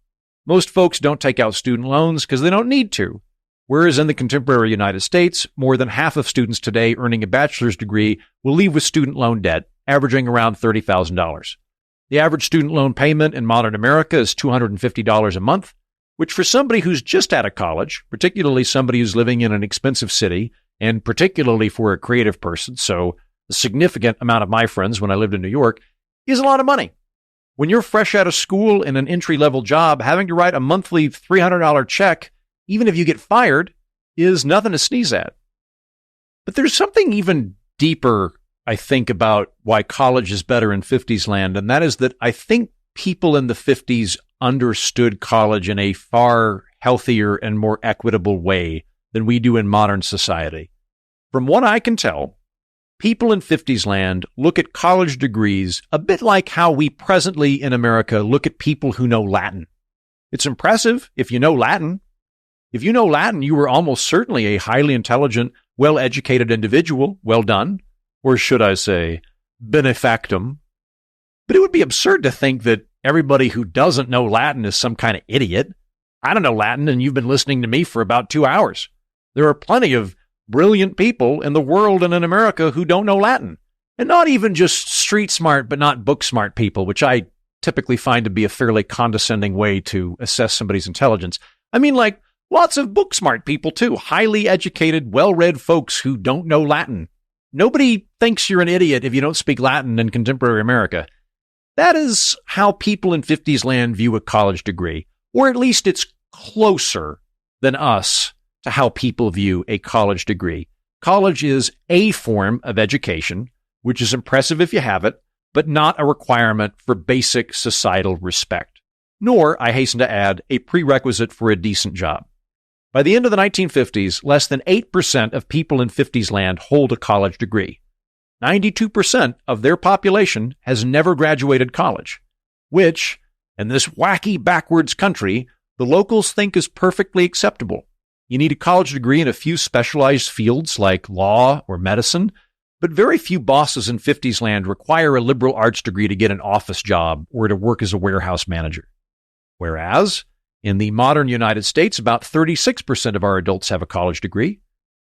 Most folks don't take out student loans because they don't need to. Whereas in the contemporary United States, more than half of students today earning a bachelor's degree will leave with student loan debt, averaging around $30,000. The average student loan payment in modern America is $250 a month, which for somebody who's just out of college, particularly somebody who's living in an expensive city, and particularly for a creative person, so a significant amount of my friends when I lived in New York, is a lot of money. When you're fresh out of school in an entry-level job, having to write a monthly $300 check, even if you get fired, is nothing to sneeze at. But there's something even deeper, I think, about why college is better in Fiftiesland, and that is that I think people in the 50s understood college in a far healthier, and more equitable way than we do in modern society. From what I can tell, people in Fiftiesland look at college degrees a bit like how we presently in America look at people who know Latin. It's impressive if you know Latin. If you know Latin, you are almost certainly a highly intelligent, well-educated individual. Well done. Or should I say, benefactum. But it would be absurd to think that everybody who doesn't know Latin is some kind of idiot. I don't know Latin, and you've been listening to me for about 2 hours. There are plenty of brilliant people in the world and in America who don't know Latin. And not even just street smart, but not book smart people, which I typically find to be a fairly condescending way to assess somebody's intelligence. I mean, like, lots of book smart people, too. Highly educated, well-read folks who don't know Latin. Nobody thinks you're an idiot if you don't speak Latin in contemporary America. That is how people in Fiftiesland view a college degree, or at least it's closer than us to how people view a college degree. College is a form of education, which is impressive if you have it, but not a requirement for basic societal respect, nor, I hasten to add, a prerequisite for a decent job. By the end of the 1950s, less than 8% of people in Fiftiesland hold a college degree. 92% of their population has never graduated college, which, in this wacky backwards country, the locals think is perfectly acceptable. You need a college degree in a few specialized fields like law or medicine, but very few bosses in Fiftiesland require a liberal arts degree to get an office job or to work as a warehouse manager. Whereas, in the modern United States, about 36% of our adults have a college degree.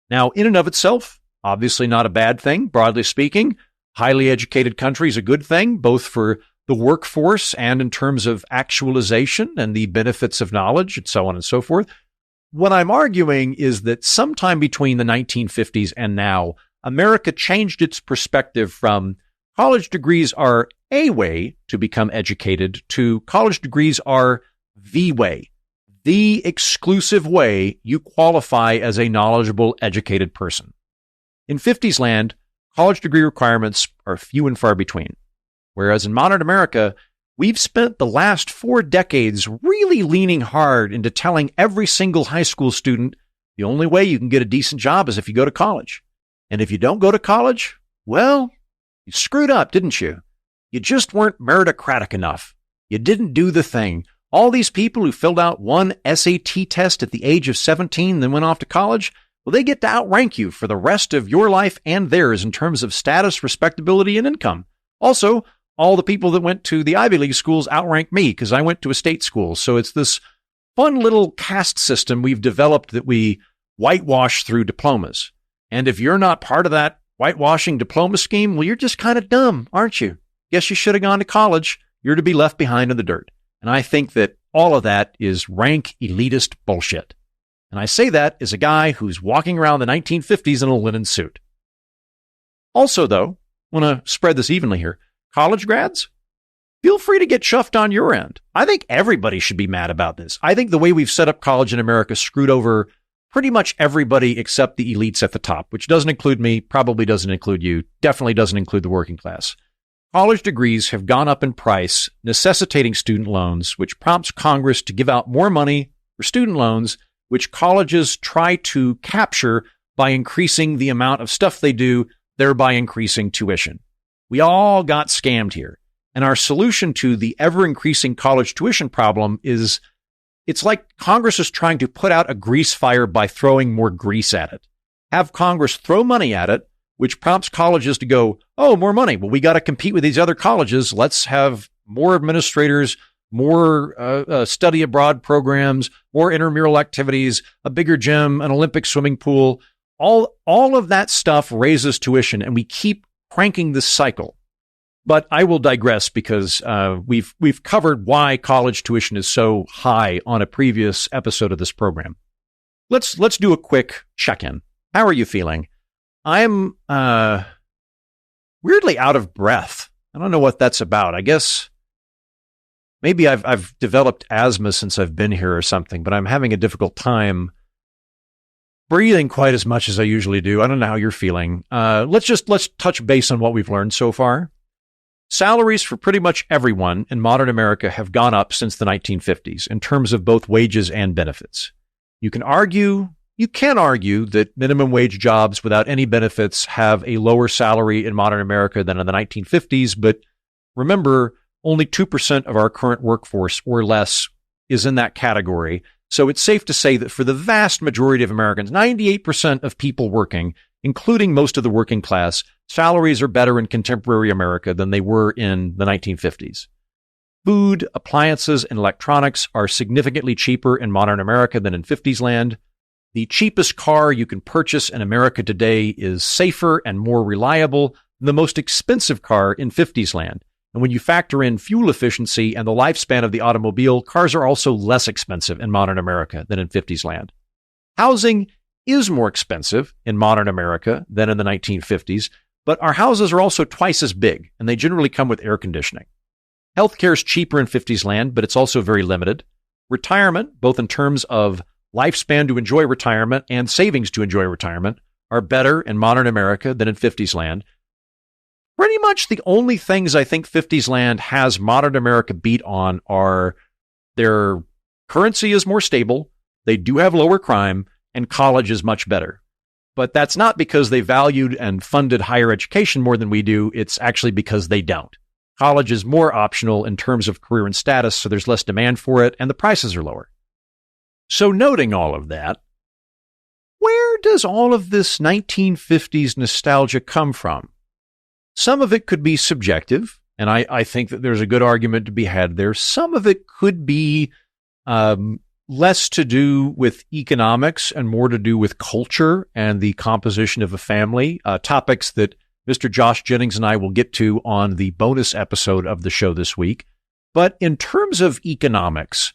Now, in and of itself, obviously not a bad thing, broadly speaking. Highly educated country is a good thing, both for the workforce and in terms of actualization and the benefits of knowledge and so on and so forth. What I'm arguing is that sometime between the 1950s and now, America changed its perspective from college degrees are a way to become educated to college degrees are the way, the exclusive way you qualify as a knowledgeable, educated person. In Fiftiesland, college degree requirements are few and far between, whereas in modern America, we've spent the last 4 decades really leaning hard into telling every single high school student the only way you can get a decent job is if you go to college. And if you don't go to college, well, you screwed up, didn't you? You just weren't meritocratic enough. You didn't do the thing. All these people who filled out one SAT test at the age of 17 then went off to college, well, they get to outrank you for the rest of your life and theirs in terms of status, respectability, and income. Also, all the people that went to the Ivy League schools outrank me because I went to a state school. So it's this fun little caste system we've developed that we whitewash through diplomas. And if you're not part of that whitewashing diploma scheme, well, you're just kind of dumb, aren't you? Guess you should have gone to college. You're to be left behind in the dirt. And I think that all of that is rank elitist bullshit. And I say that as a guy who's walking around the 1950s in a linen suit. Also, though, I want to spread this evenly here. College grads, feel free to get chuffed on your end. I think everybody should be mad about this. I think the way we've set up college in America screwed over pretty much everybody except the elites at the top, which doesn't include me, probably doesn't include you, definitely doesn't include the working class. College degrees have gone up in price, necessitating student loans, which prompts Congress to give out more money for student loans, which colleges try to capture by increasing the amount of stuff they do, thereby increasing tuition. We all got scammed here. And our solution to the ever-increasing college tuition problem is it's like Congress is trying to put out a grease fire by throwing more grease at it. Have Congress throw money at it, which prompts colleges to go, oh, more money. Well, we got to compete with these other colleges. Let's have more administrators, more study abroad programs, more intramural activities, a bigger gym, an Olympic swimming pool. All of that stuff raises tuition, and we keep cranking this cycle. But I will digress because we've covered why college tuition is so high on a previous episode of this program. Let's do a quick check-in. How are you feeling? I'm weirdly out of breath. I don't know what that's about. I guess maybe I've developed asthma since I've been here or something, but I'm having a difficult time breathing quite as much as I usually do. I don't know how you're feeling. Let's touch base on what we've learned so far. Salaries for pretty much everyone in modern America have gone up since the 1950s in terms of both wages and benefits. You can argue that minimum wage jobs without any benefits have a lower salary in modern America than in the 1950s, but remember, only 2% of our current workforce or less is in that category. So it's safe to say that for the vast majority of Americans, 98% of people working, including most of the working class, salaries are better in contemporary America than they were in the 1950s. Food, appliances, and electronics are significantly cheaper in modern America than in Fiftiesland. The cheapest car you can purchase in America today is safer and more reliable than the most expensive car in Fiftiesland. And when you factor in fuel efficiency and the lifespan of the automobile, cars are also less expensive in modern America than in Fiftiesland. Housing is more expensive in modern America than in the 1950s, but our houses are also twice as big, and they generally come with air conditioning. Healthcare is cheaper in Fiftiesland, but it's also very limited. Retirement, both in terms of lifespan to enjoy retirement and savings to enjoy retirement, are better in modern America than in Fiftiesland. Pretty much the only things I think Fiftiesland has modern America beat on are their currency is more stable, they do have lower crime, and college is much better. But that's not because they valued and funded higher education more than we do. It's actually because they don't. College is more optional in terms of career and status, so there's less demand for it, and the prices are lower. So noting all of that, where does all of this 1950s nostalgia come from? Some of it could be subjective, and I think that there's a good argument to be had there. Some of it could be less to do with economics and more to do with culture and the composition of a family, topics that Mr. Josh Jennings and I will get to on the bonus episode of the show this week. But in terms of economics,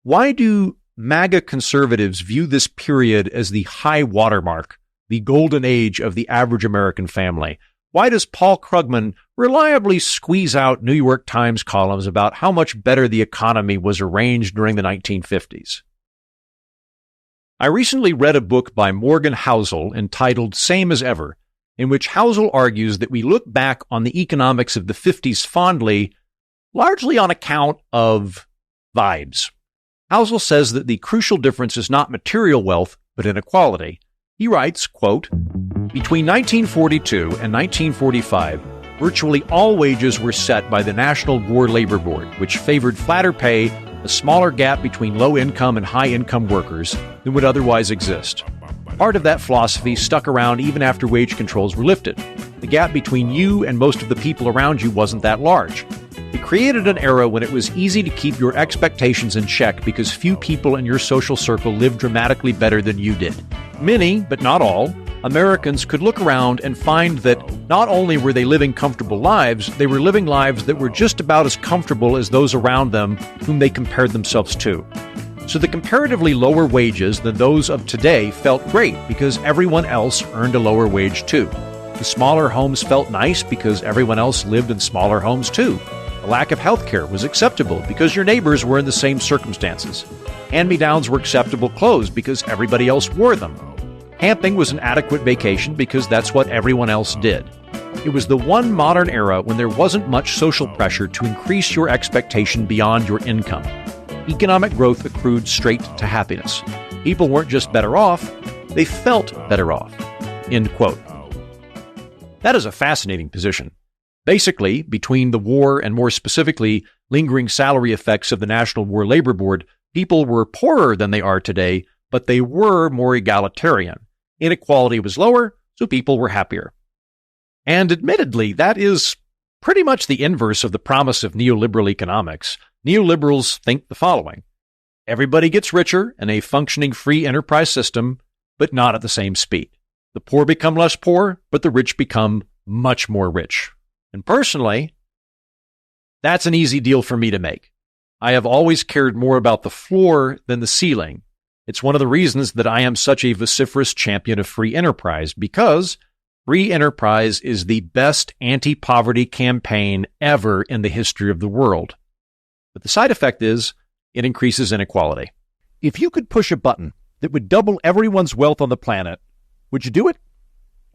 why do MAGA conservatives view this period as the high watermark, the golden age of the average American family? Why does Paul Krugman reliably squeeze out New York Times columns about how much better the economy was arranged during the 1950s? I recently read a book by Morgan Housel entitled Same as Ever, in which Housel argues that we look back on the economics of the 50s fondly, largely on account of vibes. Housel says that the crucial difference is not material wealth, but inequality. He writes, quote, "Between 1942 and 1945, virtually all wages were set by the National War Labor Board, which favored flatter pay, a smaller gap between low-income and high-income workers than would otherwise exist. Part of that philosophy stuck around even after wage controls were lifted. The gap between you and most of the people around you wasn't that large. It created an era when it was easy to keep your expectations in check because few people in your social circle lived dramatically better than you did. Many, but not all, Americans could look around and find that not only were they living comfortable lives, they were living lives that were just about as comfortable as those around them whom they compared themselves to. So the comparatively lower wages than those of today felt great because everyone else earned a lower wage too. The smaller homes felt nice because everyone else lived in smaller homes too. The lack of health care was acceptable because your neighbors were in the same circumstances. Hand-me-downs were acceptable clothes because everybody else wore them. Camping was an adequate vacation because that's what everyone else did. It was the one modern era when there wasn't much social pressure to increase your expectation beyond your income. Economic growth accrued straight to happiness. People weren't just better off, they felt better off." End quote. That is a fascinating position. Basically, between the war and more specifically lingering salary effects of the National War Labor Board, people were poorer than they are today, but they were more egalitarian. Inequality was lower, so people were happier. And admittedly, that is pretty much the inverse of the promise of neoliberal economics. Neoliberals think the following: everybody gets richer in a functioning free enterprise system, but not at the same speed. The poor become less poor, but the rich become much more rich. And personally, that's an easy deal for me to make. I have always cared more about the floor than the ceiling. It's one of the reasons that I am such a vociferous champion of free enterprise, because free enterprise is the best anti-poverty campaign ever in the history of the world. But the side effect is it increases inequality. If you could push a button that would double everyone's wealth on the planet, would you do it?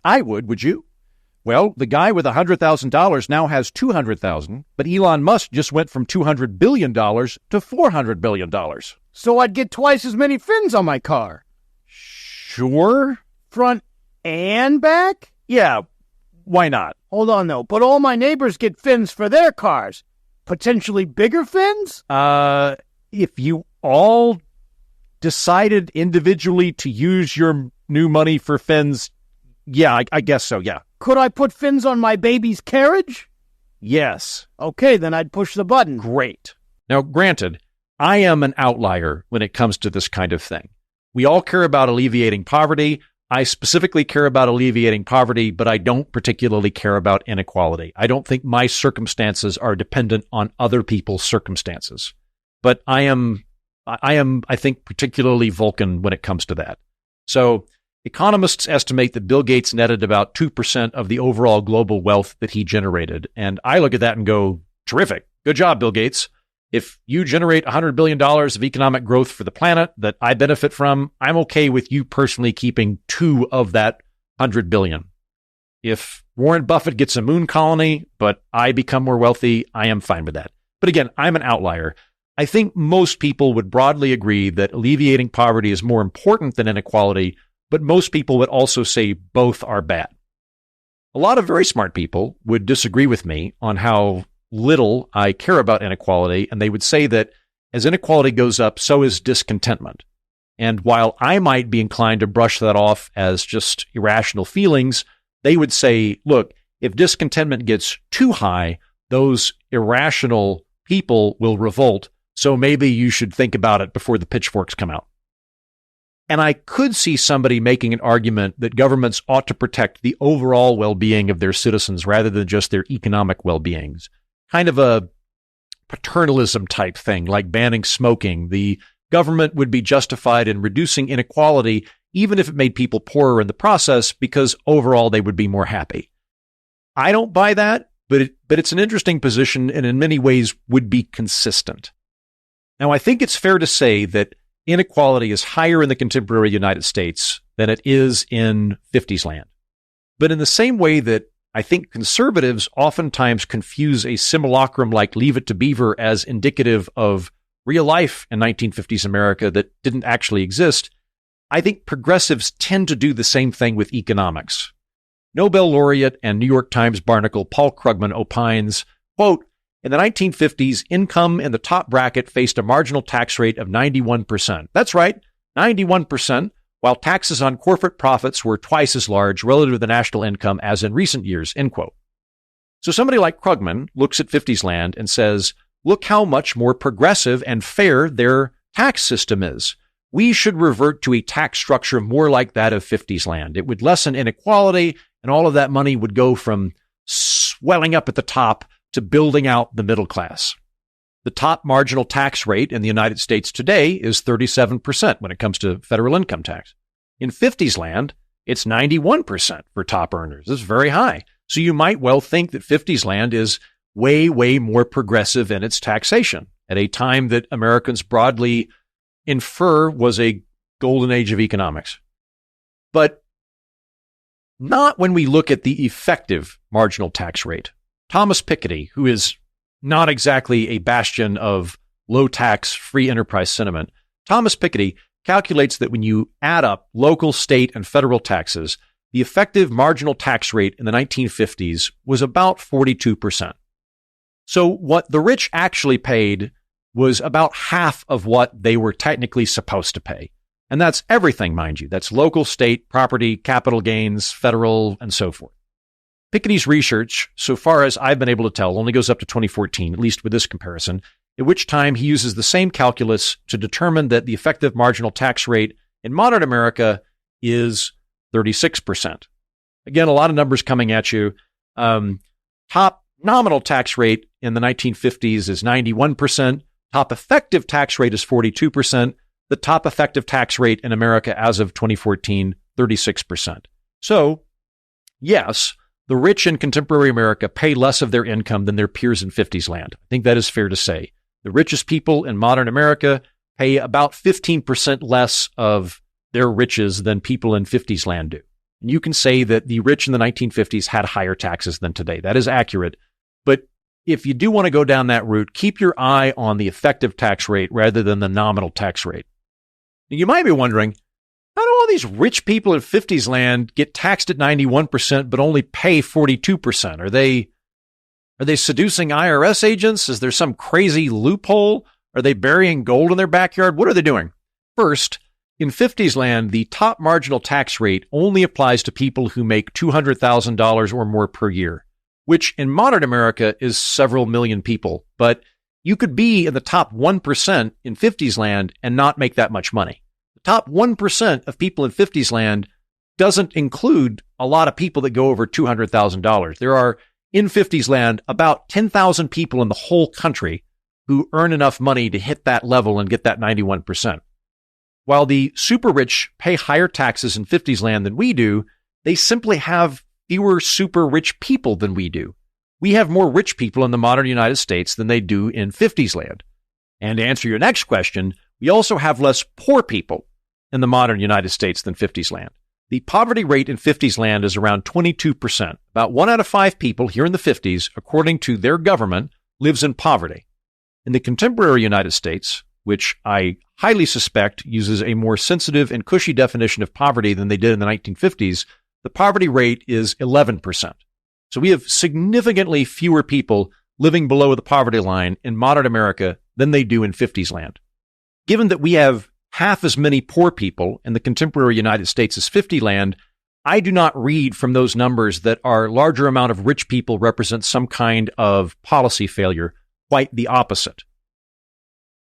I would you? Well, the guy with $100,000 now has $200,000, but Elon Musk just went from $200 billion to $400 billion. So I'd get twice as many fins on my car. Sure. Front and back? Yeah, why not? Hold on, though. But all my neighbors get fins for their cars. Potentially bigger fins? If you all decided individually to use your new money for fins, yeah, I guess so, yeah. Could I put fins on my baby's carriage? Yes. Okay, then I'd push the button. Great. Now, granted, I am an outlier when it comes to this kind of thing. We all care about alleviating poverty. I specifically care about alleviating poverty, but I don't particularly care about inequality. I don't think my circumstances are dependent on other people's circumstances. But I am, I think, particularly Vulcan when it comes to that. So economists estimate that Bill Gates netted about 2% of the overall global wealth that he generated. And I look at that and go, terrific. Good job, Bill Gates. If you generate $100 billion of economic growth for the planet that I benefit from, I'm okay with you personally keeping 2 of that $100 billion. If Warren Buffett gets a moon colony, but I become more wealthy, I am fine with that. But again, I'm an outlier. I think most people would broadly agree that alleviating poverty is more important than inequality, but most people would also say both are bad. A lot of very smart people would disagree with me on how little I care about inequality, and they would say that as inequality goes up, so is discontentment. And while I might be inclined to brush that off as just irrational feelings, they would say, look, if discontentment gets too high, those irrational people will revolt, so maybe you should think about it before the pitchforks come out. And I could see somebody making an argument that governments ought to protect the overall well-being of their citizens rather than just their economic well-beings. Kind of a paternalism type thing, like banning smoking. The government would be justified in reducing inequality, even if it made people poorer in the process, because overall they would be more happy. I don't buy that, but it's an interesting position and in many ways would be consistent. Now, I think it's fair to say that inequality is higher in the contemporary United States than it is in Fiftiesland. But in the same way that I think conservatives oftentimes confuse a simulacrum like Leave It to Beaver as indicative of real life in 1950s America that didn't actually exist, I think progressives tend to do the same thing with economics. Nobel laureate and New York Times barnacle Paul Krugman opines, quote, in the 1950s, income in the top bracket faced a marginal tax rate of 91%. That's right, 91%. While taxes on corporate profits were twice as large relative to the national income as in recent years, end quote. So somebody like Krugman looks at Fiftiesland and says, look how much more progressive and fair their tax system is. We should revert to a tax structure more like that of Fiftiesland. It would lessen inequality, and all of that money would go from swelling up at the top to building out the middle class. The top marginal tax rate in the United States today is 37% when it comes to federal income tax. In Fiftiesland, it's 91% for top earners. It's very high. So you might well think that Fiftiesland is way, way more progressive in its taxation at a time that Americans broadly infer was a golden age of economics. But not when we look at the effective marginal tax rate. Thomas Piketty, who is not exactly a bastion of low-tax, free enterprise sentiment, Thomas Piketty calculates that when you add up local, state, and federal taxes, the effective marginal tax rate in the 1950s was about 42%. So what the rich actually paid was about half of what they were technically supposed to pay. And that's everything, mind you. That's local, state, property, capital gains, federal, and so forth. Piketty's research, so far as I've been able to tell, only goes up to 2014, at least with this comparison, at which time he uses the same calculus to determine that the effective marginal tax rate in modern America is 36%. Again, a lot of numbers coming at you. Top nominal tax rate in the 1950s is 91%. Top effective tax rate is 42%. The top effective tax rate in America as of 2014, 36%. So, yes, the rich in contemporary America pay less of their income than their peers in Fiftiesland. I think that is fair to say. The richest people in modern America pay about 15% less of their riches than people in Fiftiesland do. And you can say that the rich in the 1950s had higher taxes than today. That is accurate. But if you do want to go down that route, keep your eye on the effective tax rate rather than the nominal tax rate. Now, you might be wondering, how do all these rich people in Fiftiesland get taxed at 91% but only pay 42%? Are they seducing IRS agents? Is there some crazy loophole? Are they burying gold in their backyard? What are they doing? First, in Fiftiesland, the top marginal tax rate only applies to people who make $200,000 or more per year, which in modern America is several million people. But you could be in the top 1% in Fiftiesland and not make that much money. The top 1% of people in Fiftiesland doesn't include a lot of people that go over $200,000. There are, in Fiftiesland, about 10,000 people in the whole country who earn enough money to hit that level and get that 91%. While the super rich pay higher taxes in Fiftiesland than we do, they simply have fewer super rich people than we do. We have more rich people in the modern United States than they do in Fiftiesland. And to answer your next question, we also have less poor people in the modern United States than Fiftiesland. The poverty rate in Fiftiesland is around 22%. About 1 out of 5 people here in the 50s, according to their government, lives in poverty. In the contemporary United States, which I highly suspect uses a more sensitive and cushy definition of poverty than they did in the 1950s, the poverty rate is 11%. So we have significantly fewer people living below the poverty line in modern America than they do in Fiftiesland. Given that we have half as many poor people in the contemporary United States as Fiftiesland, I do not read from those numbers that our larger amount of rich people represents some kind of policy failure. Quite the opposite.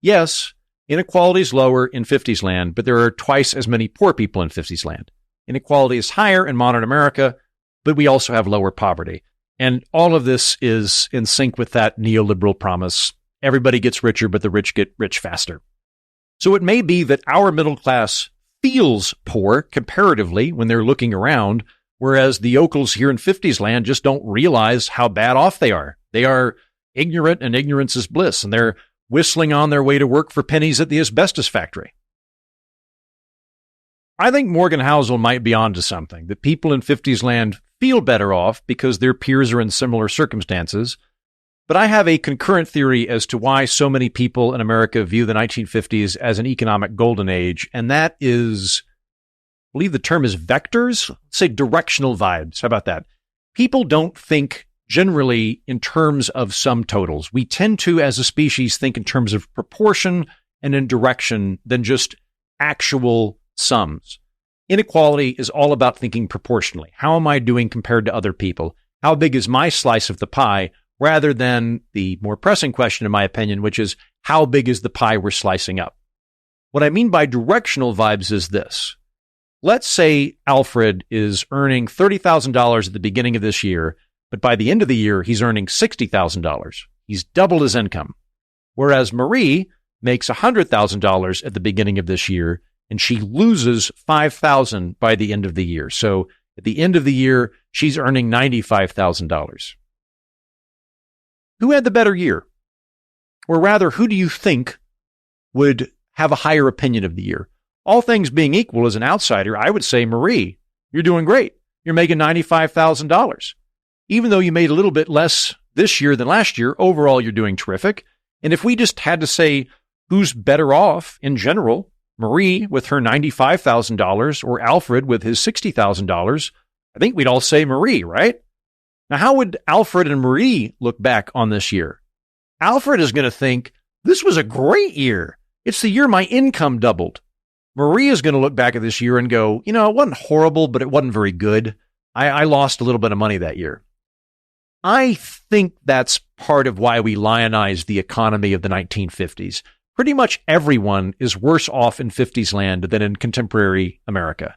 Yes, inequality is lower in Fiftiesland, but there are twice as many poor people in Fiftiesland. Inequality is higher in modern America, but we also have lower poverty. And all of this is in sync with that neoliberal promise. Everybody gets richer, but the rich get rich faster. So it may be that our middle class feels poor comparatively when they're looking around, whereas the yokels here in Fiftiesland just don't realize how bad off they are. They are ignorant, and ignorance is bliss, and they're whistling on their way to work for pennies at the asbestos factory. I think Morgan Housel might be onto something, that people in Fiftiesland feel better off because their peers are in similar circumstances. But I have a concurrent theory as to why so many people in America view the 1950s as an economic golden age, and that is, I believe the term is vectors. Let's say directional vibes. How about that? People don't think generally in terms of sum totals. We tend to, as a species, think in terms of proportion and in direction than just actual sums. Inequality is all about thinking proportionally. How am I doing compared to other people? How big is my slice of the pie? Rather than the more pressing question, in my opinion, which is how big is the pie we're slicing up? What I mean by directional vibes is this. Let's say Alfred is earning $30,000 at the beginning of this year, but by the end of the year, he's earning $60,000. He's doubled his income. Whereas Marie makes $100,000 at the beginning of this year, and she loses $5,000 by the end of the year. So at the end of the year, she's earning $95,000. Who had the better year? Or rather, who do you think would have a higher opinion of the year? All things being equal, as an outsider, I would say, Marie, you're doing great. You're making $95,000. Even though you made a little bit less this year than last year, overall you're doing terrific. And if we just had to say who's better off in general, Marie with her $95,000 or Alfred with his $60,000, I think we'd all say Marie, right? Now, how would Alfred and Marie look back on this year? Alfred is going to think, this was a great year. It's the year my income doubled. Marie is going to look back at this year and go, it wasn't horrible, but it wasn't very good. I lost a little bit of money that year. I think that's part of why we lionize the economy of the 1950s. Pretty much everyone is worse off in Fiftiesland than in contemporary America.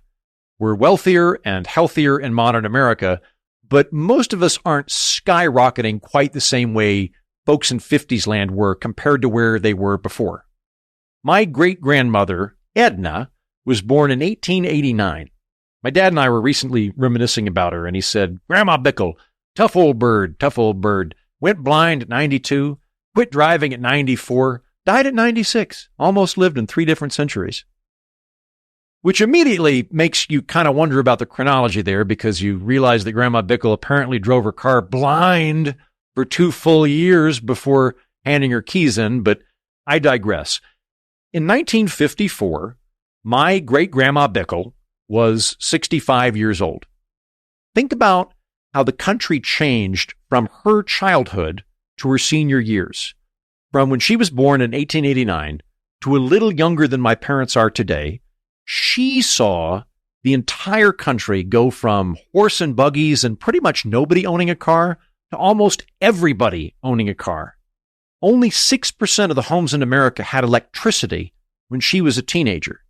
We're wealthier and healthier in modern America, but most of us aren't skyrocketing quite the same way folks in Fiftiesland were compared to where they were before. My great-grandmother, Edna, was born in 1889. My dad and I were recently reminiscing about her, and he said, Grandma Bickle, tough old bird, went blind at 92, quit driving at 94, died at 96, almost lived in 3 different centuries. which immediately makes you kind of wonder about the chronology there, because you realize that Grandma Bickle apparently drove her car blind for 2 full years before handing her keys in, but I digress. In 1954, my great-grandma Bickle was 65 years old. Think about how the country changed from her childhood to her senior years. From when she was born in 1889 to a little younger than my parents are today, she saw the entire country go from horse and buggies and pretty much nobody owning a car to almost everybody owning a car. Only 6% of the homes in America had electricity when she was a teenager.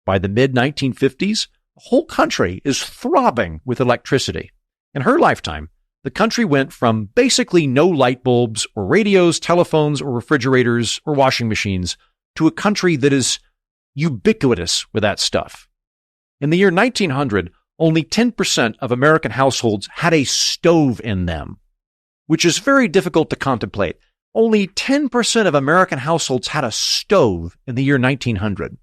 By the mid-1950s, the whole country is throbbing with electricity. In her lifetime, the country went from basically no light bulbs or radios, telephones or refrigerators or washing machines to a country that is ubiquitous with that stuff. In the year 1900, only 10% of American households had a stove in them, which is very difficult to contemplate. Only 10% of American households had a stove in the year 1900.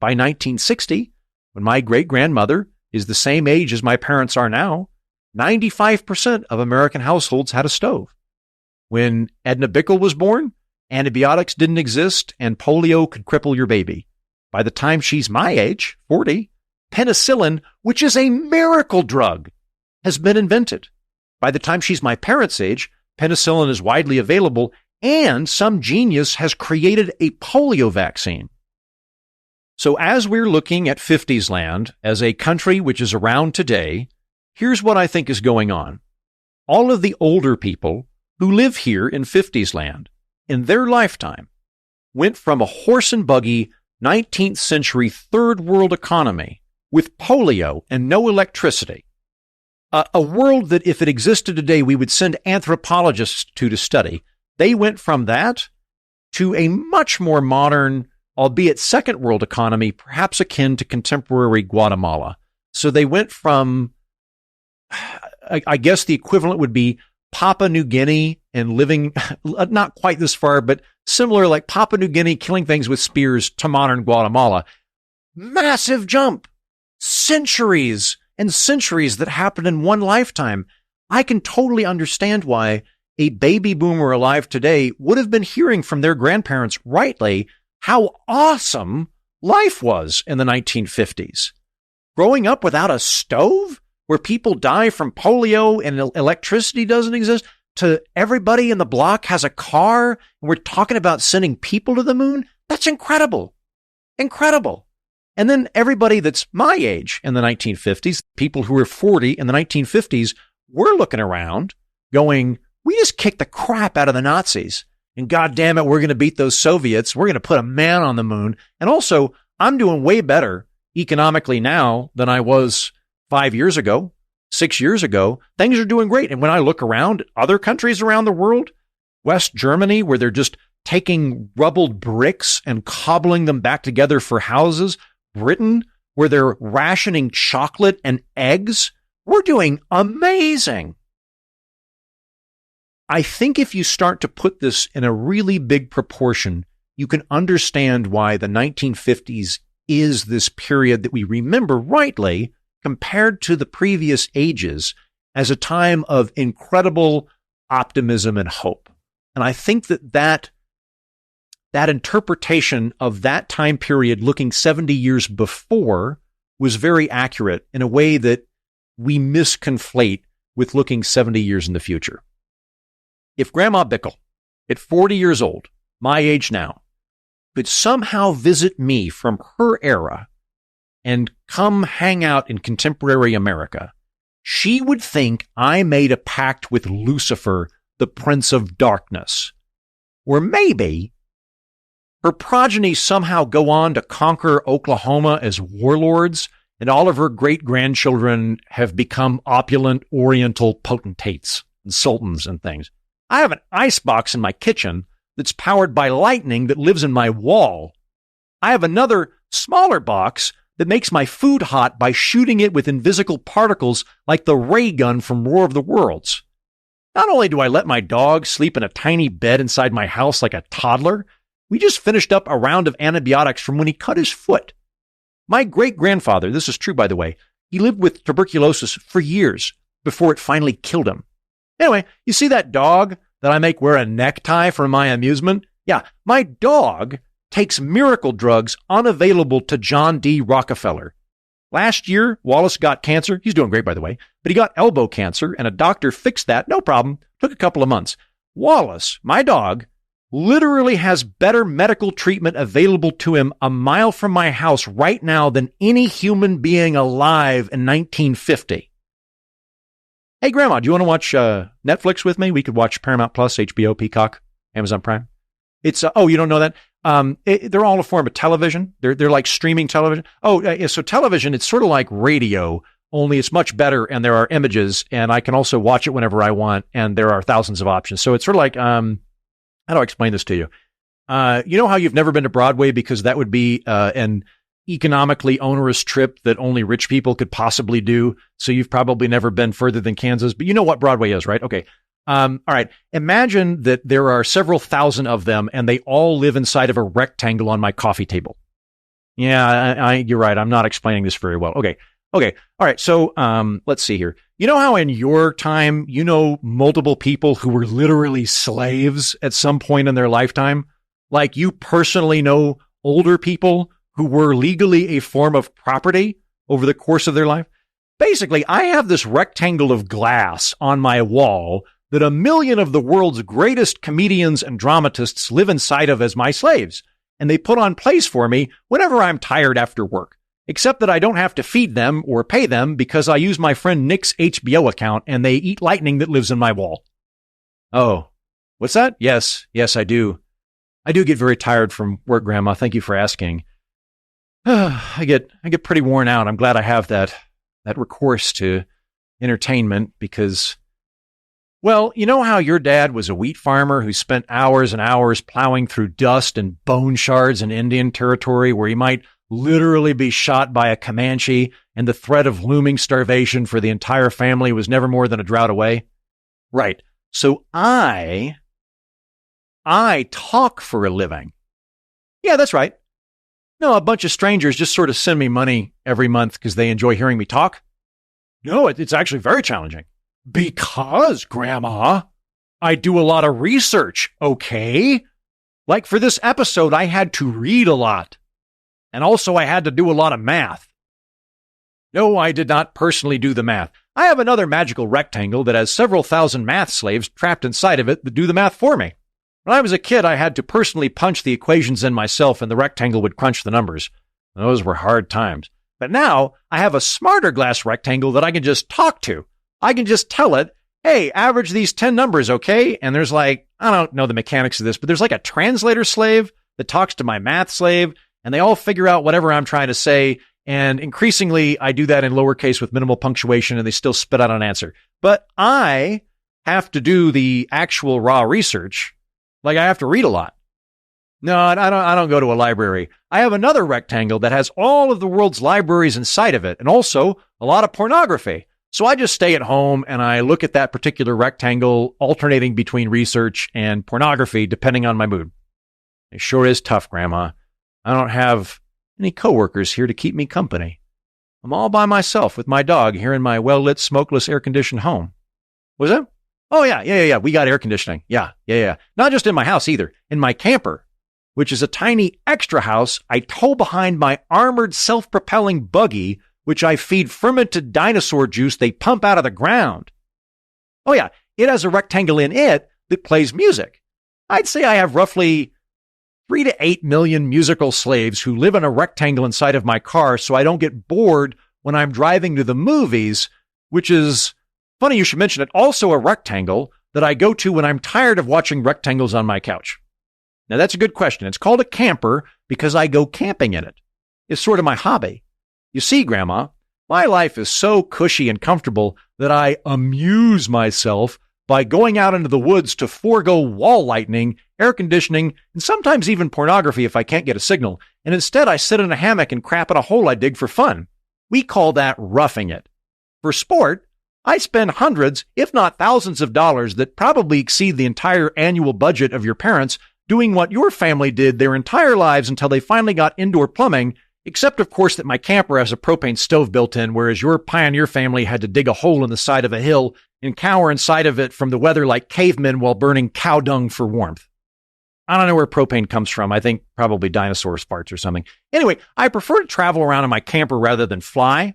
By 1960, when my great-grandmother is the same age as my parents are now, 95% of American households had a stove. When Edna Bickle was born, antibiotics didn't exist and polio could cripple your baby. By the time she's my age, 40, penicillin, which is a miracle drug, has been invented. By the time she's my parents' age, penicillin is widely available and some genius has created a polio vaccine. So as we're looking at Fiftiesland as a country which is around today, here's what I think is going on. All of the older people who live here in Fiftiesland in their lifetime went from a horse and buggy 19th century third world economy with polio and no electricity. A world that if it existed today, we would send anthropologists to study. They went from that to a much more modern, albeit second world economy, perhaps akin to contemporary Guatemala. So they went from, I guess the equivalent would be Papua New Guinea and living, not quite this far, but similar, like Papua New Guinea killing things with spears, to modern Guatemala. Massive jump. Centuries and centuries that happened in one lifetime. I can totally understand why a baby boomer alive today would have been hearing from their grandparents rightly how awesome life was in the 1950s. Growing up without a stove, where people die from polio and electricity doesn't exist, to everybody in the block has a car, and we're talking about sending people to the moon. That's incredible. Incredible. And then everybody that's my age in the 1950s, people who were 40 in the 1950s, we're looking around going, we just kicked the crap out of the Nazis. And God damn it, we're going to beat those Soviets. We're going to put a man on the moon. And also, I'm doing way better economically now than I was 5 years ago, 6 years ago. Things are doing great. And when I look around other countries around the world, West Germany, where they're just taking rubbled bricks and cobbling them back together for houses, Britain, where they're rationing chocolate and eggs, we're doing amazing. I think if you start to put this in a really big proportion, you can understand why the 1950s is this period that we remember rightly compared to the previous ages as a time of incredible optimism and hope. And I think that interpretation of that time period looking 70 years before was very accurate in a way that we misconflate with looking 70 years in the future. If Grandma Bickle, at 40 years old, my age now, could somehow visit me from her era and come hang out in contemporary America, she would think I made a pact with Lucifer, the Prince of Darkness. Or maybe her progeny somehow go on to conquer Oklahoma as warlords, and all of her great-grandchildren have become opulent Oriental potentates and sultans and things. I have an icebox in my kitchen that's powered by lightning that lives in my wall. I have another smaller box that makes my food hot by shooting it with invisible particles like the ray gun from War of the Worlds. Not only do I let my dog sleep in a tiny bed inside my house like a toddler, we just finished up a round of antibiotics from when he cut his foot. My great-grandfather, this is true, by the way, he lived with tuberculosis for years before it finally killed him. Anyway, you see that dog that I make wear a necktie for my amusement? Yeah, my dog takes miracle drugs unavailable to John D. Rockefeller. Last year, Wallace got cancer. He's doing great, by the way, but he got elbow cancer, and a doctor fixed that. No problem. Took a couple of months. Wallace, my dog, literally has better medical treatment available to him a mile from my house right now than any human being alive in 1950. Hey, Grandma, do you want to watch Netflix with me? We could watch Paramount Plus, HBO, Peacock, Amazon Prime. It's oh, you don't know that? They're all a form of television. They're like streaming television. So television, it's sort of like radio, only it's much better, and there are images, and I can also watch it whenever I want, and there are thousands of options. So it's sort of like, how do I explain this to you? You know how you've never been to Broadway because that would be an economically onerous trip that only rich people could possibly do. So you've probably never been further than Kansas, but you know what Broadway is, right? Okay. All right. Imagine that there are several thousand of them and they all live inside of a rectangle on my coffee table. Yeah, you're right. I'm not explaining this very well. Okay. All right. So, let's see here. You know how in your time, you know, multiple people who were literally slaves at some point in their lifetime? Like you personally know older people who were legally a form of property over the course of their life? Basically, I have this rectangle of glass on my wall that 1 million of the world's greatest comedians and dramatists live inside of as my slaves, and they put on plays for me whenever I'm tired after work, except that I don't have to feed them or pay them because I use my friend Nick's HBO account and they eat lightning that lives in my wall. Oh, what's that? Yes, I do. I do get very tired from work, Grandma. Thank you for asking. I get pretty worn out. I'm glad I have that recourse to entertainment because, well, you know how your dad was a wheat farmer who spent hours and hours plowing through dust and bone shards in Indian territory where he might literally be shot by a Comanche and the threat of looming starvation for the entire family was never more than a drought away? Right. So I talk for a living. Yeah, that's right. No, a bunch of strangers just sort of send me money every month because they enjoy hearing me talk. No, it's actually very challenging. Because, Grandma, I do a lot of research, okay? Like for this episode, I had to read a lot. And also I had to do a lot of math. No, I did not personally do the math. I have another magical rectangle that has several thousand math slaves trapped inside of it that do the math for me. When I was a kid, I had to personally punch the equations in myself and the rectangle would crunch the numbers. Those were hard times. But now I have a smarter glass rectangle that I can just talk to. I can just tell it, hey, average these 10 numbers, okay? And there's like, I don't know the mechanics of this, but there's like a translator slave that talks to my math slave, and they all figure out whatever I'm trying to say. And increasingly, I do that in lowercase with minimal punctuation, and they still spit out an answer. But I have to do the actual raw research. Like I have to read a lot. No, I don't go to a library. I have another rectangle that has all of the world's libraries inside of it, and also a lot of pornography. So I just stay at home and I look at that particular rectangle, alternating between research and pornography, depending on my mood. It sure is tough, Grandma. I don't have any coworkers here to keep me company. I'm all by myself with my dog here in my well-lit, smokeless, air-conditioned home. Was it? Oh, yeah. We got air conditioning. Yeah. Not just in my house either. In my camper, which is a tiny extra house I tow behind my armored, self-propelling buggy, which I feed fermented dinosaur juice they pump out of the ground. Oh, yeah. It has a rectangle in it that plays music. I'd say I have roughly 3 to 8 million musical slaves who live in a rectangle inside of my car so I don't get bored when I'm driving to the movies, which is... funny you should mention it, also a rectangle that I go to when I'm tired of watching rectangles on my couch. Now, that's a good question. It's called a camper because I go camping in it. It's sort of my hobby. You see, Grandma, my life is so cushy and comfortable that I amuse myself by going out into the woods to forego wall lighting, air conditioning, and sometimes even pornography if I can't get a signal, and instead I sit in a hammock and crap in a hole I dig for fun. We call that roughing it. For sport, I spend hundreds, if not thousands of dollars that probably exceed the entire annual budget of your parents doing what your family did their entire lives until they finally got indoor plumbing Except, of course, that my camper has a propane stove built in, whereas your pioneer family had to dig a hole in the side of a hill and cower inside of it from the weather like cavemen while burning cow dung for warmth. I don't know where propane comes from. I think probably dinosaur farts or something. Anyway, I prefer to travel around in my camper rather than fly.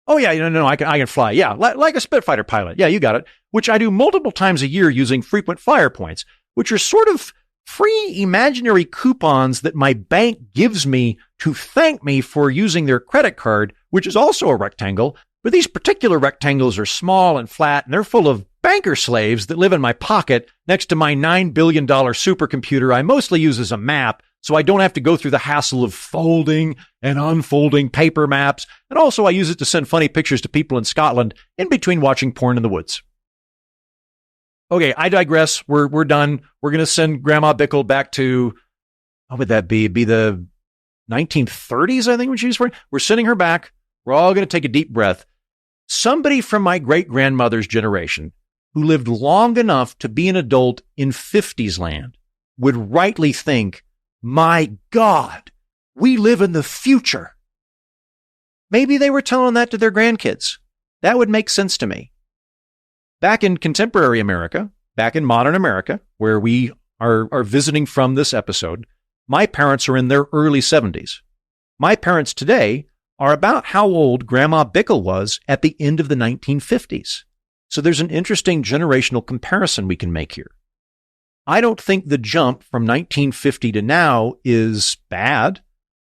Oh, yeah, no, I can fly. Yeah, like a Spitfire pilot. Yeah, you got it. Which I do multiple times a year using frequent flyer points, which are sort of free imaginary coupons that my bank gives me to thank me for using their credit card, which is also a rectangle. But these particular rectangles are small and flat, and they're full of banker slaves that live in my pocket next to my $9 billion supercomputer I mostly use as a map, so I don't have to go through the hassle of folding and unfolding paper maps. And also I use it to send funny pictures to people in Scotland in between watching porn in the woods. Okay, I digress. We're done. We're going to send Grandma Bickle back to, what would that be? Be the 1930s, I think, when she was born. We're sending her back. We're all going to take a deep breath. Somebody from my great-grandmother's generation who lived long enough to be an adult in Fiftiesland would rightly think, my God, we live in the future. Maybe they were telling that to their grandkids. That would make sense to me. Back in contemporary America, back in modern America, where we are visiting from this episode, my parents are in their early 70s. My parents today are about how old Grandma Bickle was at the end of the 1950s. So there's an interesting generational comparison we can make here. I don't think the jump from 1950 to now is bad,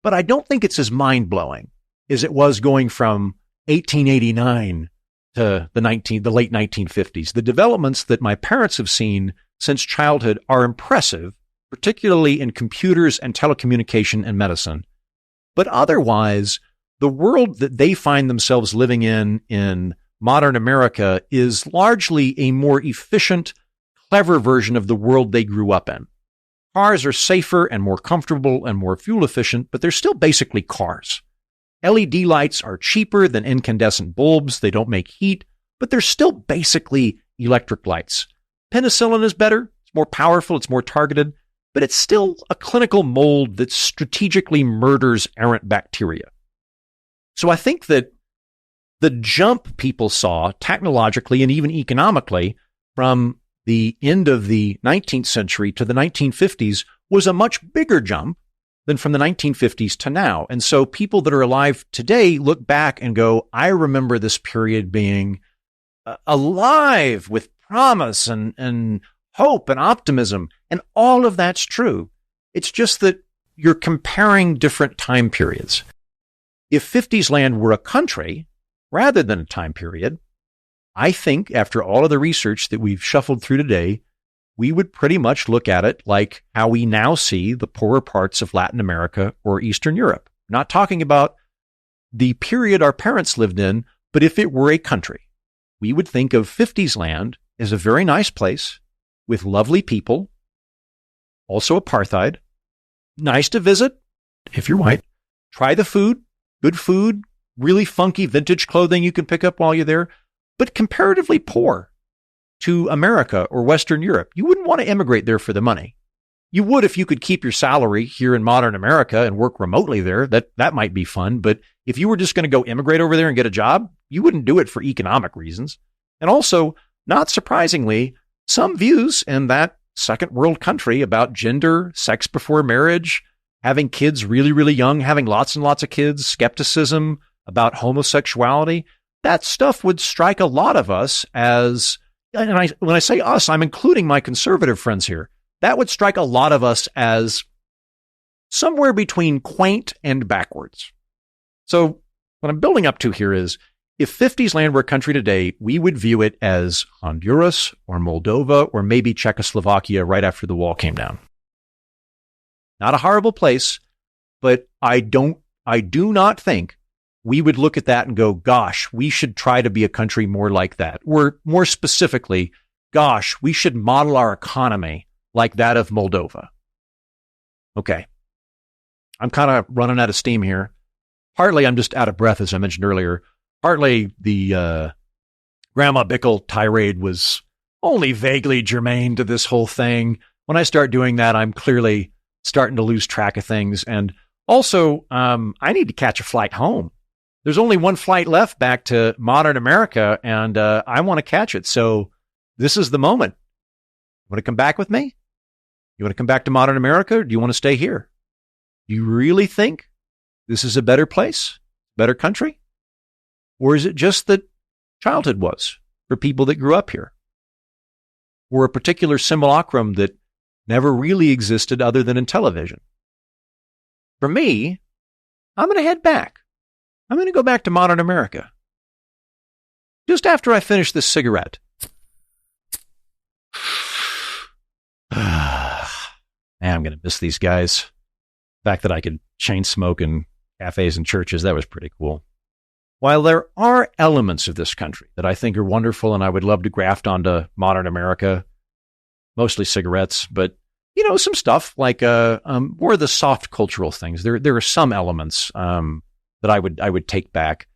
but I don't think it's as mind-blowing as it was going from 1889 to the late 1950s. The developments that my parents have seen since childhood are impressive, particularly in computers and telecommunication and medicine. But otherwise, the world that they find themselves living in modern America is largely a more efficient, clever version of the world they grew up in. Cars are safer and more comfortable and more fuel efficient, but they're still basically cars. LED lights are cheaper than incandescent bulbs. They don't make heat, but they're still basically electric lights. Penicillin is better. It's more powerful. It's more targeted, but it's still a clinical mold that strategically murders errant bacteria. So I think that the jump people saw technologically and even economically from the end of the 19th century to the 1950s was a much bigger jump than from the 1950s to now. And so people that are alive today look back and go, I remember this period being alive with promise and hope and optimism. And all of that's true. It's just that you're comparing different time periods. If Fiftiesland were a country rather than a time period, I think after all of the research that we've shuffled through today, we would pretty much look at it like how we now see the poorer parts of Latin America or Eastern Europe. Not talking about the period our parents lived in, but if it were a country, we would think of Fiftiesland as a very nice place with lovely people, also apartheid, nice to visit if you're white, try the food, good food, really funky vintage clothing you can pick up while you're there, but comparatively poor to America or Western Europe. You wouldn't want to immigrate there for the money. You would if you could keep your salary here in modern America and work remotely there. That might be fun. But if you were just going to go immigrate over there and get a job, you wouldn't do it for economic reasons. And also, not surprisingly, some views in that second world country about gender, sex before marriage, having kids really, really young, having lots and lots of kids, skepticism about homosexuality, that stuff would strike a lot of us as, and when I say us, I'm including my conservative friends here, that would strike a lot of us as somewhere between quaint and backwards. So what I'm building up to here is, if Fiftiesland were a country today, we would view it as Honduras or Moldova or maybe Czechoslovakia right after the wall came down. Not a horrible place, but I do not think we would look at that and go, gosh, we should try to be a country more like that. Or more specifically, gosh, we should model our economy like that of Moldova. Okay. I'm kind of running out of steam here. Partly I'm just out of breath, as I mentioned earlier. Partly the Grandma Bickle tirade was only vaguely germane to this whole thing. When I start doing that, I'm clearly starting to lose track of things. And Also, I need to catch a flight home. There's only one flight left back to modern America, and I want to catch it. So this is the moment. You want to come back with me? You want to come back to modern America, or do you want to stay here? Do you really think this is a better place, better country? Or is it just that childhood was for people that grew up here? Or a particular simulacrum that never really existed other than in television? For me, I'm going to head back. I'm going to go back to modern America. Just after I finish this cigarette. Man, I'm going to miss these guys. The fact that I could chain smoke in cafes and churches, that was pretty cool. While there are elements of this country that I think are wonderful and I would love to graft onto modern America, mostly cigarettes, but some stuff like more of the soft cultural things. There are some elements that I would take back.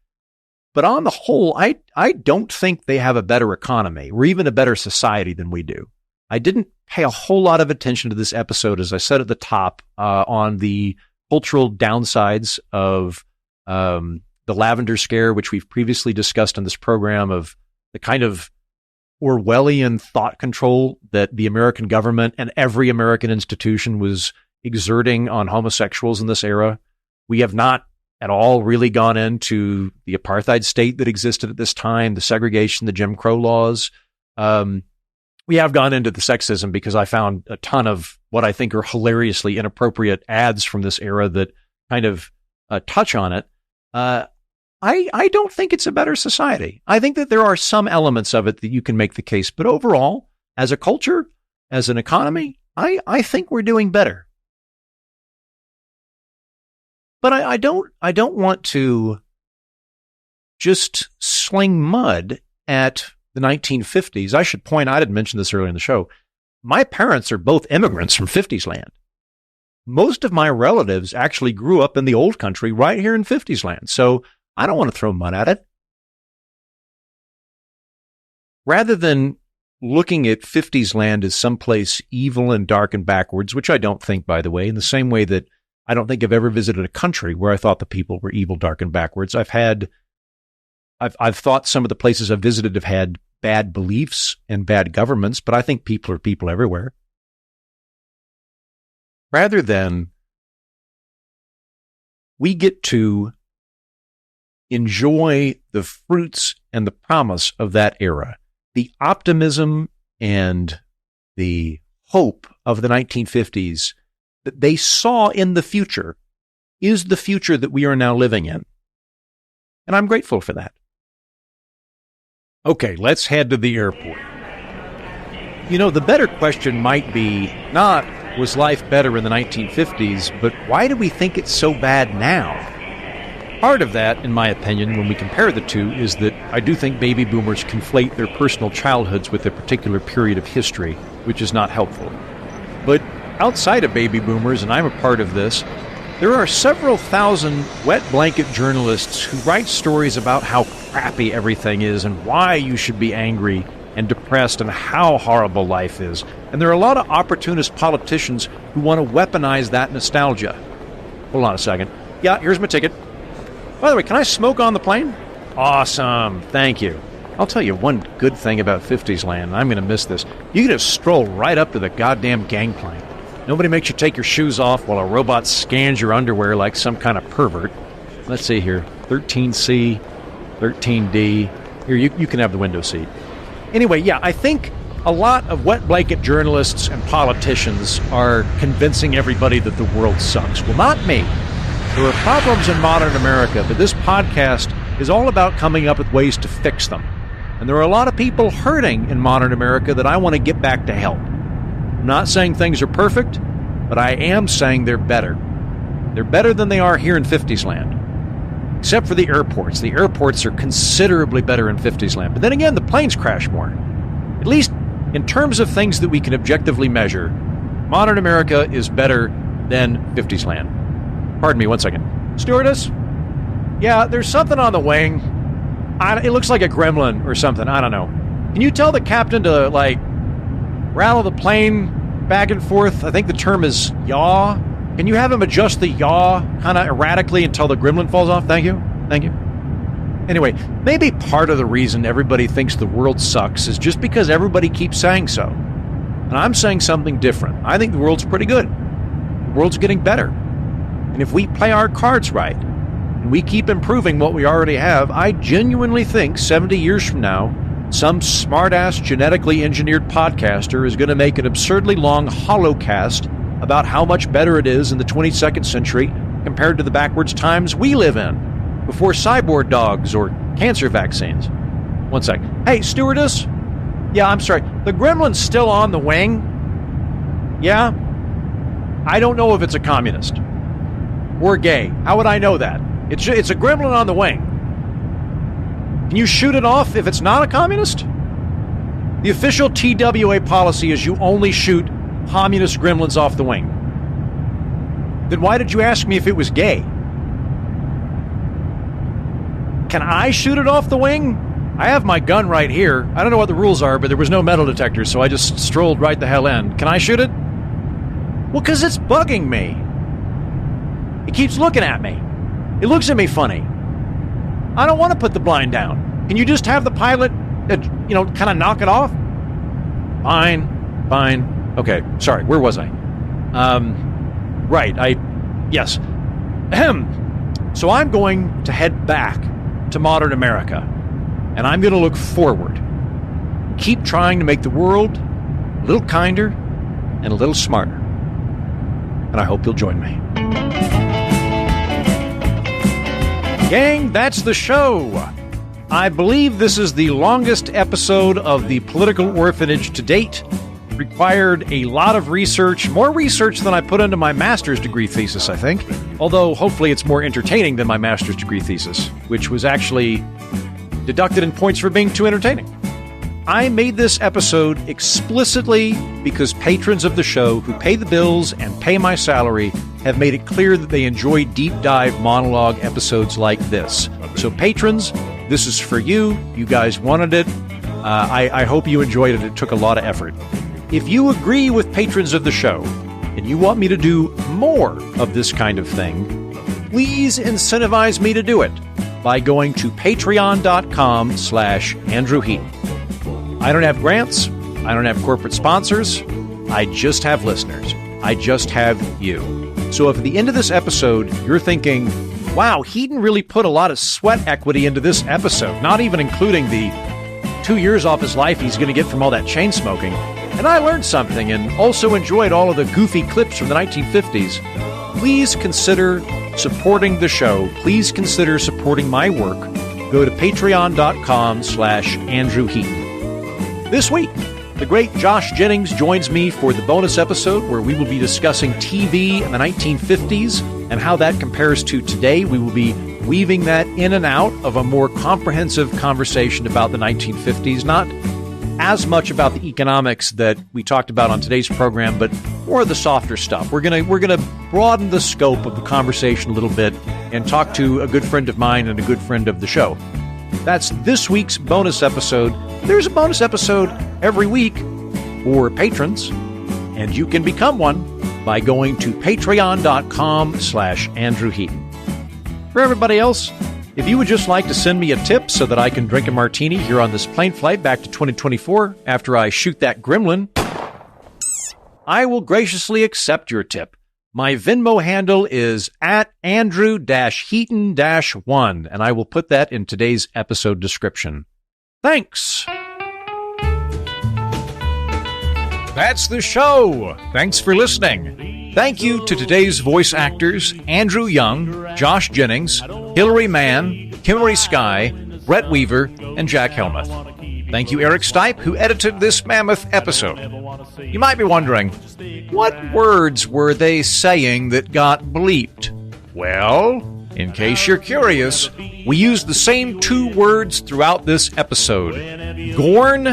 But on the whole, I don't think they have a better economy or even a better society than we do. I didn't pay a whole lot of attention to this episode, as I said at the top, on the cultural downsides of the lavender scare, which we've previously discussed on this program, of the kind of Orwellian thought control that the American government and every American institution was exerting on homosexuals in this era. We have not at all really gone into the apartheid state that existed at this time, the segregation, the Jim Crow laws. We have gone into the sexism because I found a ton of what I think are hilariously inappropriate ads from this era that kind of touch on it. I don't think it's a better society. I think that there are some elements of it that you can make the case, but overall, as a culture, as an economy, I think we're doing better. But I don't want to just sling mud at the 1950s. I should point out, I didn't mention this earlier in the show, my parents are both immigrants from Fiftiesland. Most of my relatives actually grew up in the old country right here in Fiftiesland, so I don't want to throw mud at it. Rather than looking at Fiftiesland as someplace evil and dark and backwards, which I don't think, by the way, in the same way that I don't think I've ever visited a country where I thought the people were evil, dark, and backwards. I've thought some of the places I've visited have had bad beliefs and bad governments, but I think people are people everywhere. Rather than we get to enjoy the fruits and the promise of that era, the optimism and the hope of the 1950s that they saw in the future is the future that we are now living in. And I'm grateful for that. Okay, let's head to the airport. The better question might be not, was life better in the 1950s, but why do we think it's so bad now? Part of that, in my opinion, when we compare the two, is that I do think baby boomers conflate their personal childhoods with a particular period of history, which is not helpful. But outside of baby boomers, and I'm a part of this, there are several thousand wet blanket journalists who write stories about how crappy everything is and why you should be angry and depressed and how horrible life is. And there are a lot of opportunist politicians who want to weaponize that nostalgia. Hold on a second. Yeah, here's my ticket. By the way, can I smoke on the plane? Awesome. Thank you. I'll tell you one good thing about Fiftiesland, and I'm going to miss this. You can just stroll right up to the goddamn gangplank. Nobody makes you take your shoes off while a robot scans your underwear like some kind of pervert. Let's see here. 13C, 13D. Here, you can have the window seat. Anyway, yeah, I think a lot of wet blanket journalists and politicians are convincing everybody that the world sucks. Well, not me. There are problems in modern America, but this podcast is all about coming up with ways to fix them. And there are a lot of people hurting in modern America that I want to get back to help. I'm not saying things are perfect, but I am saying they're better. They're better than they are here in Fiftiesland. Except for the airports. The airports are considerably better in Fiftiesland. But then again, the planes crash more. At least in terms of things that we can objectively measure, modern America is better than Fiftiesland. Pardon me, one second. Stewardess? Yeah, there's something on the wing. It looks like a gremlin or something. I don't know. Can you tell the captain to, rattle the plane back and forth? I think the term is yaw. Can you have him adjust the yaw kind of erratically until the gremlin falls off? Thank you. Thank you. Anyway, maybe part of the reason everybody thinks the world sucks is just because everybody keeps saying so. And I'm saying something different. I think the world's pretty good. The world's getting better. And if we play our cards right, and we keep improving what we already have, I genuinely think 70 years from now, some smart-ass genetically engineered podcaster is going to make an absurdly long holocast about how much better it is in the 22nd century compared to the backwards times we live in, before cyborg dogs or cancer vaccines. One sec. Hey, stewardess? Yeah, I'm sorry. The gremlin's still on the wing? Yeah? I don't know if it's a communist. Or gay. How would I know that? It's a gremlin on the wing. Can you shoot it off if it's not a communist? The official TWA policy is you only shoot communist gremlins off the wing. Then why did you ask me if it was gay? Can I shoot it off the wing? I have my gun right here. I don't know what the rules are, but there was no metal detector, so I just strolled right the hell in. Can I shoot it? Well, because it's bugging me. It keeps looking at me. It looks at me funny. I don't want to put the blind down. Can you just have the pilot, kind of knock it off? Fine. Okay, sorry, where was I? Yes. Ahem. So I'm going to head back to modern America, and I'm going to look forward. Keep trying to make the world a little kinder and a little smarter. And I hope you'll join me. Gang, that's the show. I believe this is the longest episode of the Political Orphanage to date. It required a lot of research, more research than I put into my master's degree thesis, I think. Although, hopefully it's more entertaining than my master's degree thesis, which was actually deducted in points for being too entertaining. I made this episode explicitly because patrons of the show who pay the bills and pay my salary have made it clear that they enjoy deep dive monologue episodes like this. So patrons, this is for you. You guys wanted it. I hope you enjoyed it. It took a lot of effort. If you agree with patrons of the show and you want me to do more of this kind of thing, please incentivize me to do it by going to patreon.com/Andrew Heaton. I don't have grants. I don't have corporate sponsors. I just have listeners. I just have you. So if at the end of this episode, you're thinking, wow, Heaton really put a lot of sweat equity into this episode, not even including the 2 years off his life he's going to get from all that chain smoking, and I learned something and also enjoyed all of the goofy clips from the 1950s, please consider supporting the show. Please consider supporting my work. Go to patreon.com/Andrew Heaton. This week, the great Josh Jennings joins me for the bonus episode where we will be discussing TV in the 1950s and how that compares to today. We will be weaving that in and out of a more comprehensive conversation about the 1950s, not as much about the economics that we talked about on today's program, but more of the softer stuff. We're gonna broaden the scope of the conversation a little bit and talk to a good friend of mine and a good friend of the show. That's this week's bonus episode. There's a bonus episode every week for patrons, and you can become one by going to patreon.com/Andrew Heaton. For everybody else, if you would just like to send me a tip so that I can drink a martini here on this plane flight back to 2024 after I shoot that gremlin, I will graciously accept your tip. My Venmo handle is @Andrew-Heaton-1, and I will put that in today's episode description. Thanks! That's the show. Thanks for listening. Thank you to today's voice actors, Andrew Young, Josh Jennings, Hilary Mann, Kimmery Sky, Brett Weaver, and Jack Helmuth. Thank you, Eric Stipe, who edited this mammoth episode. You might be wondering, what words were they saying that got bleeped? Well, in case you're curious, we used the same two words throughout this episode, Gorn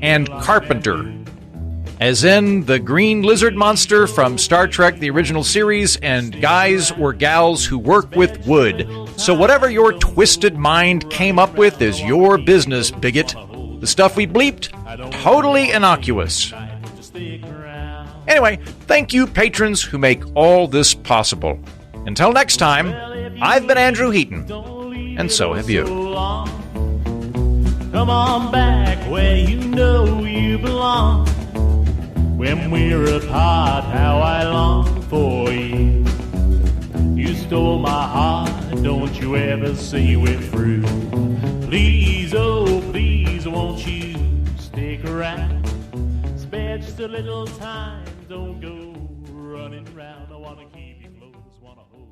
and Carpenter. As in the green lizard monster from Star Trek, the original series, and guys or gals who work with wood. So whatever your twisted mind came up with is your business, bigot. The stuff we bleeped, totally innocuous. stick around. Anyway, thank you, patrons who make all this possible. Until next time, I've been Andrew Heaton, and so have you. Come on back where you know you belong. When we're apart, how I long for you. You stole my heart, don't you ever see we're through. Please, oh please, won't you stick around? Spare just a little time, don't go running round. I wanna keep you close, wanna hold